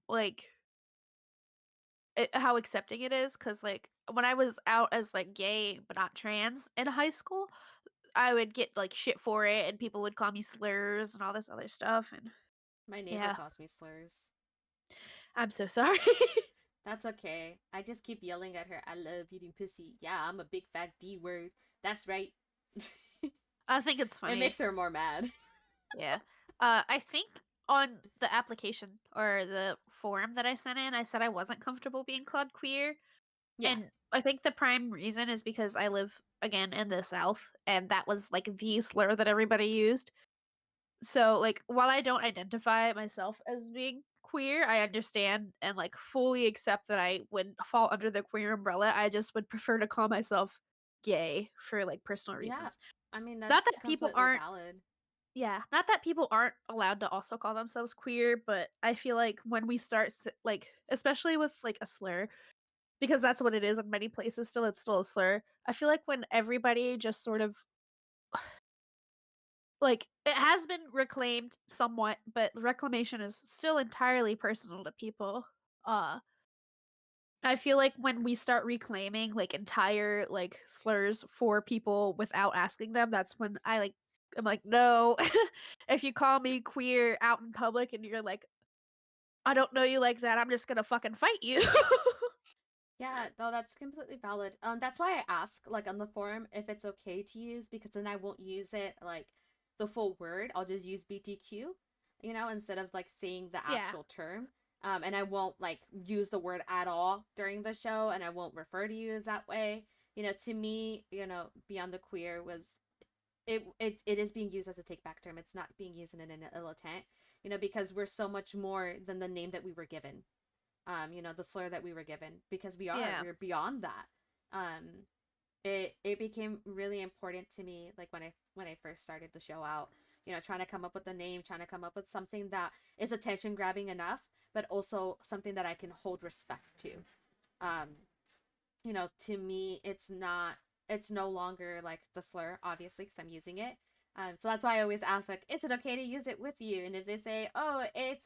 like how accepting it is. Cause like when I was out as like gay but not trans in high school, I would get like shit for it and people would call me slurs and all this other stuff and My neighbor yeah, calls me slurs. I'm so sorry. That's okay. I just keep yelling at her, I love eating pussy. Yeah, I'm a big fat D word. That's right. I think it's It funny. makes her more mad. Yeah. I think on the application or the form that I sent in, I said I wasn't comfortable being called queer. Yeah. And I think the prime reason is because I live again in the South and that was like the slur that everybody used. So like while I don't identify myself as being queer, I understand and like fully accept that I would fall under the queer umbrella. I just would prefer to call myself gay for like personal Yeah. reasons. I mean, Not that's that people completely aren't valid. yeah, not that people aren't allowed to also call themselves queer, but I feel like when we start like especially with like a slur because that's what it is in many places still it's still a slur. I feel like when everybody just sort of like it has been reclaimed somewhat, but reclamation is still entirely personal to people. Uh I feel like when we start reclaiming like entire like slurs for people without asking them, that's when I'm like, no. If you call me queer out in public and you're like, I don't know you like that, I'm just gonna fucking fight you. Yeah, no, that's completely valid. That's why I ask, like, on the forum if it's okay to use, because then I won't use it like the full word. I'll just use BTQ, instead of like saying the Yeah. actual term. And I won't like use the word at all during the show, and I won't refer to you as that way. To me, Beyond the Queer was it is being used as a take back term. It's not being used in an ill intent, because we're so much more than the name that we were given, the slur that we were given, because Yeah. we're beyond that. It became really important to me, like when I first started the show out, trying to come up with a name, trying to come up with something that is attention grabbing enough, but also something that I can hold respect to. um to me, it's no longer like the slur, obviously, because I'm using it. So that's why I always ask, like, is it okay to use it with you? And if they say, oh,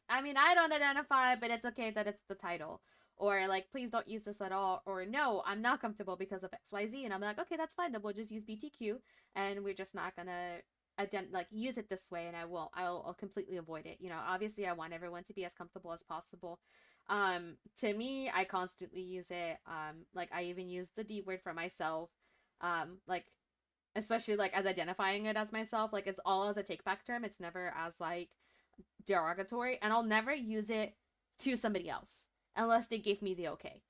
I mean, I don't identify, but it's okay that it's the title. Or like, please don't use this at all. Or no, I'm not comfortable because of XYZ. And I'm like, okay, that's fine. Then we'll just use BTQ, and we're just not gonna like use it this way, and I'll completely avoid it. Obviously I want everyone to be as comfortable as possible. To me, I constantly use it. Like, I even use the D word for myself. Like, especially like as identifying it as myself, like it's all as a take back term. It's never as like derogatory, and I'll never use it to somebody else unless they give me the okay.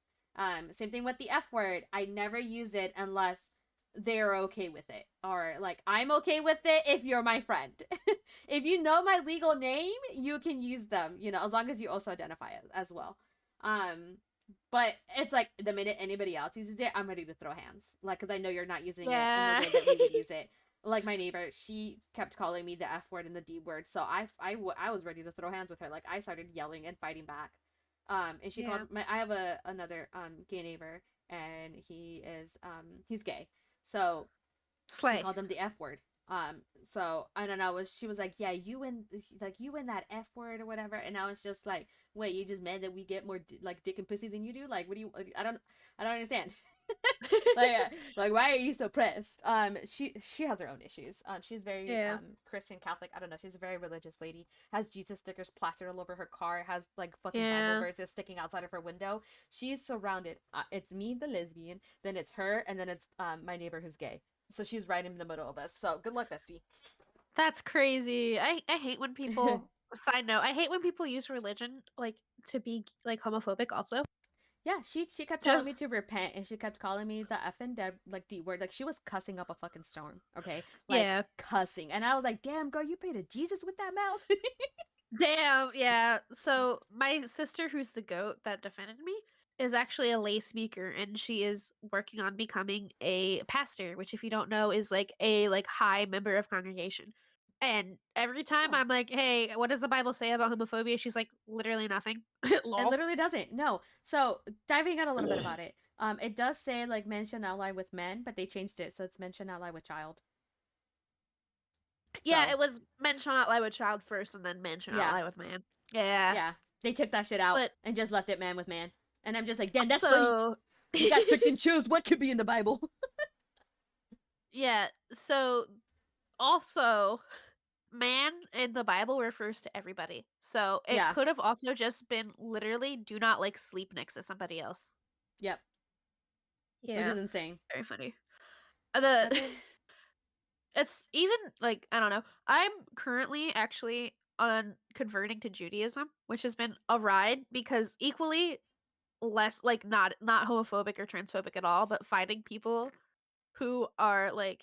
Same thing with the F word. I never use it unless they're okay with it, or like I'm okay with it if you're my friend. If you know my legal name, you can use them, as long as you also identify it as well. um but it's like the minute anybody else uses it, I'm ready to throw hands, like, because I know you're not using it in the Yeah. way that we would use it. Like, my neighbor, she kept calling me the F word and the D word, so I was ready to throw hands with her. Like, I started yelling and fighting back. And she called Yeah. I have another gay neighbor, and he's gay. So she Slay. called him the F word. So I don't know, she was like, yeah, you and that F word or whatever, and I was just like, wait, you just mad that we get more like dick and pussy than you do? Like, what do you? I don't understand. like, like, why are you so pressed? She has her own issues. She's very Yeah. Christian Catholic. I don't know. She's a very religious lady. Has Jesus stickers plastered all over her car. Has like fucking Bible Yeah. verses sticking outside of her window. She's surrounded. It's me, the lesbian. Then it's her, and then it's my neighbor who's gay. So she's right in the middle of us. So good luck, bestie. That's crazy. I hate when people side note, I hate when people use religion like to be like homophobic also. Yeah, she kept telling me Just to repent, and she kept calling me the effing dead, like, D word. Like, she was cussing up a fucking storm, okay? Like, yeah. cussing. And I was like, damn, girl, you prayed to Jesus with that mouth? Damn, yeah. So my sister who's the goat that defended me is actually a lay speaker and she is working on becoming a pastor, which if you don't know is like a like high member of congregation. And every time Oh. I'm like, "Hey, what does the Bible say about homophobia?" She's like, "Literally nothing." It Lol. literally doesn't. No. So, diving out a little bit about it. It does say, like, men should not lie with men, but they changed it, so it's men should not lie with child. Yeah, So it was men shall not lie with child first, and then man shall not yeah, lie with man. Yeah, yeah, they took that shit out but and just left it man with man. And I'm just like, damn, that's funny. also, You guys picked and choose what could be in the Bible. yeah, so also, man in the Bible refers to everybody. So it Yeah. could have also just been literally do not like sleep next to somebody else. Yep. Which Yeah, is insane. very funny. The But then, it's even like I don't know. I'm currently actually on converting to Judaism, which has been a ride because equally less like not homophobic or transphobic at all, but finding people who are like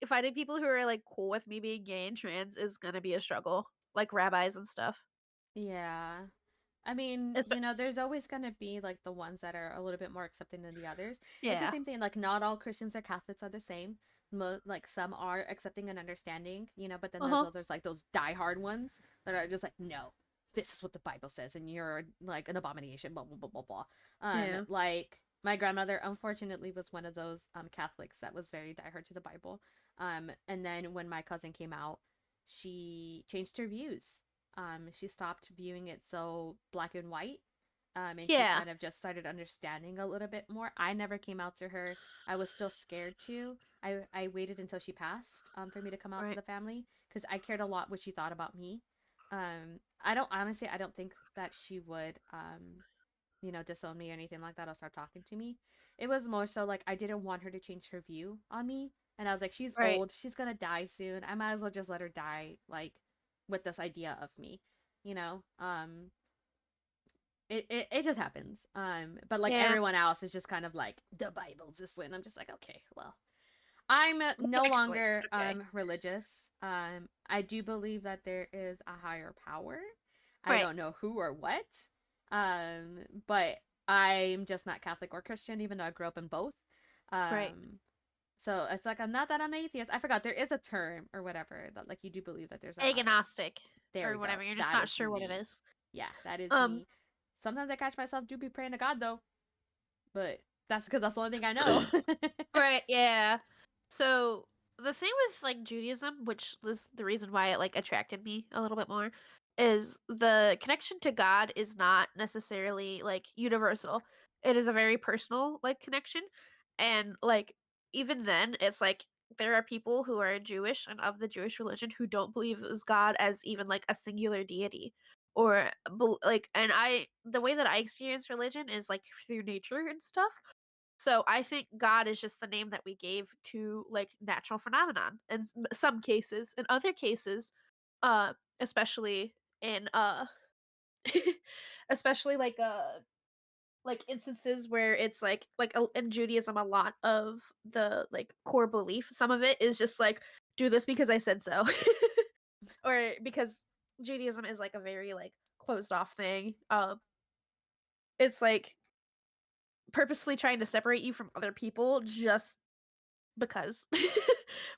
finding people who are like cool with me being gay and trans is gonna be a struggle. Like rabbis and stuff. yeah. I mean, Espe- there's always going to be like the ones that are a little bit more accepting than the others. It's the yeah. same thing. Like, not all Christians or Catholics are the same. Like, some are accepting and understanding, but then there's Uh-huh. others like those diehard ones that are just like, no, this is what the Bible says, and you're like an abomination, blah, blah, blah, blah, blah. Yeah. Like, my grandmother, unfortunately, was one of those Catholics that was very diehard to the Bible. And then when my cousin came out, she changed her views. She stopped viewing it so black and white. And she Yeah. kind of just started understanding a little bit more. I never came out to her. I was still scared to. I waited until she passed for me to come out to Right. the family because I cared a lot what she thought about me. I don't honestly, I don't think that she would disown me or anything like that or start talking to me. It was more so like I didn't want her to change her view on me. And I was like, she's Right. old, she's gonna die soon. I might as well just let her die, like, with this idea of me, you know? It just happens. But like Yeah. everyone else is just kind of like, the Bible's this way. And I'm just like, okay, well. I'm no Next point. longer Okay. religious. I do believe that there is a higher power. I Right. don't know who or what. But I'm just not Catholic or Christian, even though I grew up in both. Right. Um, so it's like I'm not that I'm atheist. I forgot there is a term or whatever that like you do believe that there's a higher. Agnostic There or we go. whatever. You're just That not is sure what it me. is. Yeah, that is Um me. Sometimes I catch myself do be praying to God though, but that's because that's the only thing I know. right, yeah. So the thing with like Judaism, which is the reason why it like attracted me a little bit more, is the connection to God is not necessarily like universal. It is a very personal like connection. And like even then it's like there are people who are Jewish and of the Jewish religion who don't believe as God as even like a singular deity or like and I the way that I experience religion is like through nature and stuff. So I think God is just the name that we gave to like natural phenomenon in some cases. In other cases, uh, especially in especially like instances where it's in Judaism, a lot of the like core belief, some of it is just like do this because I said so, or because Judaism is like a very like closed off thing. It's like purposefully trying to separate you from other people just because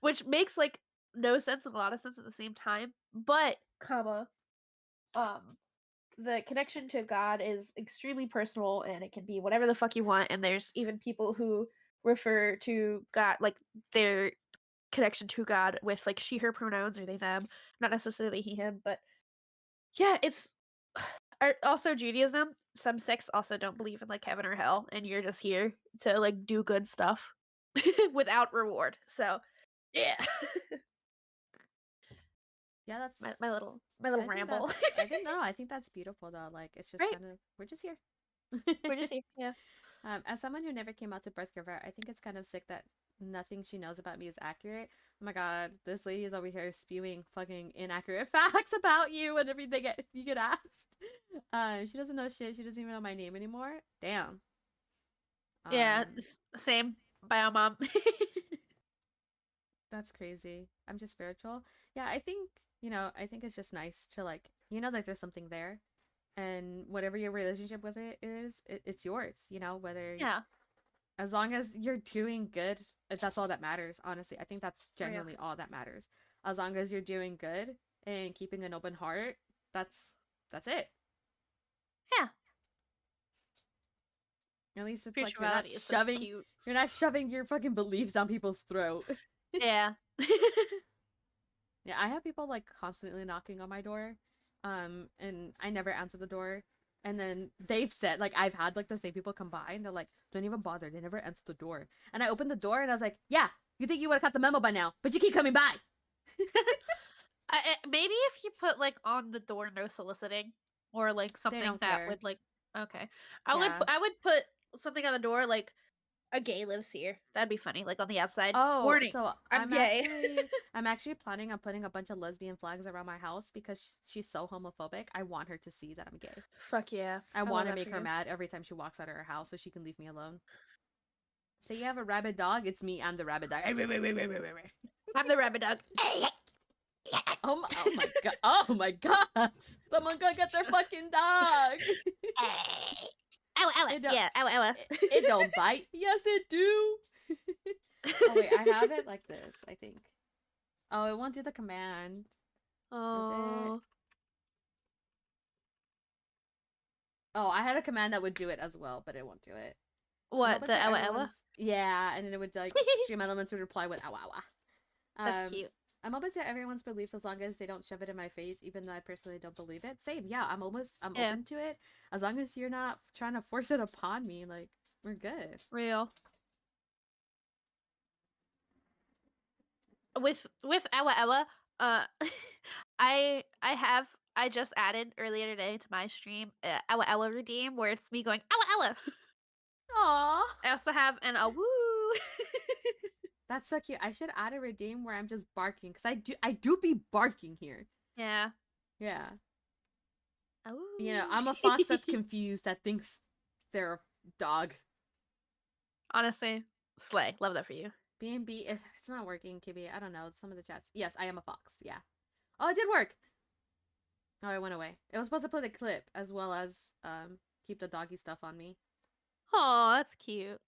which makes like no sense and a lot of sense at the same time, but um the connection to God is extremely personal and it can be whatever the fuck you want, and there's even people who refer to God like their connection to God with like she her pronouns or they them, not necessarily he him, but yeah, it's also Judaism, some sects also don't believe in like heaven or hell and you're just here to like do good stuff without reward. So yeah. Yeah, my little I think ramble. that's I think no, I think that's beautiful though. Like it's just Right. kind of we're just here. We're just here. Yeah. As someone who never came out to birth giver, I think it's kind of sick that nothing she knows about me is accurate. Oh my god, this lady is over here spewing fucking inaccurate facts about you and everything you get asked. She doesn't know shit. She doesn't even know my name anymore. Damn. Yeah. Um, Same. Bio mom. that's crazy. I'm just spiritual. Yeah, I think it's just nice to like, that there's something there and whatever your relationship with it is, it's yours, whether yeah. as long as you're doing good, that's all that matters, honestly. I think that's For real. genuinely all that matters. As long as you're doing good and keeping an open heart, that's it. Yeah. At least it's like Spirituality is so cute. you're not shoving your fucking beliefs down people's throat. Yeah. Yeah, I have people like constantly knocking on my door, and I never answer the door. And then they've said like I've had like the same people come by and they're like, "Don't even bother. They never answer the door." And I opened the door and I was like, "Yeah, you think you would have got the memo by now, but you keep coming by." Maybe if you put like on the door no soliciting or like They something don't that care. would like okay. Yeah. I would put something on the door like a gay lives here. That'd be funny. Like on the outside. Oh, Warning. so I'm gay. I'm actually planning on putting a bunch of lesbian flags around my house because she's so homophobic. I want her to see that I'm gay. Fuck yeah. I I love want to that make for her you. mad every time she walks out of her house so she can leave me alone. Say you have a rabid dog, it's me. I'm the rabid dog. I'm the rabbit dog. Oh my god! Oh my god! Someone go get their fucking dog. Ow, ow, It don't. yeah, ow, ow. It don't bite. Yes, it do. Oh wait, I have it like this. I think. Oh, it won't do the command. Is it? Oh, Oh, I had a command that would do it as well, but it won't do it. I'm what open the to owa owa? everyone's. Yeah, and then it would like Stream Elements would reply with awa awa. That's cute. I'm open to everyone's beliefs as long as they don't shove it in my face, even though I personally don't believe it. Same, yeah, I'm Yeah, open to it as long as you're not trying to force it upon me. Like we're good. real. With owa owa, uh, I just added earlier today to my stream owa owa redeem where it's me going owa owa. Aww, I also have an a woo. that's so cute. I should add a redeem where I'm just barking because I do be barking here. Yeah. Yeah, Ooh. I'm a fox that's confused that thinks they're a dog. Honestly, slay. Love that for you. B&B, it's not working, Kibby. I don't know. Some of the chats. Yes, I am a fox. Yeah. Oh, it did work. Oh, it went away. It was supposed to play the clip as well as keep the doggy stuff on me. Oh, that's cute.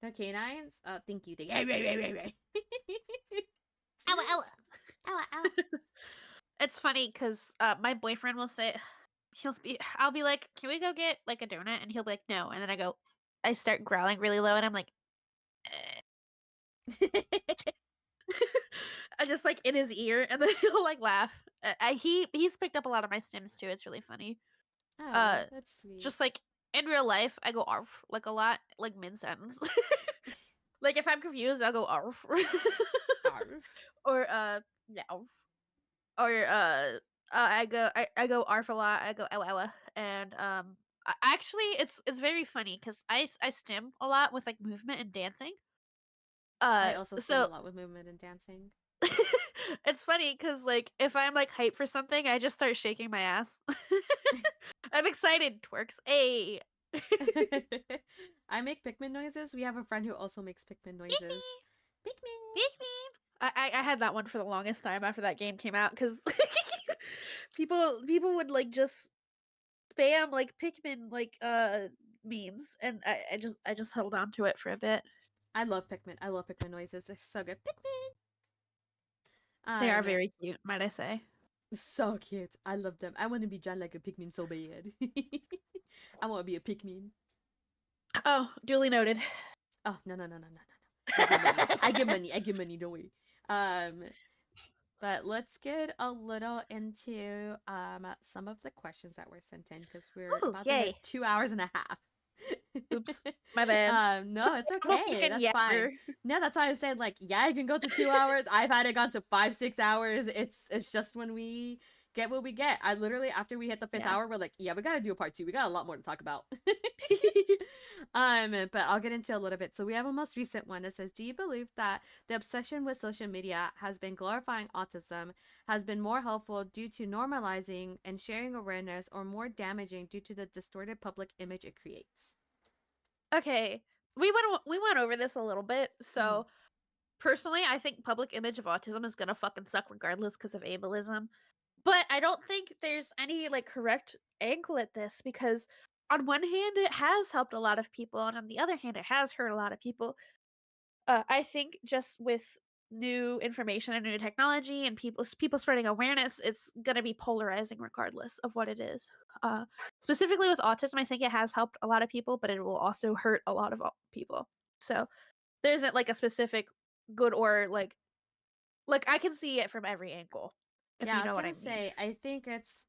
The canines. Thank you. Thank you. Ow, ow. Ow, ow. It's funny because my boyfriend will say, I'll be like, can we go get like a donut? And he'll be like, no. And then I start growling really low and I'm like, I just like in his ear and then he'll like laugh. He's picked up a lot of my stims too. It's really funny. Oh, Uh, that's sweet. just like in real life, I go arf like a lot, like mid sentence. Like if I'm confused, I'll go arf. Arf. Or yeah, arf. Or I go arf a lot. I go ewa ewa. And actually it's very funny because I stim a lot with like movement and dancing. I also stim a So lot with movement and dancing. it's funny because like if I'm like hyped for something, I just start shaking my ass. I'm excited, twerks. Hey. I make Pikmin noises. We have a friend who also makes Pikmin noises. Pikmin. I had that one for the longest time after that game came out because people would like just spam like Pikmin like memes and I just held on to it for a bit. I love Pikmin. I love Pikmin noises. They're so good. Pikmin. They are very cute, might I say. So cute. I love them. I want to be drawn like a Pikmin so bad. I want to be a Pikmin. Oh, duly noted. Oh no. I give money. I give money. I give money. Don't worry. Um, but let's get a little into some of the questions that were sent in because we're Ooh, about to hit yay. 2 hours and a half. Oops, my bad. No, it's I'm a okay. fucking That's fine. yapper. No, that's why I said like, yeah, it can go to 2 hours. I've had it gone to 5, 6 hours. It's just when we get what we get. I literally after we hit the fifth Yeah. hour, we're like, yeah, we gotta do a part 2. We got a lot more to talk about. But I'll get into a little bit. So we have a most recent one that says, do you believe that the obsession with social media has been glorifying autism, has been more helpful due to normalizing and sharing awareness, or more damaging due to the distorted public image it creates? Okay. We went over this a little bit. Mhm. So personally, I think public image of autism is gonna fucking suck regardless because of ableism. But I don't think there's any like correct angle at this because on one hand it has helped a lot of people and on the other hand it has hurt a lot of people. I think just with new information and new technology and people spreading awareness, it's gonna be polarizing regardless of what it is. Uh, Specifically with autism, I think it has helped a lot of people, but it will also hurt a lot of people. So there isn't like a specific good or like I can see it from every angle. if Yeah, you I was know what gonna I mean. say, I think it's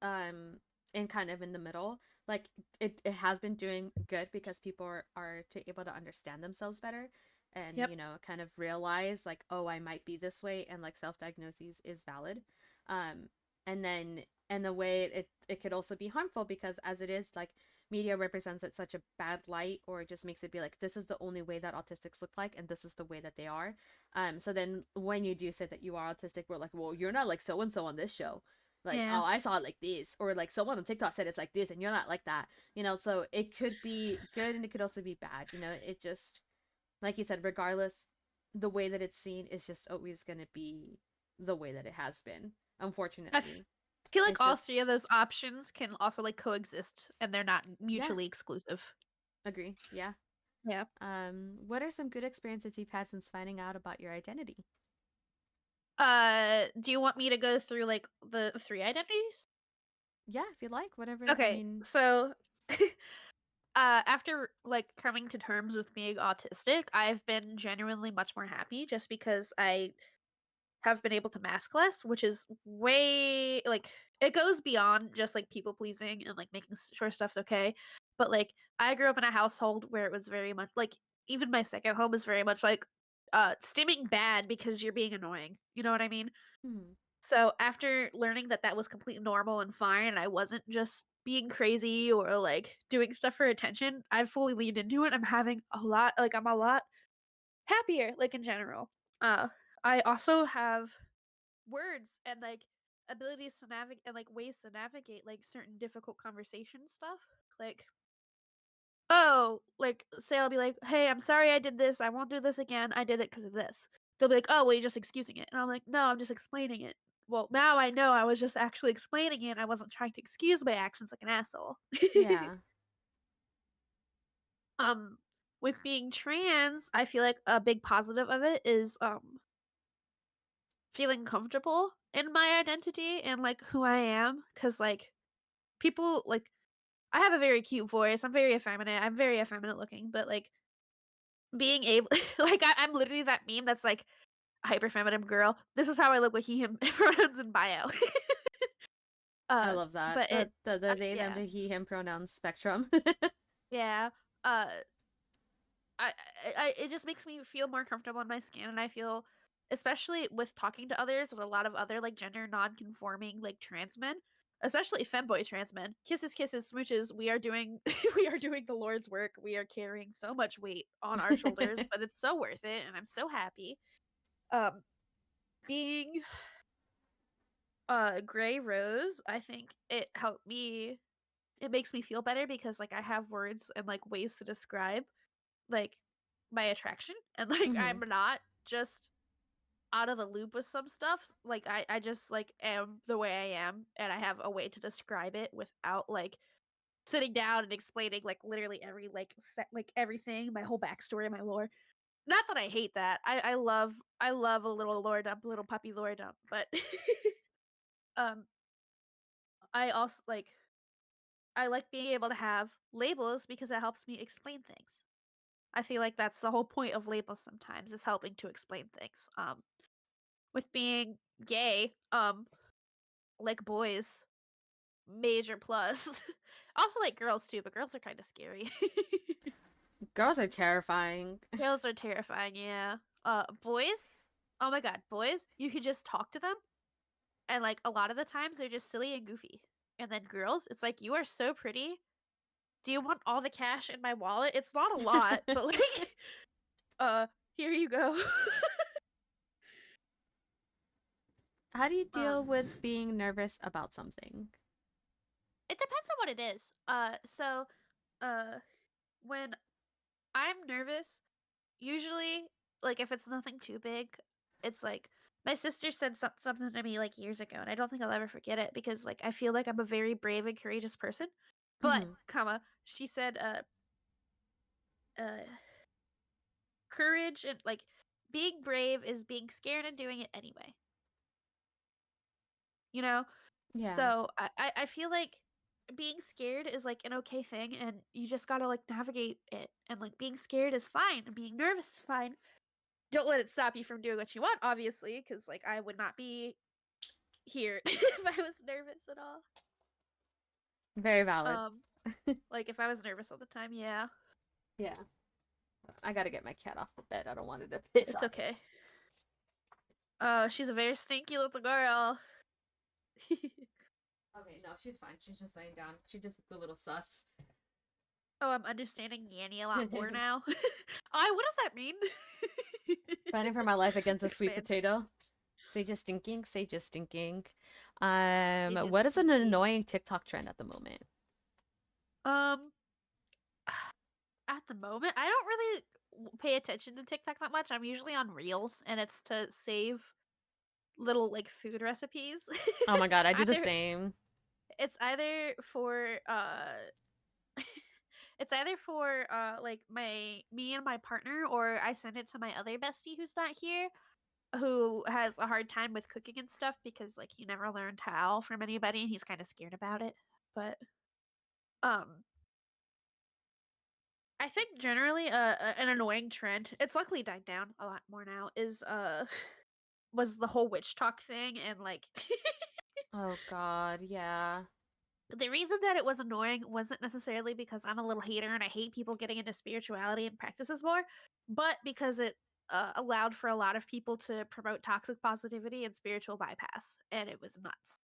in kind of in the middle. Like it has been doing good because people are able to understand themselves better and, Yep. you know, kind of realize like, oh, I might be this way and like self-diagnoses is valid. Um and then and the way it could also be harmful because as it is like media represents it such a bad light or it just makes it be like this is the only way that autistics look like and this is the way that they are. So then when you do say that you are autistic, we're like, well, you're not like so and so on this show. Like, Yeah. oh, I saw it like this, or like someone on TikTok said it's like this, and you're not like that. You know, so it could be good and it could also be bad. You know, it just like you said, regardless, the way that it's seen is just always gonna be the way that it has been. I f- Unfortunately, feel like it's all three of just those options can also like coexist and they're not yeah, mutually exclusive. agree, yeah. Yeah. What are some good experiences you've had since finding out about your identity? Do you want me to go through like the three identities? Yeah, if you like, whatever. I Okay, mean, so after like coming to terms with being autistic, I've been genuinely much more happy just because I have been able to mask less, which is way like it goes beyond just like people pleasing and like making sure stuff's okay. But like I grew up in a household where it was very much like even my second home is very much like stimming bad because you're being annoying. You know what I mean? hmm, So after learning that that was completely normal and fine, and I wasn't just being crazy or like doing stuff for attention, I've fully leaned into it. I'm having a lot, like I'm a lot happier, like in general. Uh, I also have words and like abilities to navigate and like ways to navigate like certain difficult conversation stuff. Like, oh, like say I'll be like, hey, I'm sorry I did this. I won't do this again. I did it because of this. They'll be like, oh, well, you're just excusing it. And I'm like, no, I'm just explaining it. Well, now I know I was just actually explaining it. I wasn't trying to excuse my actions like an asshole. yeah. um, with being trans, I feel like a big positive of it is feeling comfortable in my identity and like who I am. Cause like people like I have a very cute voice. I'm very effeminate. I'm very effeminate looking, but like being able like I'm literally that meme that's like hyper feminine girl. This is how I look with he him pronouns in bio. I uh love that. but it The they them yeah. to he him pronouns spectrum. Yeah. Uh I, it just makes me feel more comfortable in my skin and I feel especially with talking to others and a lot of other like gender non-conforming like trans men, especially femboy trans men. Kisses, kisses, smooches. We are doing we are doing the Lord's work. We are carrying so much weight on our shoulders, but it's so worth it and I'm so happy. Um being gray rose, I think it helped me it makes me feel better because like I have words and like ways to describe like my attraction and like I'm hmm not just out of the loop with some stuff. Like I just like am the way I am and I have a way to describe it without like sitting down and explaining like literally every like like everything, my whole backstory, my lore. Not that I hate that. I love a little lore dump, little puppy lore dump, but um I also like I like being able to have labels because it helps me explain things. I feel like that's the whole point of labels sometimes is helping to explain things. With being gay, like boys, major plus. Also like girls too, but girls are kind of scary. Girls are terrifying. Girls are terrifying, yeah. Boys, oh my god, boys, you could just talk to them, and like a lot of the times they're just silly and goofy. And then girls, it's like you are so pretty. Do you want all the cash in my wallet? It's not a lot, but like, here you go. How do you deal um, with being nervous about something? it depends on what it is. Uh, when I'm nervous, usually, like if it's nothing too big, it's like my sister said something to me like years ago, and I don't think I'll ever forget it because like I feel like I'm a very brave and courageous person. But, hmm comma, she said, uh, courage and like being brave is being scared and doing it anyway. You know, Yeah. so I feel like being scared is like an okay thing, and you just gotta like navigate it. And like being scared is fine, and being nervous is fine. Don't let it stop you from doing what you want, obviously, because like I would not be hear it if I was nervous at all. Very valid. Like if I was nervous all the time, yeah. Yeah. I gotta get my cat off the bed. I don't want it to piss It's on okay. Oh, she's a very stinky little girl. Okay, no, she's fine. She's just laying down. She just a little sus. Oh, I'm understanding Yanny a lot more now. What does that mean? Fighting for my life against a sweet Expand. potato. Say just stinking. Say just stinking. It is What is an stinky. annoying TikTok trend at the moment? Um, at the moment, I don't really pay attention to TikTok that much. I'm usually on Reels, and it's to save little like food recipes. Oh my god, I do the either same. it's either for it's either for like me and my partner, or I send it to my other bestie who's not here, who has a hard time with cooking and stuff because like he never learned how from anybody and he's kind of scared about it. But um I think generally an annoying trend, it's luckily died down a lot more now, is was the whole witch talk thing, and like Oh god, yeah. the reason that it was annoying wasn't necessarily because I'm a little hater and I hate people getting into spirituality and practices more, but because it allowed for a lot of people to promote toxic positivity and spiritual bypass, and it was nuts.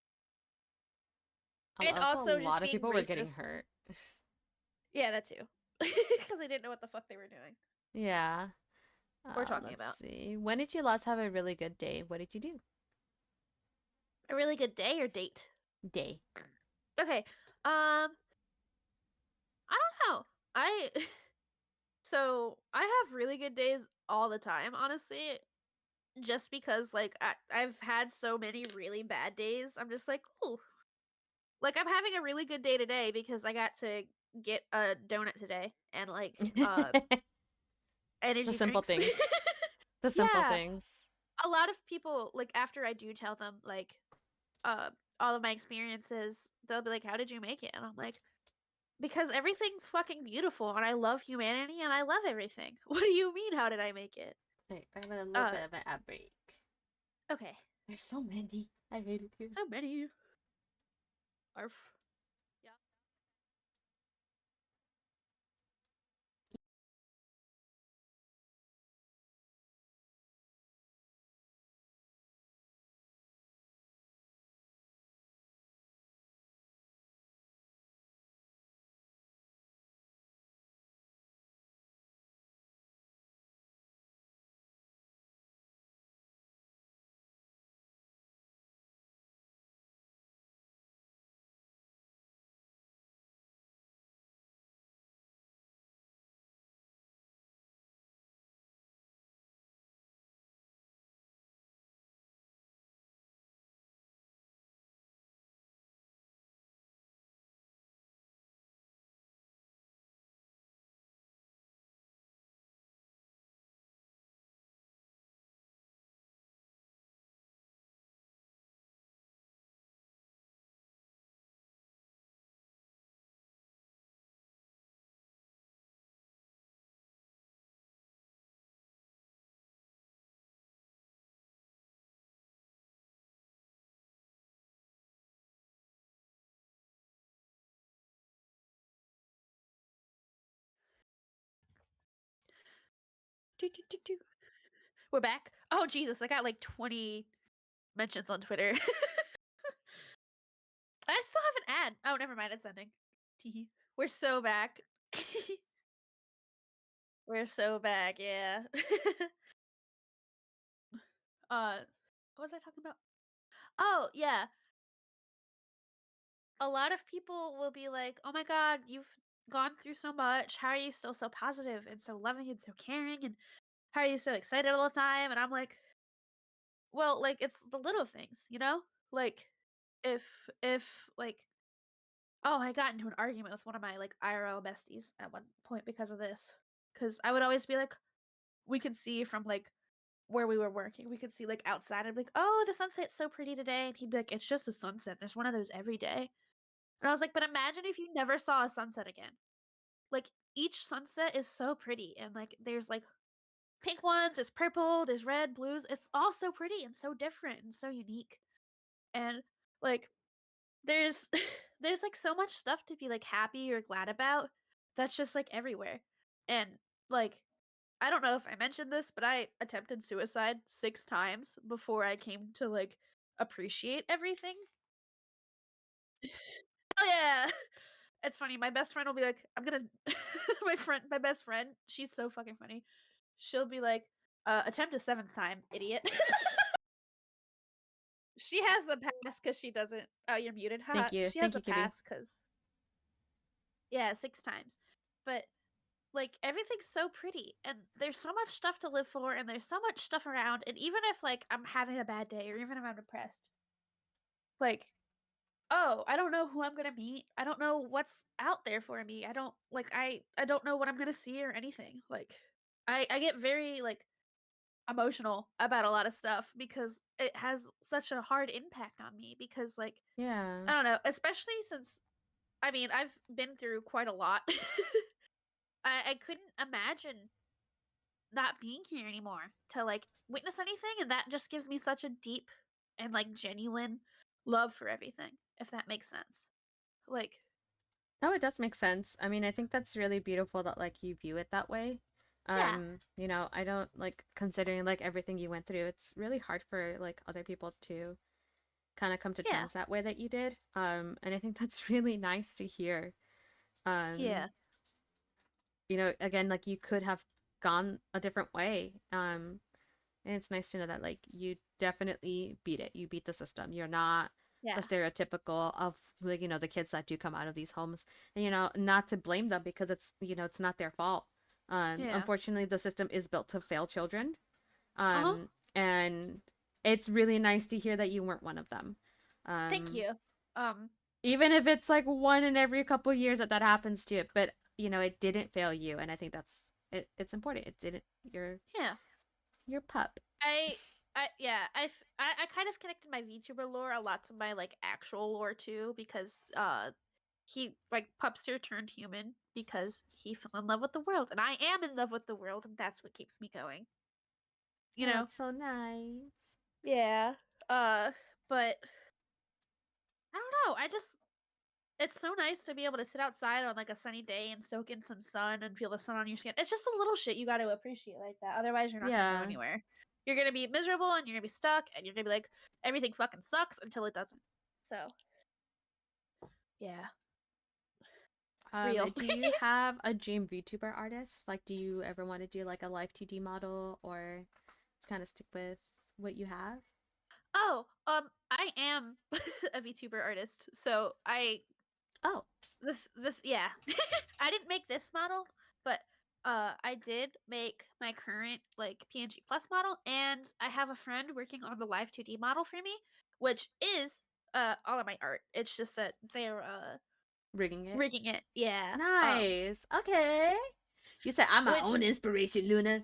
And Also, a also just lot of being people were getting racist. hurt. Yeah, that too. Because I didn't know what the fuck they were doing Yeah. or talking Let's about. see. When did you last have a really good day? What did you do? A really good day or date? Day. Okay. I don't know. I so I have really good days all the time, honestly. Just because like I've had so many really bad days. I'm just like, oh, like I'm having a really good day today because I got to get a donut today and like The energy simple drinks. things. The simple Yeah. things. A lot of people like after I do tell them like uh all of my experiences, they'll be like, "How did you make it?" And I'm like, because everything's fucking beautiful and I love humanity and I love everything. What do you mean, how did I make it? Wait, I have a little Uh, bit of an ad break. okay. There's so many. I hate it here. So many. Arf. Yeah. Do, do, do, do. We're back. Oh Jesus, I got like 20 mentions on Twitter. I still have an ad. Oh, never mind, it's ending. Teehee. We're so back. We're so back, yeah. What was I talking about? Oh, yeah. A lot of people will be like, "Oh my god, you've gone through so much. How are you still so positive and so loving and so caring? And how are you so excited all the time?" And I'm like, well, like it's the little things, you know? Like if if like oh, I got into an argument with one of my like IRL besties at one point because of this. Cuz I would always be like, we could see from like where we were working. We could see like outside. I'd be like, "Oh, the sunset's so pretty today." And he'd be like, "It's just a sunset. There's one of those every day." And I was like, "But imagine if you never saw a sunset again." Like each sunset is so pretty, and like there's like pink ones, there's purple, there's red, blues. It's all so pretty and so different and so unique. And like there's there's like so much stuff to be like happy or glad about that's just like everywhere. And like I don't know if I mentioned this, but I attempted suicide 6 times before I came to like appreciate everything. Oh yeah. It's funny. My best friend will be like, I'm gonna my best friend, she's so fucking funny. She'll be like, attempt a seventh time, idiot. She has the pass because she doesn't. Oh, you're muted. Haha. Thank you. She has Thank the you, Kitty. pass because yeah, 6 times. But like everything's so pretty, and there's so much stuff to live for, and there's so much stuff around. And even if like I'm having a bad day, or even if I'm depressed, like oh, I don't know who I'm gonna meet. I don't know what's out there for me. I don't like I don't know what I'm gonna see or anything. Like I get very like emotional about a lot of stuff because it has such a hard impact on me because like Yeah. I don't know, especially since I mean, I've been through quite a lot. I couldn't imagine not being here anymore to like witness anything, and that just gives me such a deep and like genuine love for everything, if that makes sense. Like, No, it does make sense. I mean, I think that's really beautiful that like you view it that way. yeah, I don't like considering like everything you went through. It's really hard for like other people to kind of come to yeah, terms that way that you did. And I think that's really nice to hear. Um, yeah, Again, like you could have gone a different way. And it's nice to know that like you definitely beat it. You beat the system. You're not the yeah, stereotypical of like, the kids that do come out of these homes. And not to blame them because it's not their fault. yeah. Unfortunately the system is built to fail children. Uh huh. And it's really nice to hear that you weren't one of them. Thank Um, you. Um, Even if it's like one in every couple years that happens to it, but it didn't fail you, and I think it's important. It didn't yeah. your pup. I yeah, I kind of connected my VTuber lore a lot to my like actual lore too because he like Pupster turned human because he fell in love with the world, and I am in love with the world, and that's what keeps me going. You Oh, know? that's so nice. Yeah. Uh, but I don't know. I just it's so nice to be able to sit outside on like a sunny day and soak in some sun and feel the sun on your skin. It's just a little shit you got to appreciate like that. Otherwise, you're not going to go Yeah. anywhere. You're going to be miserable and you're going to be stuck and you're going to be like everything fucking sucks until it doesn't. So, yeah, real. Do you have a dream VTuber artist? Like, do you ever want to do like a live 2D model or kind of stick with what you have? Oh, I am a VTuber artist. So, Oh, this yeah. I didn't make this model, but I did make my current like PNG Plus model, and I have a friend working on the Live 2D model for me, which is all of my art. It's just that they're rigging it. rigging it. Yeah. Nice. Okay. You said I'm my Which own inspiration, Luna.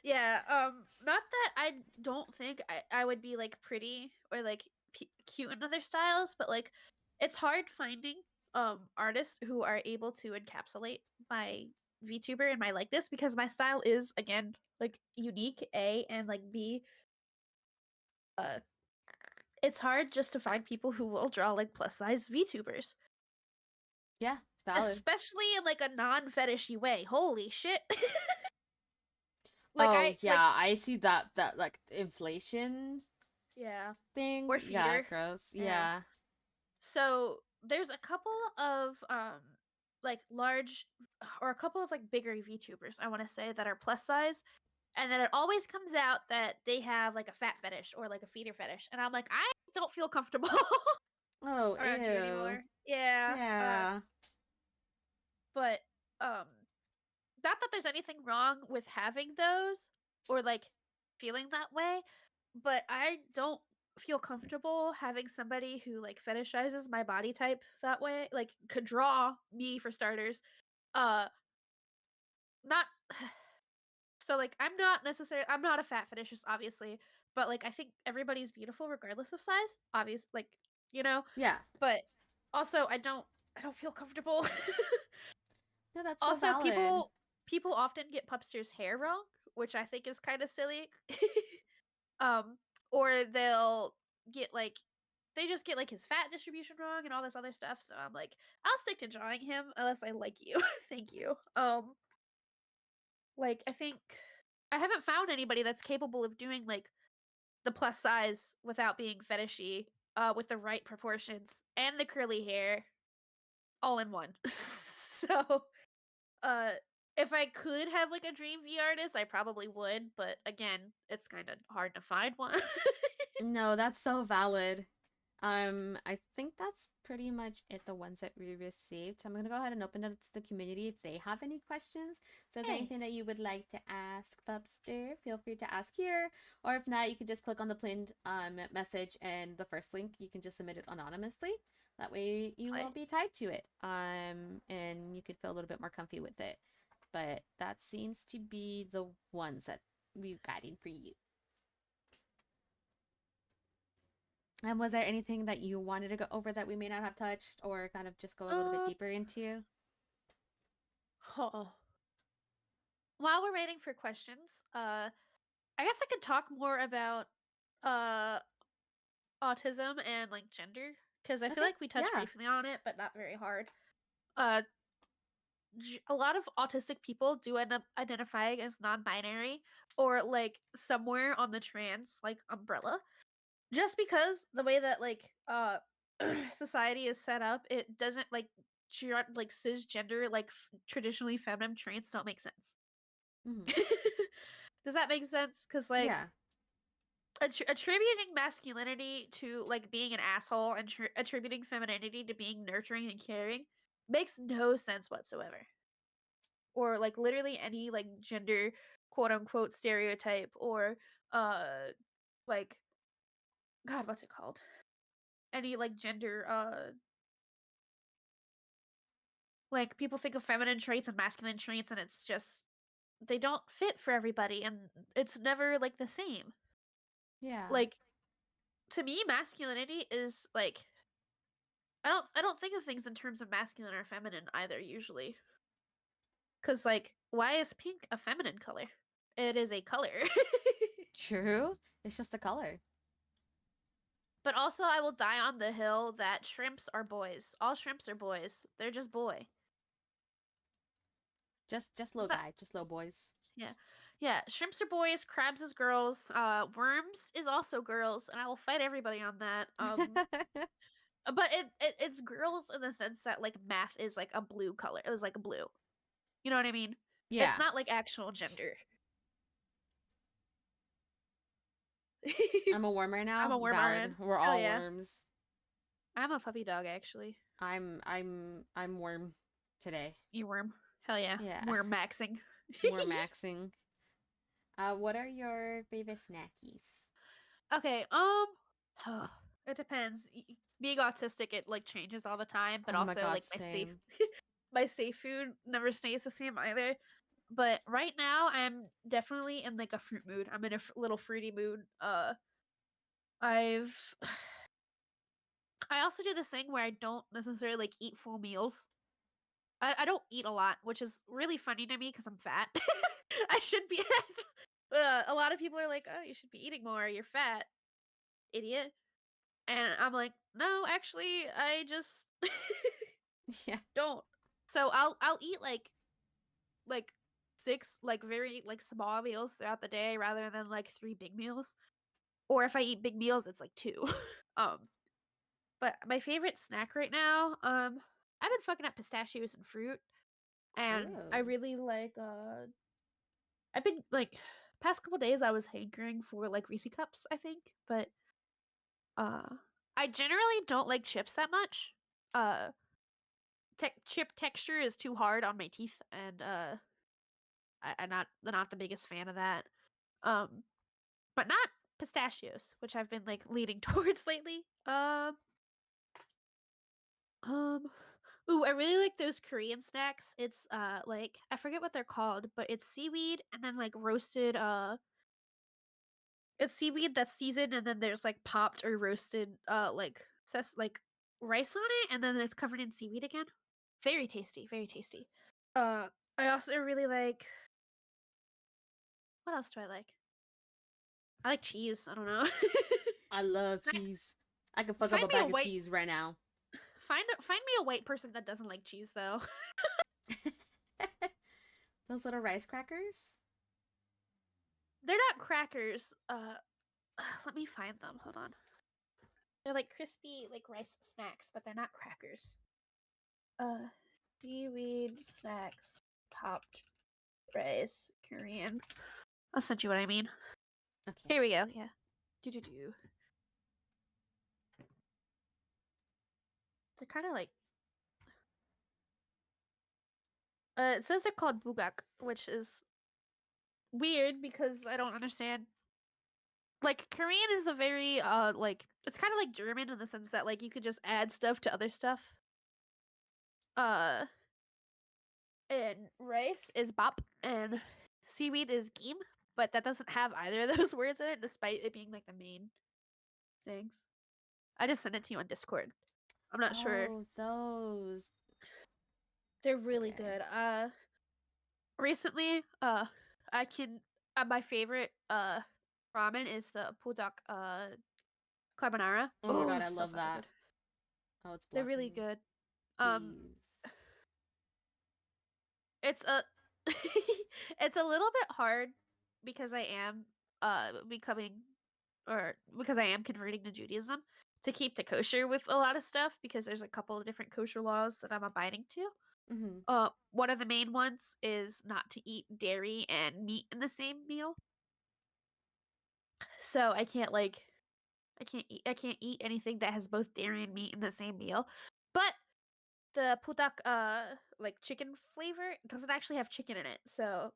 yeah, not that I don't think I would be like pretty or like cute in other styles, but like it's hard finding artists who are able to encapsulate my VTuber and my likeness because my style is again like unique A and like B uh it's hard just to find people who will draw like plus size VTubers, Yeah, valid. especially in like a non-fetishy way. Holy shit. Like Oh I like yeah, I see that like inflation yeah, thing. or Yeah, feeder. gross. Yeah. Yeah. So there's a couple of like large or a couple of like bigger VTubers I want to say that are plus size, and then it always comes out that they have like a fat fetish or like a feeder fetish, and I'm like I don't feel comfortable Oh, around you ew. anymore. Yeah. Yeah. But um not that there's anything wrong with having those or like feeling that way, but I don't feel comfortable having somebody who like fetishizes my body type that way, like could draw me for starters. Uh not so like I'm not a fat fetishist obviously, but like I think everybody's beautiful regardless of size. Obvious like, you know, Yeah. but also I don't feel comfortable. No, that's so Also, valid. people often get Pupster's hair wrong, which I think is kind of silly. Um, or they'll get like they just get like his fat distribution wrong and all this other stuff. So I'm like, I'll stick to drawing him unless I like you. Thank you. Like I think I haven't found anybody that's capable of doing like the plus size without being fetishy, with the right proportions and the curly hair all in one. So, uh, if I could have like a dream V artist, I probably would, but again, it's kind of hard to find one. No, that's so valid. I think that's pretty much it, the ones that we received. So I'm gonna go ahead and open it to the community if they have any questions. So if there's Hey, anything that you would like to ask Bubster, feel free to ask here. Or if not, you can just click on the pinned message and the first link, you can just submit it anonymously. That way you slay. won't be tied to it. And you could feel a little bit more comfy with it. But that seems to be the ones that we've gotten for you. And was there anything that you wanted to go over that we may not have touched or kind of just go a little bit Um, deeper into? huh. While we're waiting for questions, I guess I could talk more about uh autism and like gender because I feel Okay, like we touched yeah. briefly on it, but not very hard. Uh, a lot of autistic people do end up identifying as non-binary or like somewhere on the trans like umbrella, just because the way that like society is set up, it doesn't like like cisgender like traditionally feminine traits don't make sense. Hmm. Does that make sense? Because like Yeah. attributing masculinity to like being an asshole and attributing femininity to being nurturing and caring makes no sense whatsoever. Or like literally any like gender quote unquote stereotype or uh like god, what's it called, any like gender like people think of feminine traits and masculine traits and it's just they don't fit for everybody and it's never like the same. Yeah. Like to me masculinity is like I don't think of things in terms of masculine or feminine either usually. Cuz like why is pink a feminine color? It is a color. True. It's just a color. But also, I will die on the hill that shrimps are boys. All shrimps are boys. They're just boy. Just Is little that guy, just little boys. yeah. Yeah, shrimps are boys, crabs is girls, worms is also girls, and I will fight everybody on that. But it's girls in the sense that like math is like a blue color. It was like a blue. You know what I mean? It's Yeah. not like actual gender. I'm a worm right I'm now. a worm Valid. RN. We're Hell all yeah. worms. I'm a puppy dog actually. I'm worm today. You worm. Hell yeah. Yeah. Worm maxing. Worm maxing. What are your favorite snackies? Okay, it depends. Being autistic, it like changes all the time, but Oh my also god, like my safe same. my safe food never stays the same either. But right now, I'm definitely in like a fruit mood. I'm in a little fruity mood. I've I also do this thing where I don't necessarily like eat full meals. I don't eat a lot, which is really funny to me because I'm fat. I should be. A lot of people are like, "Oh, you should be eating more. You're fat, idiot." And I'm like, "No, actually, I just Yeah. don't." So I'll eat like 6 like very like small meals throughout the day rather than like 3 big meals. Or if I eat big meals, it's like 2. um, but my favorite snack right now, I've been fucking up pistachios and fruit, and I Ooh. really like I've been like past couple days I was hankering for like Reese cups, I think, but uh I generally don't like chips that much. Uh chip texture is too hard on my teeth and I'm not the biggest fan of that. Um but not pistachios, which I've been like leaning towards lately. Um ooh, I really like those Korean snacks. It's like I forget what they're called, but it's seaweed and then like roasted it's seaweed that's seasoned and then there's like popped or roasted like like rice on it and then it's covered in seaweed again. Very tasty, very tasty. I also really like what else do I like? I like cheese. I don't know. I love Fi- cheese. I can fuck up Find a me a bag of white cheese right now. find me a white person that doesn't like cheese though. Those little rice crackers. They're not crackers. Let me find them. Hold on. They're like crispy like rice snacks, but they're not crackers. Uh, seaweed snacks, popped rice, Korean. I'll send you what I mean. Okay. Here we go. Yeah. Do do do. They're kind of like. It says they're called bugak, which is weird because I don't understand. Like Korean is a very like it's kind of like German in the sense that like you could just add stuff to other stuff. Uh, and rice is bop and seaweed is gim, but that doesn't have either of those words in it, despite it being like the main things. I just sent it to you on Discord. I'm not sure. Oh, those. They're really Okay. good. Recently, I can my favorite ramen is the Pudak carbonara. Oh my Oh, god, I so love fucking that. good. Oh, it's They're blocking really me. good. Um, These. it's a it's a little bit hard because I am becoming or because I am converting to Judaism to keep to kosher with a lot of stuff because there's a couple of different kosher laws that I'm abiding to. Mm-hmm. One of the main ones is not to eat dairy and meat in the same meal. So I can't eat anything that has both dairy and meat in the same meal. But the pudak like chicken flavor doesn't actually have chicken in it. So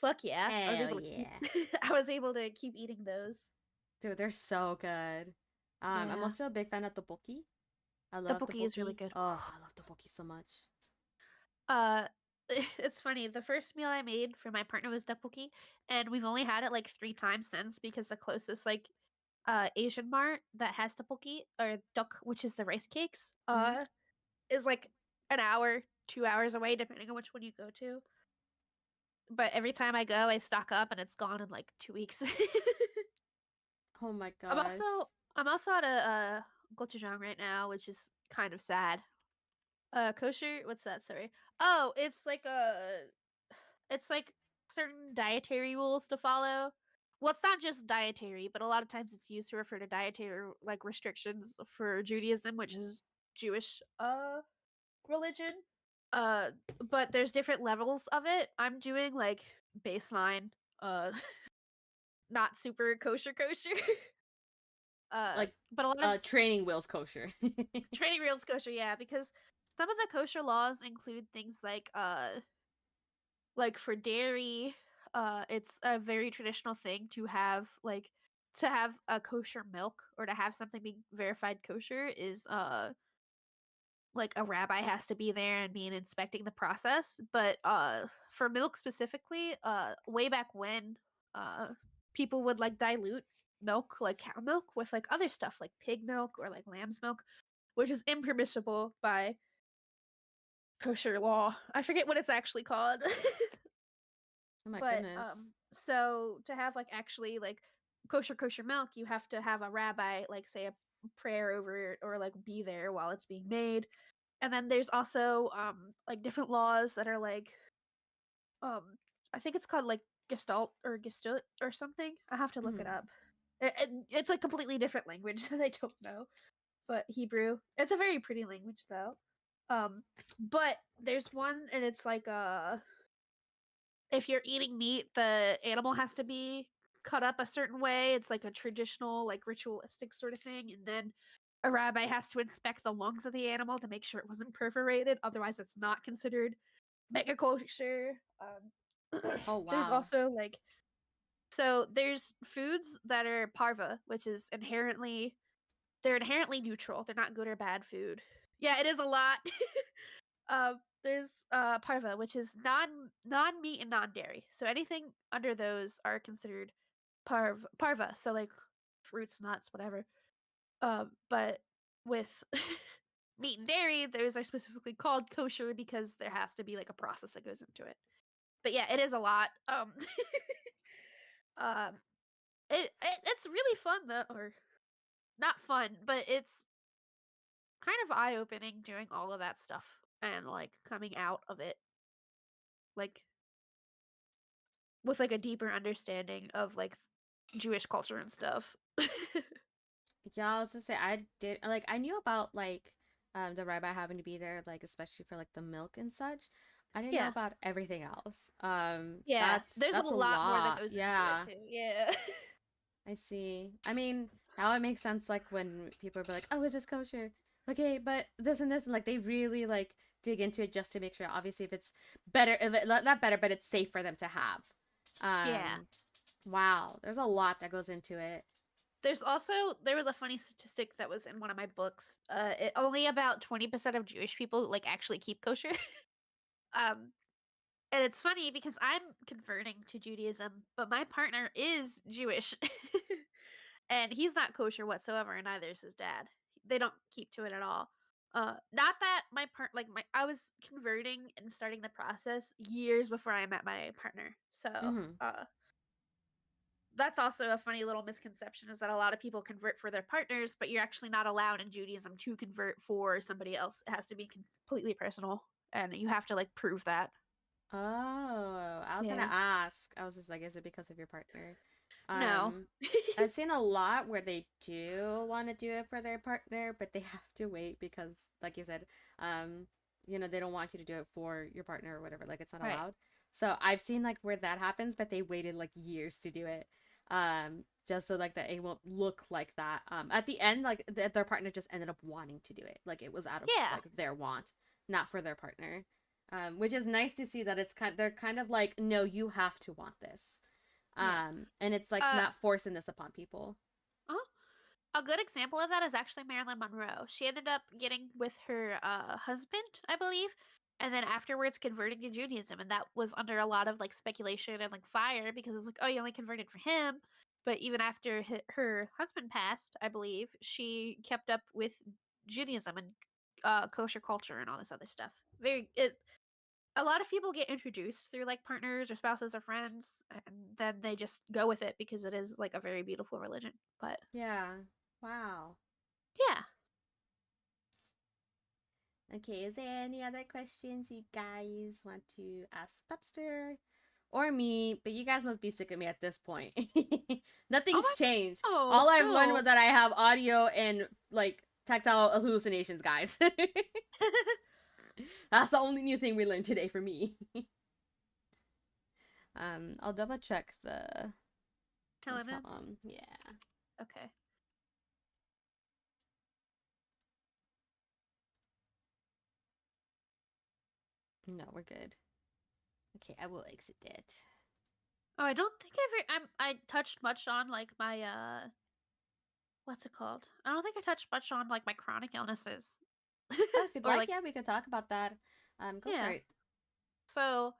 fuck yeah. I was Hell able to keep yeah. I was able to keep eating those. Dude, they're so good. I'm Yeah. also a big fan of tteokbokki. I love Tteokbokki is really tteokbokki. good. Oh, I love tteokbokki so much. Uh it's funny. The first meal I made for my partner was tteokbokki, and we've only had it like 3 times since because the closest like Asian mart that has tteokbokki or dok, which is the rice cakes, Mm-hmm. is like an hour, 2 hours away, depending on which one you go to. But every time I go, I stock up, and it's gone in like 2 weeks. Oh my I'm gosh. also I'm also at a gochujang right now, which is kind of sad. Kosher, what's that? Sorry. Oh, it's like certain dietary rules to follow. Well, it's not just dietary, but a lot of times it's used to refer to dietary like restrictions for Judaism, which is Jewish religion. Uh but there's different levels of it. I'm doing like baseline uh not super kosher. Like, But a lot of training wheels kosher. training reels kosher, yeah, because some of the kosher laws include things like for dairy, it's a very traditional thing to have a kosher milk or to have something be verified kosher is like a rabbi has to be there and being inspecting the process. But for milk specifically, way back when uh people would like dilute milk like cow milk with like other stuff like pig milk or like lamb's milk, which is impermissible by kosher law. I forget what it's actually called. Oh my But goodness. so to have like actually like kosher milk, you have to have a rabbi like say a prayer over it or like be there while it's being made. And then there's also like different laws that are like um I think it's called like gestalt or something. I have to look it Mm-hmm. up. It's a completely different language that I don't know, but Hebrew. It's a very pretty language though. But there's one and it's like if you're eating meat, the animal has to be cut up a certain way. It's like a traditional, like ritualistic sort of thing. And then a rabbi has to inspect the lungs of the animal to make sure it wasn't perforated. Otherwise, it's not considered mega kosher. Oh There's wow. also like, so there's foods that are parva, which is they're inherently neutral. They're not good or bad food. Yeah, it is a lot. There's parva, which is non meat and non dairy. So anything under those are considered parva. So like fruits, nuts, whatever. But with meat and dairy, those are specifically called kosher because there has to be like a process that goes into it. But yeah, it is a lot. Um, it's really fun though. Or not fun, but it's kind of eye-opening doing all of that stuff and, like, coming out of it, like, with, like, a deeper understanding of, like, Jewish culture and stuff. Yeah, I was gonna say I did like I knew about like the rabbi having to be there, like especially for like the milk and such. I didn't know Yeah. about everything else. Yeah. There's a That's a lot more that lot. goes into it Yeah, too. Yeah. I see. I mean, now it makes sense like when people are like, "Oh, is this kosher?" Okay, but this and this and like they really like dig into it just to make sure obviously if it's better if it not better, but it's safe for them to have. Yeah. Wow, there's a lot that goes into it. There was a funny statistic that was in one of my books. Only about 20% of Jewish people, like, actually keep kosher. Um, and it's funny because I'm converting to Judaism, but my partner is Jewish. And he's not kosher whatsoever, and neither is his dad. They don't keep to it at all. Not that my like, I was converting and starting the process years before I met my partner. So, Mm-hmm. that's also a funny little misconception is that a lot of people convert for their partners, but you're actually not allowed in Judaism to convert for somebody else. It has to be completely personal, and you have to, like, prove that. Oh, I was gonna Yeah. ask. I was just like, is it because of your partner? No. Um, I've seen a lot where they do want to do it for their partner, but they have to wait because, like you said, um, they don't want you to do it for your partner or whatever. Like it's not Right. allowed. So I've seen like where that happens, but they waited like years to do it. Just so like that it won't look like that. At the end, like their partner just ended up wanting to do it. Like it was out of Yeah. like their want, not for their partner. Which is nice to see that they're kind of like, no, you have to want this. Yeah. And it's like Uh, not forcing this upon people. uh a good example of that is actually Marilyn Monroe. She ended up getting with her husband, I believe, and then afterwards converting to Judaism, and that was under a lot of, like, speculation and, like, fire because it's like, oh, you only converted for him. But even after her husband passed, I believe she kept up with Judaism and kosher culture and all this other stuff. A lot of people get introduced through, like, partners or spouses or friends, and then they just go with it because it is, like, a very beautiful religion. But Yeah. Wow. yeah. Okay, is there any other questions you guys want to ask Pepster or me? But you guys must be sick of me at this point. Oh Nothing's my changed. Oh, All I've learned was no. that I have audio and like tactile hallucinations, guys. That's the only new thing we learned today for me. I'll double check the Telling tell him? yeah. Okay. No, we're good. Okay, I will exit it. Oh, I don't think I touched much on, like, my, what's it called? I don't think I touched much on, like, my chronic illnesses. Oh, if you'd Or, like, like, yeah, we could talk about that. Go for yeah. it. So,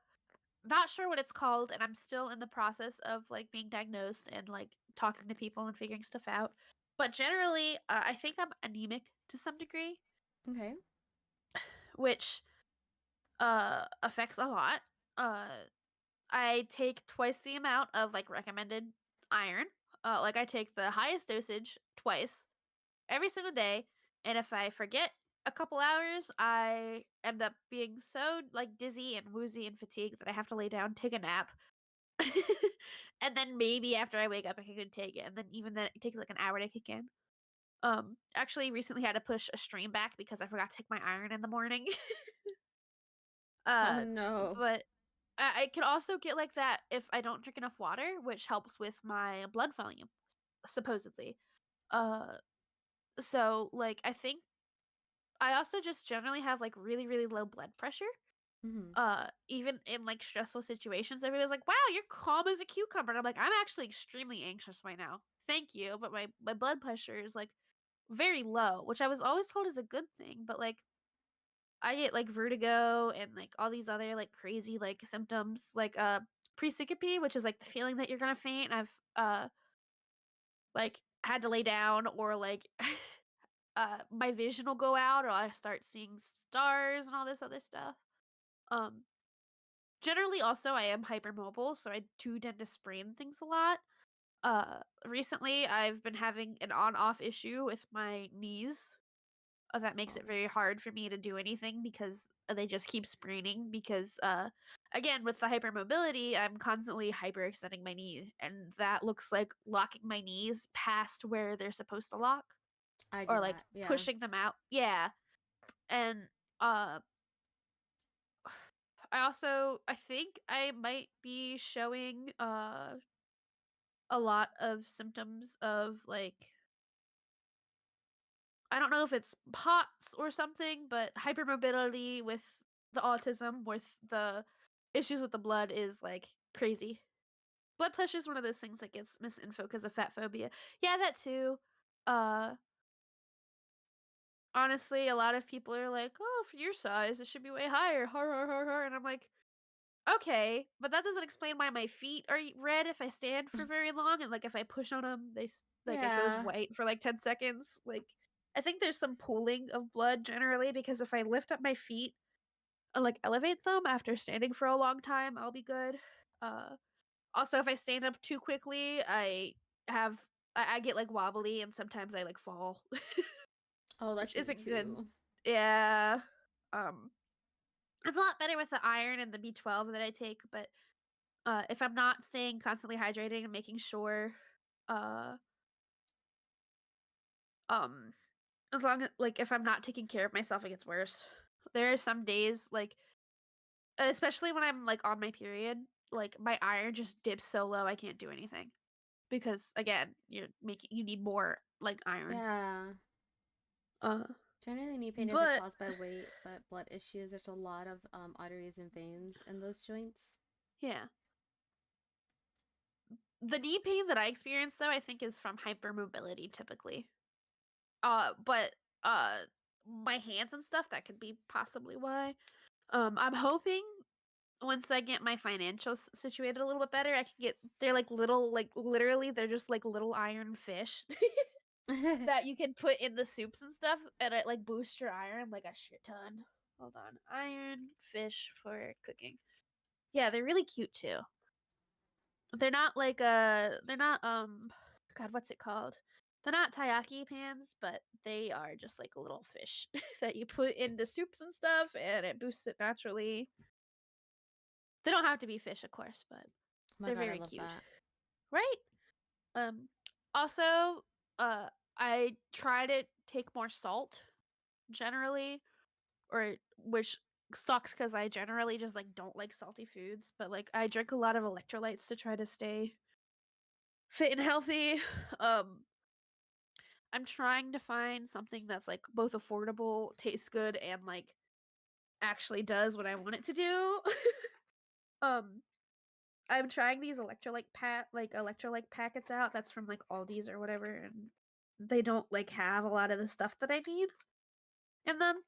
not sure what it's called, and I'm still in the process of, like, being diagnosed and, like, talking to people and figuring stuff out. But generally, I think I'm anemic to some degree, Okay. which, affects a lot. Uh, I take twice the amount of, like, recommended iron. Like, I take the highest dosage twice every single day, and if I forget a couple hours, I end up being so, like, dizzy and woozy and fatigued that I have to lay down, take a nap. And then maybe after I wake up, I can take it, and then even then, it takes, like, an hour to kick in. Actually recently had to push a stream back because I forgot to take my iron in the morning. Oh Uh, no. but I can also get like that if I don't drink enough water, which helps with my blood volume, supposedly. Uh, so, like, I think I also just generally have, like, really, really low blood pressure. Hmm. Even in, like, stressful situations, everybody's like, "Wow, you're calm as a cucumber." And I'm like, "I'm actually extremely anxious right now. Thank you, but my blood pressure is, like, very low," which I was always told is a good thing, but, like, I get, like, vertigo and, like, all these other, like, crazy, like, symptoms, like, presyncope, which is, like, the feeling that you're gonna faint. I've, like, had to lay down or, like, my vision will go out or I start seeing stars and all this other stuff. Um, Generally, also, I am hypermobile, so I do tend to sprain things a lot. Recently I've been having an on-off issue with my knees. That makes it Oh, very hard for me to do anything because they just keep spraining because again with the hypermobility I'm constantly hyperextending my knee and that looks like locking my knees past where they're supposed to lock I do or like that. Yeah. pushing them out. Yeah. And uh I think I might be showing a lot of symptoms of like I don't know if it's POTS or something, but hypermobility with the autism, with the issues with the blood is like crazy. Blood pressure is one of those things that gets misinfo because of fat phobia. Yeah, that too. Uh, Honestly, a lot of people are like, "Oh, for your size, it should be way higher." Har har har har, and I'm like, "Okay, but that doesn't explain why my feet are red if I stand for very long, and like if I push on them, like it goes Yeah. white for like 10 seconds." Like, I think there's some pooling of blood generally because if I lift up my feet and like elevate them after standing for a long time, I'll be good. Uh, Also, if I stand up too quickly, have I get like wobbly and sometimes I like fall, Oh, which that's me isn't good. too. Yeah. Um, it's a lot better with the iron and the B12 that I take, but if I'm not staying constantly hydrating and making sure, uh, um, as long as like if I'm not taking care of myself, it gets worse. There are some days like, especially when I'm like on my period, like my iron just dips so low I can't do anything because again, you need more like iron. Yeah. Uh, Generally, knee pain isn't but caused by weight, but blood issues. There's a lot of arteries and veins in those joints. yeah, the knee pain that I experience though, I think is from hypermobility typically. But my hands and stuff that could be possibly why. I'm hoping once I get my financials situated a little bit better, I can get they're like little like literally they're just like little iron fish that you can put in the soups and stuff and it like boosts your iron like a shit ton. Hold on. Iron fish for cooking. Yeah, they're really cute too. They're not like they're not god, what's it called? They're not taiyaki pans, but they are just like a little fish that you put into soups and stuff and it boosts it naturally. They don't have to be fish, of course, but Oh my they're god, I very love cute. that. Right? Um Also, I try to take more salt generally or which sucks cuz I generally just like don't like salty foods, but like I drink a lot of electrolytes to try to stay fit and healthy. Um I'm trying to find something that's like both affordable, tastes good, and like actually does what I want it to do. um, I'm trying these electrolyte packets out. That's from like Aldi's or whatever, and they don't like have a lot of the stuff that I need in them.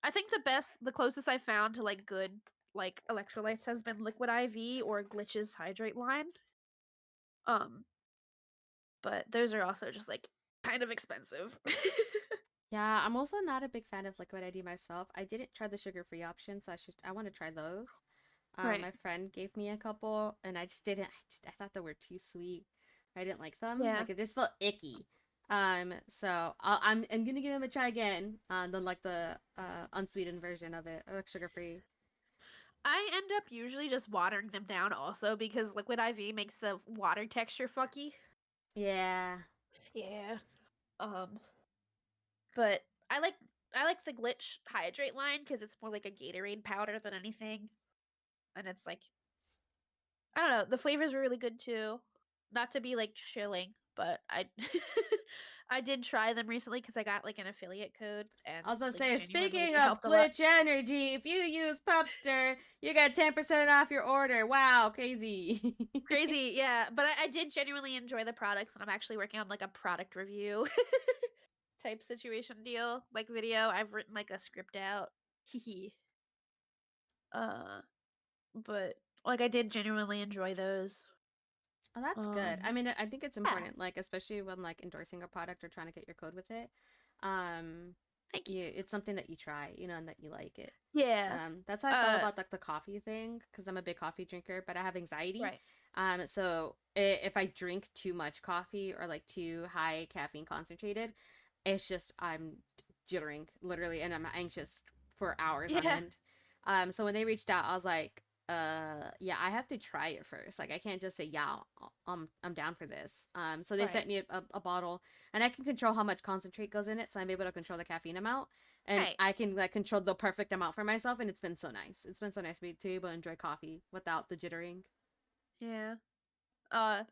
I think the closest I found to like good like electrolytes has been Liquid IV or Glitch's Hydrate line. Um, but those are also just like kind of expensive. Yeah, I'm also not a big fan of Liquid ID myself. I didn't try the sugar-free option, so I want to try those. Right. My friend gave me a couple, and I just didn't. I thought they were too sweet. I didn't like them. Yeah. Like it just felt icky. So I'm gonna give them a try again. Then like the unsweetened version of it, or sugar-free. I end up usually just watering them down also because liquid IV makes the water texture fucky. Yeah. Yeah. Um, but I like the Glitch Hydrate line because it's more like a Gatorade powder than anything, and it's like I don't know. The flavors were really good too. Not to be like shilling, but I I did try them recently because I got like an affiliate code and I was about to like say, genuinely speaking it of helped a lot. Glitch Energy, if you use Pupster, you get 10% off your order. Wow, crazy. Crazy, yeah. But I did genuinely enjoy the products, and I'm actually working on like a product review type situation deal, like video. I've written like a script out. Hee uh, but like I did genuinely enjoy those. Oh, that's good. I Um, mean, I think it's yeah, important, like especially when like endorsing a product or trying to get your code with it. Um, Thank you. It's something that you try, and that you like it. Yeah. That's how I felt Uh, about like the coffee thing, because I'm a big coffee drinker, but I have anxiety. right. So if I drink too much coffee or like too high caffeine concentrated, it's just I'm jittering literally, and I'm anxious for hours on Yeah. end. So when they reached out, I was like, yeah, I have to try it first. Like I can't just say yeah, I'm down for this. So they Right. sent me a bottle, and I can control how much concentrate goes in it, so I'm able to control the caffeine amount, and Right. I can like control the perfect amount for myself, and it's been so nice. It's been so nice to be able to enjoy coffee without the jittering. Yeah. Uh,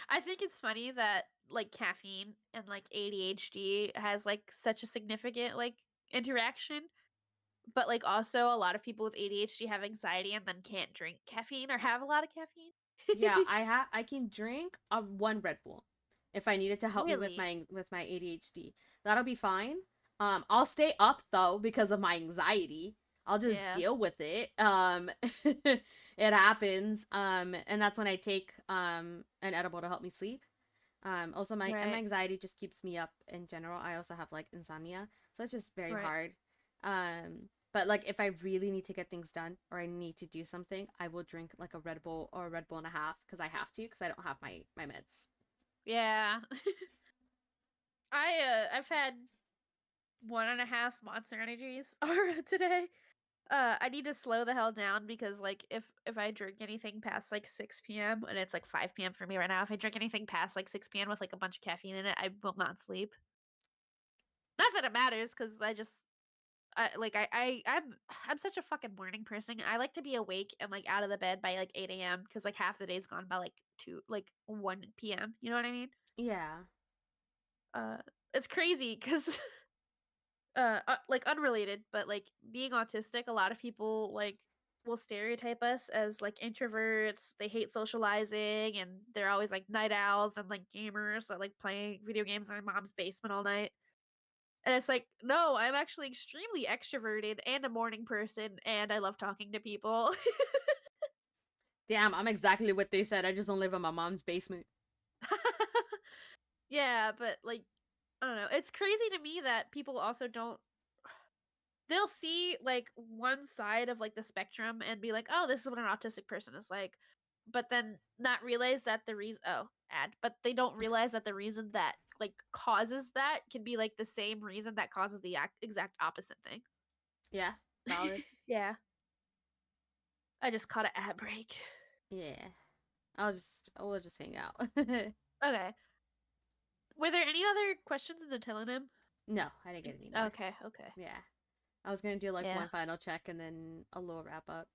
I think it's funny that like caffeine and like ADHD has like such a significant like interaction, but like also a lot of people with ADHD have anxiety and then can't drink caffeine or have a lot of caffeine. Yeah, I can drink one Red Bull if I need it to help me with Really? my ADHD. That'll be fine. I'll stay up though because of my anxiety. I'll just Yeah. deal with it. It happens. And that's when I take an edible to help me sleep. Also my Right. anxiety just keeps me up in general. I also have like insomnia, so it's just very Right. hard. But like if I really need to get things done or I need to do something, I will drink like a Red Bull or a Red Bull and a half because I have to because I don't have my meds. Yeah. I've had 1.5 Monster Energies today. I need to slow the hell down because like if I drink anything past like 6 p.m. and it's like 5 p.m. for me right now, if I drink anything past like 6 p.m. with like a bunch of caffeine in it, I will not sleep. Not that it matters, because I'm such a fucking morning person. I like to be awake and like out of the bed by like 8 a.m. because like half the day's gone by like 1 p.m. You know what I mean? Yeah. Uh, it's crazy because like unrelated, but like being autistic, a lot of people like will stereotype us as like introverts. They hate socializing and they're always like night owls and like gamers that like playing video games in my mom's basement all night. And it's like, no, I'm actually extremely extroverted and a morning person and I love talking to people. Damn, I'm exactly what they said. I just don't live in my mom's basement. Yeah, but like I don't know. It's crazy to me that people also don't they'll see like one side of like the spectrum and be like, "Oh, this is what an autistic person is like." But then not realize that the reason but they don't realize that the reason that like causes that can be like the same reason that causes the exact opposite thing. Yeah, valid. Yeah. I just caught an ad break. Yeah. We'll just hang out. Okay. Were there any other questions in the telenym? No, I didn't get any more. Okay, okay. Yeah. I was gonna do like Yeah. one final check and then a little wrap up.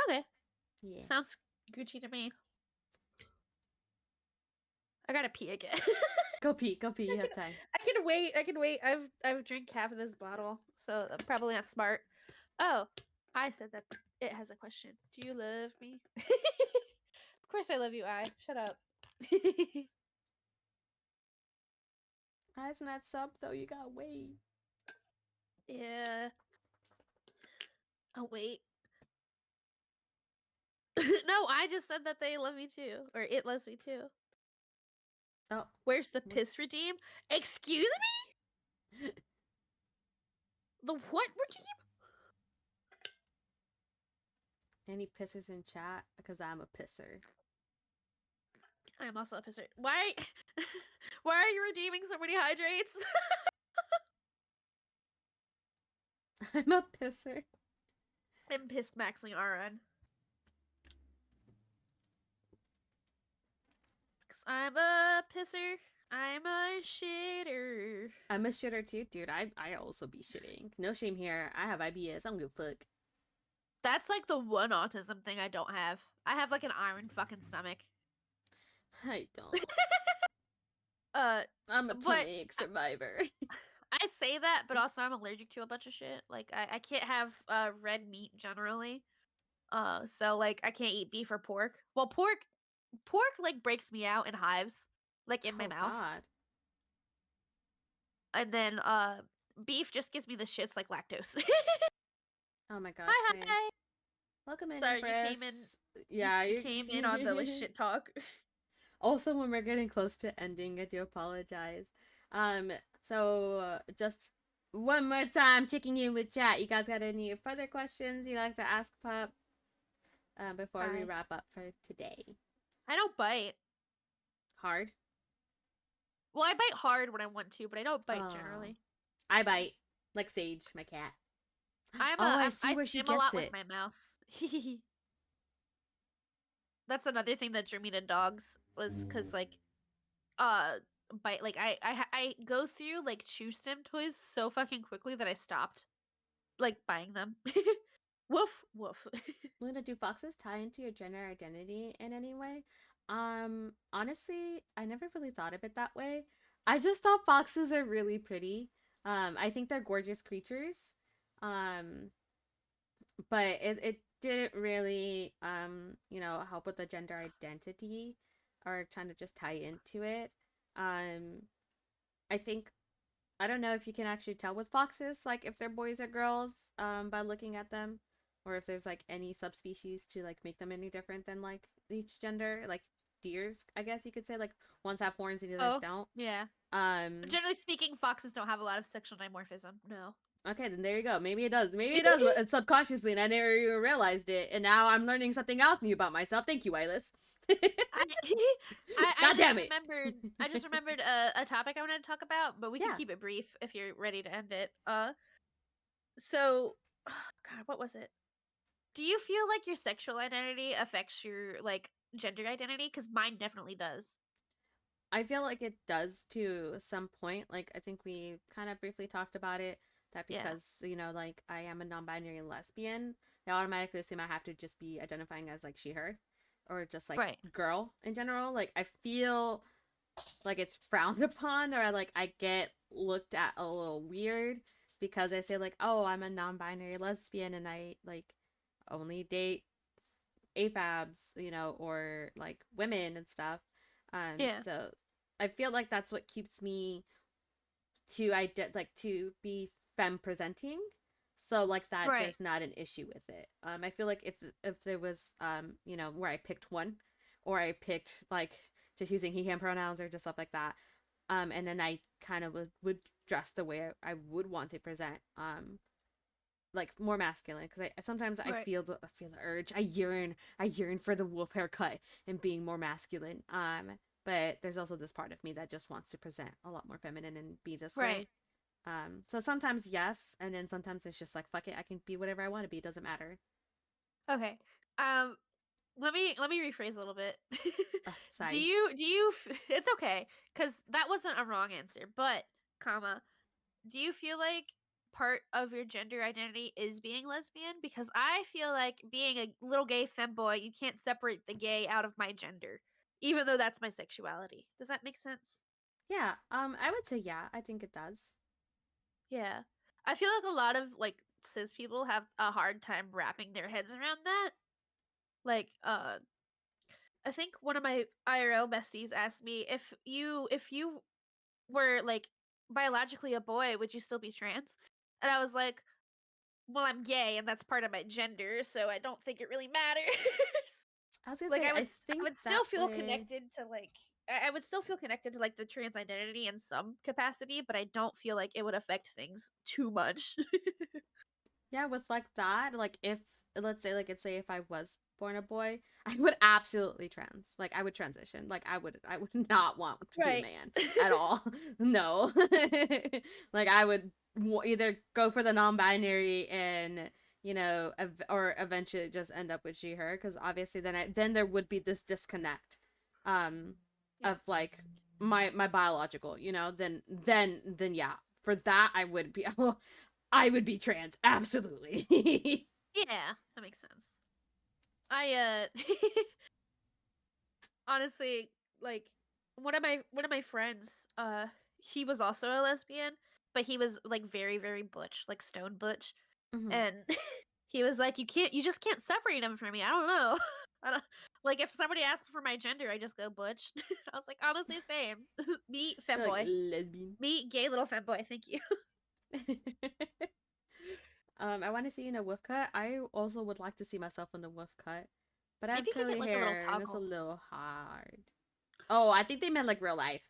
Okay. Yeah. Sounds Gucci to me. I gotta pee again. Go pee, go pee, I you have can time. I can wait. I can wait. I've drank half of this bottle, so I'm probably not smart. Oh, I said that it has a question. Do you love me? Of course I love you, I. Shut up. That's not sub though, you gotta wait. Yeah. Oh wait. No, I just said that they love me too. Or it loves me too. Oh, Where's the what? piss redeem? Excuse me? The what redeem? Any pissers in chat? Because I'm a pisser. I am also a pisser. Why why are you redeeming so many hydrates? I'm a pisser. I'm pissed maxing RN. Cause I'm a pisser. I'm a shitter. I'm a shitter too, dude. I also be shitting. No shame here. I have IBS. I don't give a fuck. That's like the one autism thing I don't have. I have like an iron fucking stomach. I don't. Uh, I'm a but tummy ache survivor. I say that, but also I'm allergic to a bunch of shit. Like I can't have red meat generally. So like I can't eat beef or pork. Well, pork like breaks me out in hives, like in my Oh mouth. God. And then beef just gives me the shits like lactose. Oh my gosh, Hi same. hi. Welcome in, Sorry, you came in. Empress. Yeah, You came in on the like, shit talk. Also, when we're getting close to ending, I do apologize. Um, so just one more time, checking in with chat. You guys got any further questions you like to ask Pup before we I wrap up for today? I don't bite. Hard. Well, I bite hard when I want to, but I don't bite Oh, generally. I bite like Sage, my cat. I'm Oh, a I I'm, see I where she stim a gets lot with it. my mouth. That's another thing that drew me to dogs was because like uh bite like I go through like chew stim toys so fucking quickly that I stopped like buying them. Woof woof. Luna, do foxes tie into your gender identity in any way? Honestly, I never really thought of it that way. I just thought foxes are really pretty. I think they're gorgeous creatures. Um, but it didn't really help with the gender identity or trying to just tie into it. Um, I think I don't know if you can actually tell with foxes, like if they're boys or girls, by looking at them, or if there's like any subspecies to like make them any different than like each gender. Like deers, I guess you could say, like ones have horns and the others Oh, don't. yeah. Um, Generally speaking, foxes don't have a lot of sexual dimorphism. No. okay, then there you go. Maybe it does. Maybe it does subconsciously, and I never even realized it. And now I'm learning something else new about myself. Thank you, Eyeless. I, God damn it. I just remembered a topic I wanted to talk about, but we can Yeah. keep it brief if you're ready to end it. So God, what was it? Do you feel like your sexual identity affects your like gender identity? Because mine definitely does. I feel like it does to some point. Like I think we kind of briefly talked about it that Yeah. because, like I am a non-binary lesbian, they automatically assume I have to just be identifying as like she her or just like Right. girl in general. Like I feel like it's frowned upon or like I get looked at a little weird because I say like, "Oh, I'm a non-binary lesbian and I like only date AFABs, or like women and stuff." Yeah. So I feel like that's what keeps me to be femme presenting. So like that Right. there's not an issue with it. I feel like if there was where I picked one or I picked like just using he him pronouns or just stuff like that. And then I kind of would dress the way I would want to present. Like more masculine because I sometimes I Right. feel the urge. I yearn for the wolf haircut and being more masculine. But there's also this part of me that just wants to present a lot more feminine and be this way. Right. So sometimes yes, and then sometimes it's just like fuck it, I can be whatever I want to be. It doesn't matter. Okay. Let me rephrase a little bit. Sorry. It's okay cuz that wasn't a wrong answer, but comma, do you feel like part of your gender identity is being lesbian? Because I feel like being a little gay femboy, you can't separate the gay out of my gender, even though that's my sexuality. Does that make sense? Yeah. I would say yeah. I think it does. Yeah. I feel like a lot of like cis people have a hard time wrapping their heads around that. Like, I think one of my IRL besties asked me if you were like biologically a boy, would you still be trans? And I was like, well, I'm gay and that's part of my gender, so I don't think it really matters. I was gonna Like say I would I think I would that still feel way. connected to like I would still feel connected to like the trans identity in some capacity, but I don't feel like it would affect things too much. Yeah, with like that, like if let's say if I was born a boy, I would absolutely like I would transition. Like I would not want to be a Right. man at all. No. Like I would either go for the non-binary and or eventually just end up with she her because obviously then there would be this disconnect um Yeah. of like my biological, then yeah. For that I would be trans, absolutely. Yeah, that makes sense. I honestly like one of my friends, he was also a lesbian, but he was like very, very butch, like stone butch. Hmm. And he was like, you just can't separate him from me. I don't know. I don't, like if somebody asks for my gender, I just go butch. I was like, honestly, same. Me, Like femboy. lesbian. Me, gay little femboy. Thank you. I want to see in a wolf cut. I also would like to see myself in the wolf cut, but I Maybe have you can get curly like a little hair and it's a toggle. little hard. Oh, I think they meant like real life.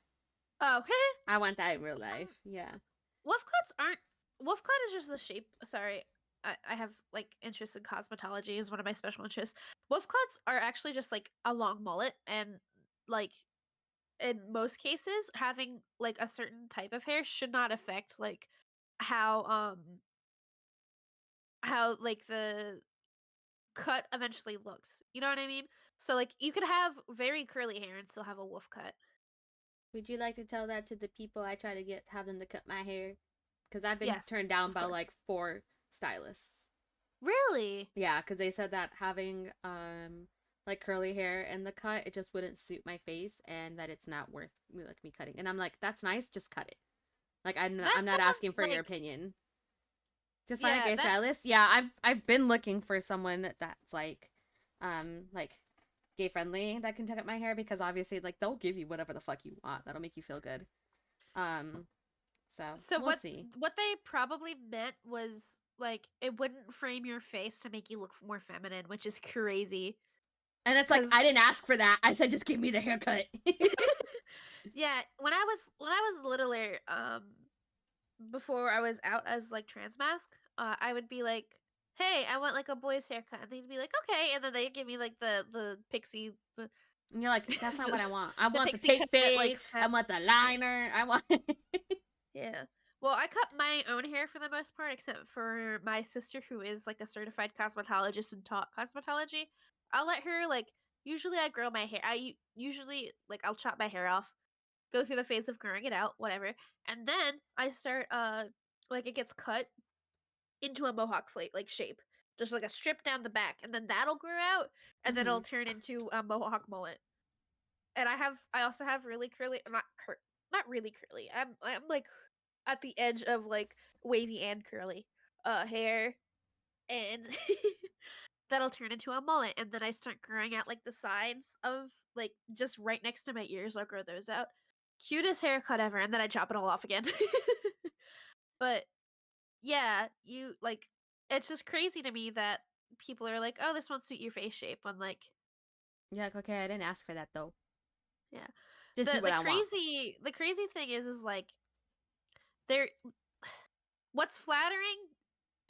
Oh, I want that in real life. Yeah. wolf cuts aren't wolf cut is just the shape. Sorry, I have like interest in cosmetology is one of my special interests. Wolf cuts are actually just like a long mullet, and like in most cases, having like a certain type of hair should not affect like how how like the cut eventually looks. You know what I mean? So like you could have very curly hair and still have a wolf cut. Would you like to tell that to the people I try to get have them to cut my hair? Because I've been Yes, turned down of by course. like 4 stylists. Really? Yeah, because they said that having like curly hair in the cut, it just wouldn't suit my face, and that it's not worth me cutting. And I'm like, that's nice, just cut it. Like That I'm not asking sounds for your like opinion. Just find a yeah, gay that stylist. Yeah, I've been looking for someone that's like gay friendly that can cut my hair, because obviously like they'll give you whatever the fuck you want. That'll make you feel good. Um, so so we'll see. what they probably meant was like it wouldn't frame your face to make you look more feminine, which is crazy. And it's like Cuz I didn't ask for that. I said just give me the haircut. yeah, when I was littler, before I was out as like trans mask, I would be like, "Hey, I want like a boy's haircut," and they'd be like, "Okay," and then they'd give me like the pixie And you're like, that's not the, what I want. I the want the pixie tape cut fade. like I fem. want the Yeah. liner. I want. Yeah. Well, I cut my own hair for the most part, except for my sister, who is like a certified cosmetologist and taught cosmetology. I'll let her like. Usually, I grow my hair. Usually like I'll chop my hair off, go through the phase of growing it out, whatever, and then I start like it gets cut into a mohawk like shape, just like a strip down the back, and then that'll grow out, and then it'll Hmm. turn into a mohawk mullet. And I also have really curly, not really curly. I'm like at the edge of like wavy and curly hair, and that'll turn into a mullet, and then I start growing out like the sides of like just right next to my ears. I'll grow those out. Cutest haircut ever, and then I chop it all off again. But yeah, you like it's just crazy to me that people are like, "Oh, this won't suit your face shape." I'm like, Yeah, okay, I didn't ask for that though. yeah. Just do what I want. The crazy thing is like there what's flattering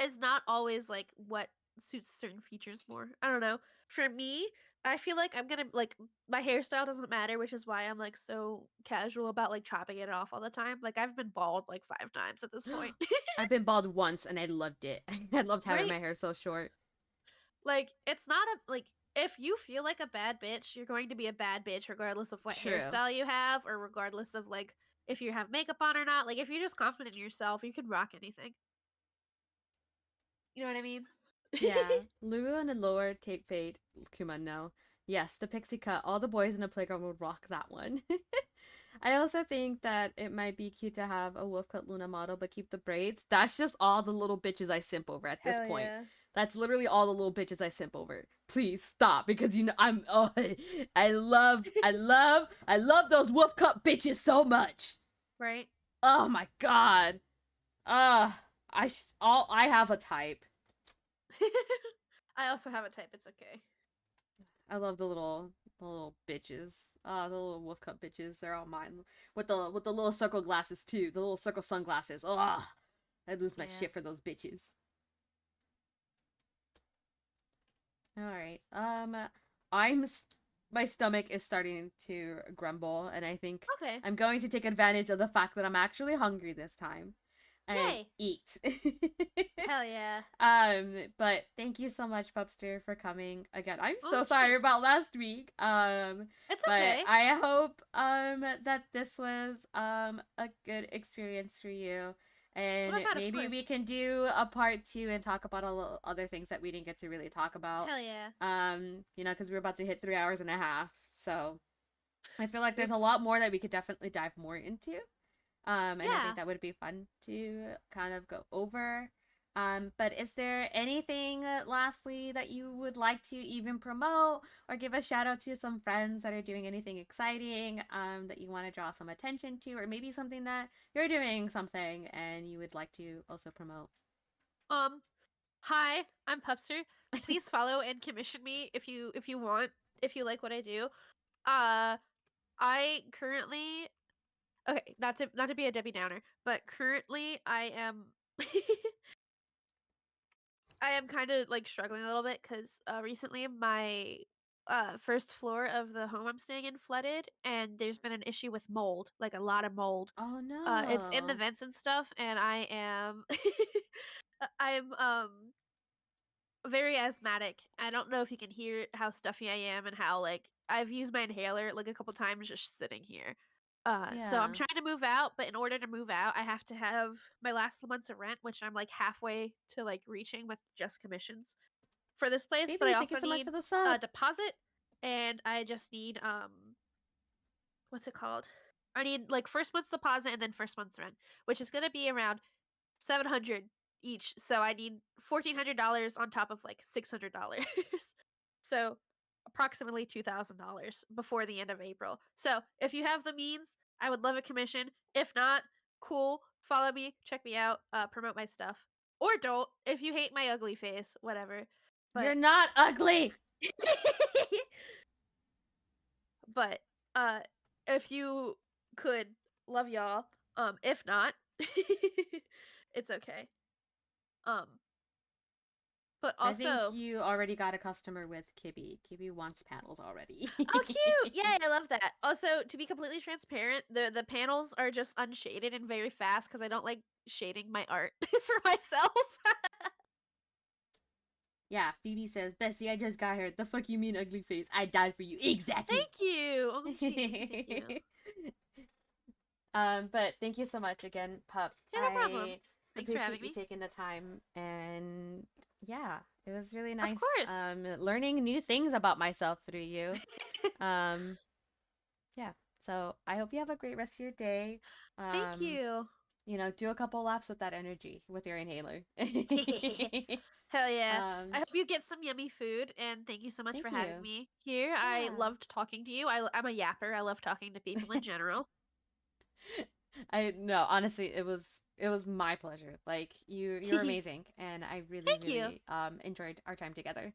is not always like what suits certain features more. I don't know. For me, I feel like I'm gonna like my hairstyle doesn't matter, which is why I'm like so casual about like chopping it off all the time. Like I've been bald like 5 times at this point. I've been bald once and I loved it. I loved having Right? my hair so short. Like it's not a like if you feel like a bad bitch, you're going to be a bad bitch regardless of what True. hairstyle you have or regardless of like if you have makeup on or not. Like if you're just confident in yourself, you can rock anything. You know what I mean? Yeah. Lulu and the lower tape fade. Kuma, no. Yes, the pixie cut. All the boys in the playground would rock that one. I also think that it might be cute to have a wolf cut Luna model, but keep the braids. That's just all the little bitches I simp over at this Hell point. yeah. That's literally all the little bitches I simp over. Please stop, because you know I'm. Oh, I love those wolf cut bitches so much. Right? Oh my god. I have a type. I also have a type, it's okay. I love the little bitches. The little wolf cut bitches. They're all mine. With the little circle glasses too. The little circle sunglasses. Ugh. I lose my Yeah. shit for those bitches. All right. I'm my stomach is starting to grumble, and I think Okay. I'm going to take advantage of the fact that I'm actually hungry this time and Yay. eat. Hell yeah. But thank you so much, Pupster, for coming again. I'm so Oh sorry shit. about last week. It's But okay. I hope that this was a good experience for you. Oh my And god, of maybe we course. can do a part two and talk about all other things that we didn't get to really talk about. Hell yeah. Because we're about to hit 3 hours and a half. So I feel like there's a It's lot more that we could definitely dive more into. And I think yeah. that would be fun to kind of go over. But is there anything lastly that you would like to even promote or give a shout out to some friends that are doing anything exciting that you want to draw some attention to, or maybe something that you're doing something and you would like to also promote? Um Hi, I'm Pupster. Please follow and commission me if you want, if you like what I do. Uh I currently okay, not to be a Debbie Downer, but currently I am I am kind of like struggling a little bit because recently my first floor of the home I'm staying in flooded, and there's been an issue with mold, like a lot of mold. Oh It's in the no. vents and stuff, and I am I'm very asthmatic. I don't know if you can hear how stuffy I am and how like I've used my inhaler like a couple times just sitting here. So I'm Yeah. trying to move out, but in order to move out, I have to have my last month's of rent, which I'm like halfway to like reaching with just commissions for this place, but I Phoebe, thank you also so much need for the a sub. deposit and I just need what's it called? I need like first month's deposit and then first month's rent, which is going to be around 700 each. So I need $1,400 on top of like $600. So approximately $2,000 before the end of April. So if you have the means, I would love a commission. If not, cool. Follow me, check me out, promote my stuff. Or don't if you hate my ugly face, whatever. You're But not ugly. but if you could, love y'all. If not, it's okay. Um but I think also, you already got a customer with Kibby. Kibby wants panels already. oh, cute! Yeah, I love that. Also, to be completely transparent, the panels are just unshaded and very fast because I don't like shading my art for myself. Yeah, Phoebe says, Bessie, I just got here. The fuck you mean ugly face? I died for you. Exactly. Thank you. OMG, thank you. But thank you so much again, Pup. Yeah, no problem. I Thanks for appreciate having you me. taking the time, and yeah, it was really Of nice course. learning new things about myself through you. Um yeah. So I hope you have a great rest of your day. Thank Um you. do a couple laps with that energy with your inhaler. Hell yeah. I um hope you get some yummy food, and thank you so much for Thank having you. me here. I Yeah. loved talking to you. I'm a yapper. I love talking to people in general. I no, honestly, it was my pleasure. Like you're amazing, and I really Thank you. really enjoyed our time together.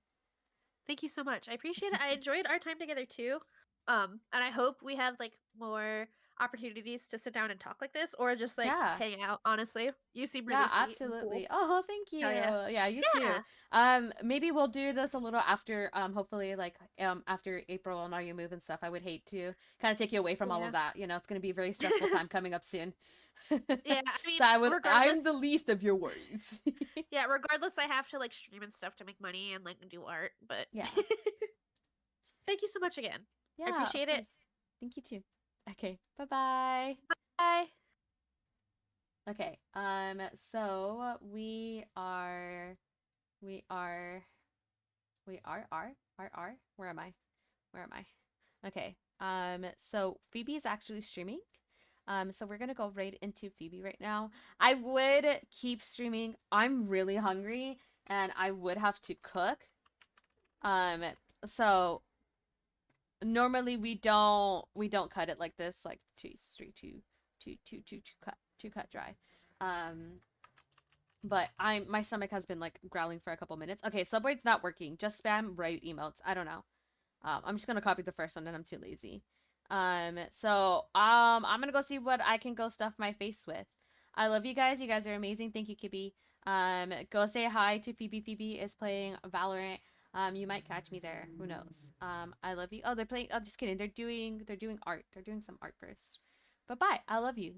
Thank you so much. I appreciate it. I enjoyed our time together too. And I hope we have like more opportunities to sit down and talk like this or just like Yeah. hang out, honestly. You seem Yeah, really sweet and cool. absolutely. Oh, thank you. Hell yeah. Yeah, you too. Yeah. Maybe we'll do this a little after hopefully like after April and all your move and stuff. I would hate to kind of take you away from all of Yeah. that. It's going to be a very stressful time coming up soon. Yeah, I mean, So I'm the regardless, least of your worries. yeah, regardless I have to like stream and stuff to make money and like do art, but Yeah. thank you so much again. I Yeah, of appreciate it. course. Thank you too. Okay. Bye-bye. Bye. Okay. So we are where am I? Where am I? Okay. So Phoebe is actually streaming. So we're gonna go right into Phoebe right now. I would keep streaming. I'm really hungry and I would have to cook. Um, so normally we don't cut it like this, like two cut dry. Um, but my stomach has been like growling for a couple minutes. Okay, Subway's not working. Just spam right emotes. I don't know. I'm just gonna copy the first one and I'm too lazy. I'm gonna go see what I can go stuff my face with. I love you guys. You guys are amazing. Thank you, Kibby. Go say hi to Phoebe. Phoebe is playing Valorant. You might catch me there. Who knows? I love you. Oh, they're playing. Oh, just kidding. They're doing art. They're doing some art first. But bye. I love you.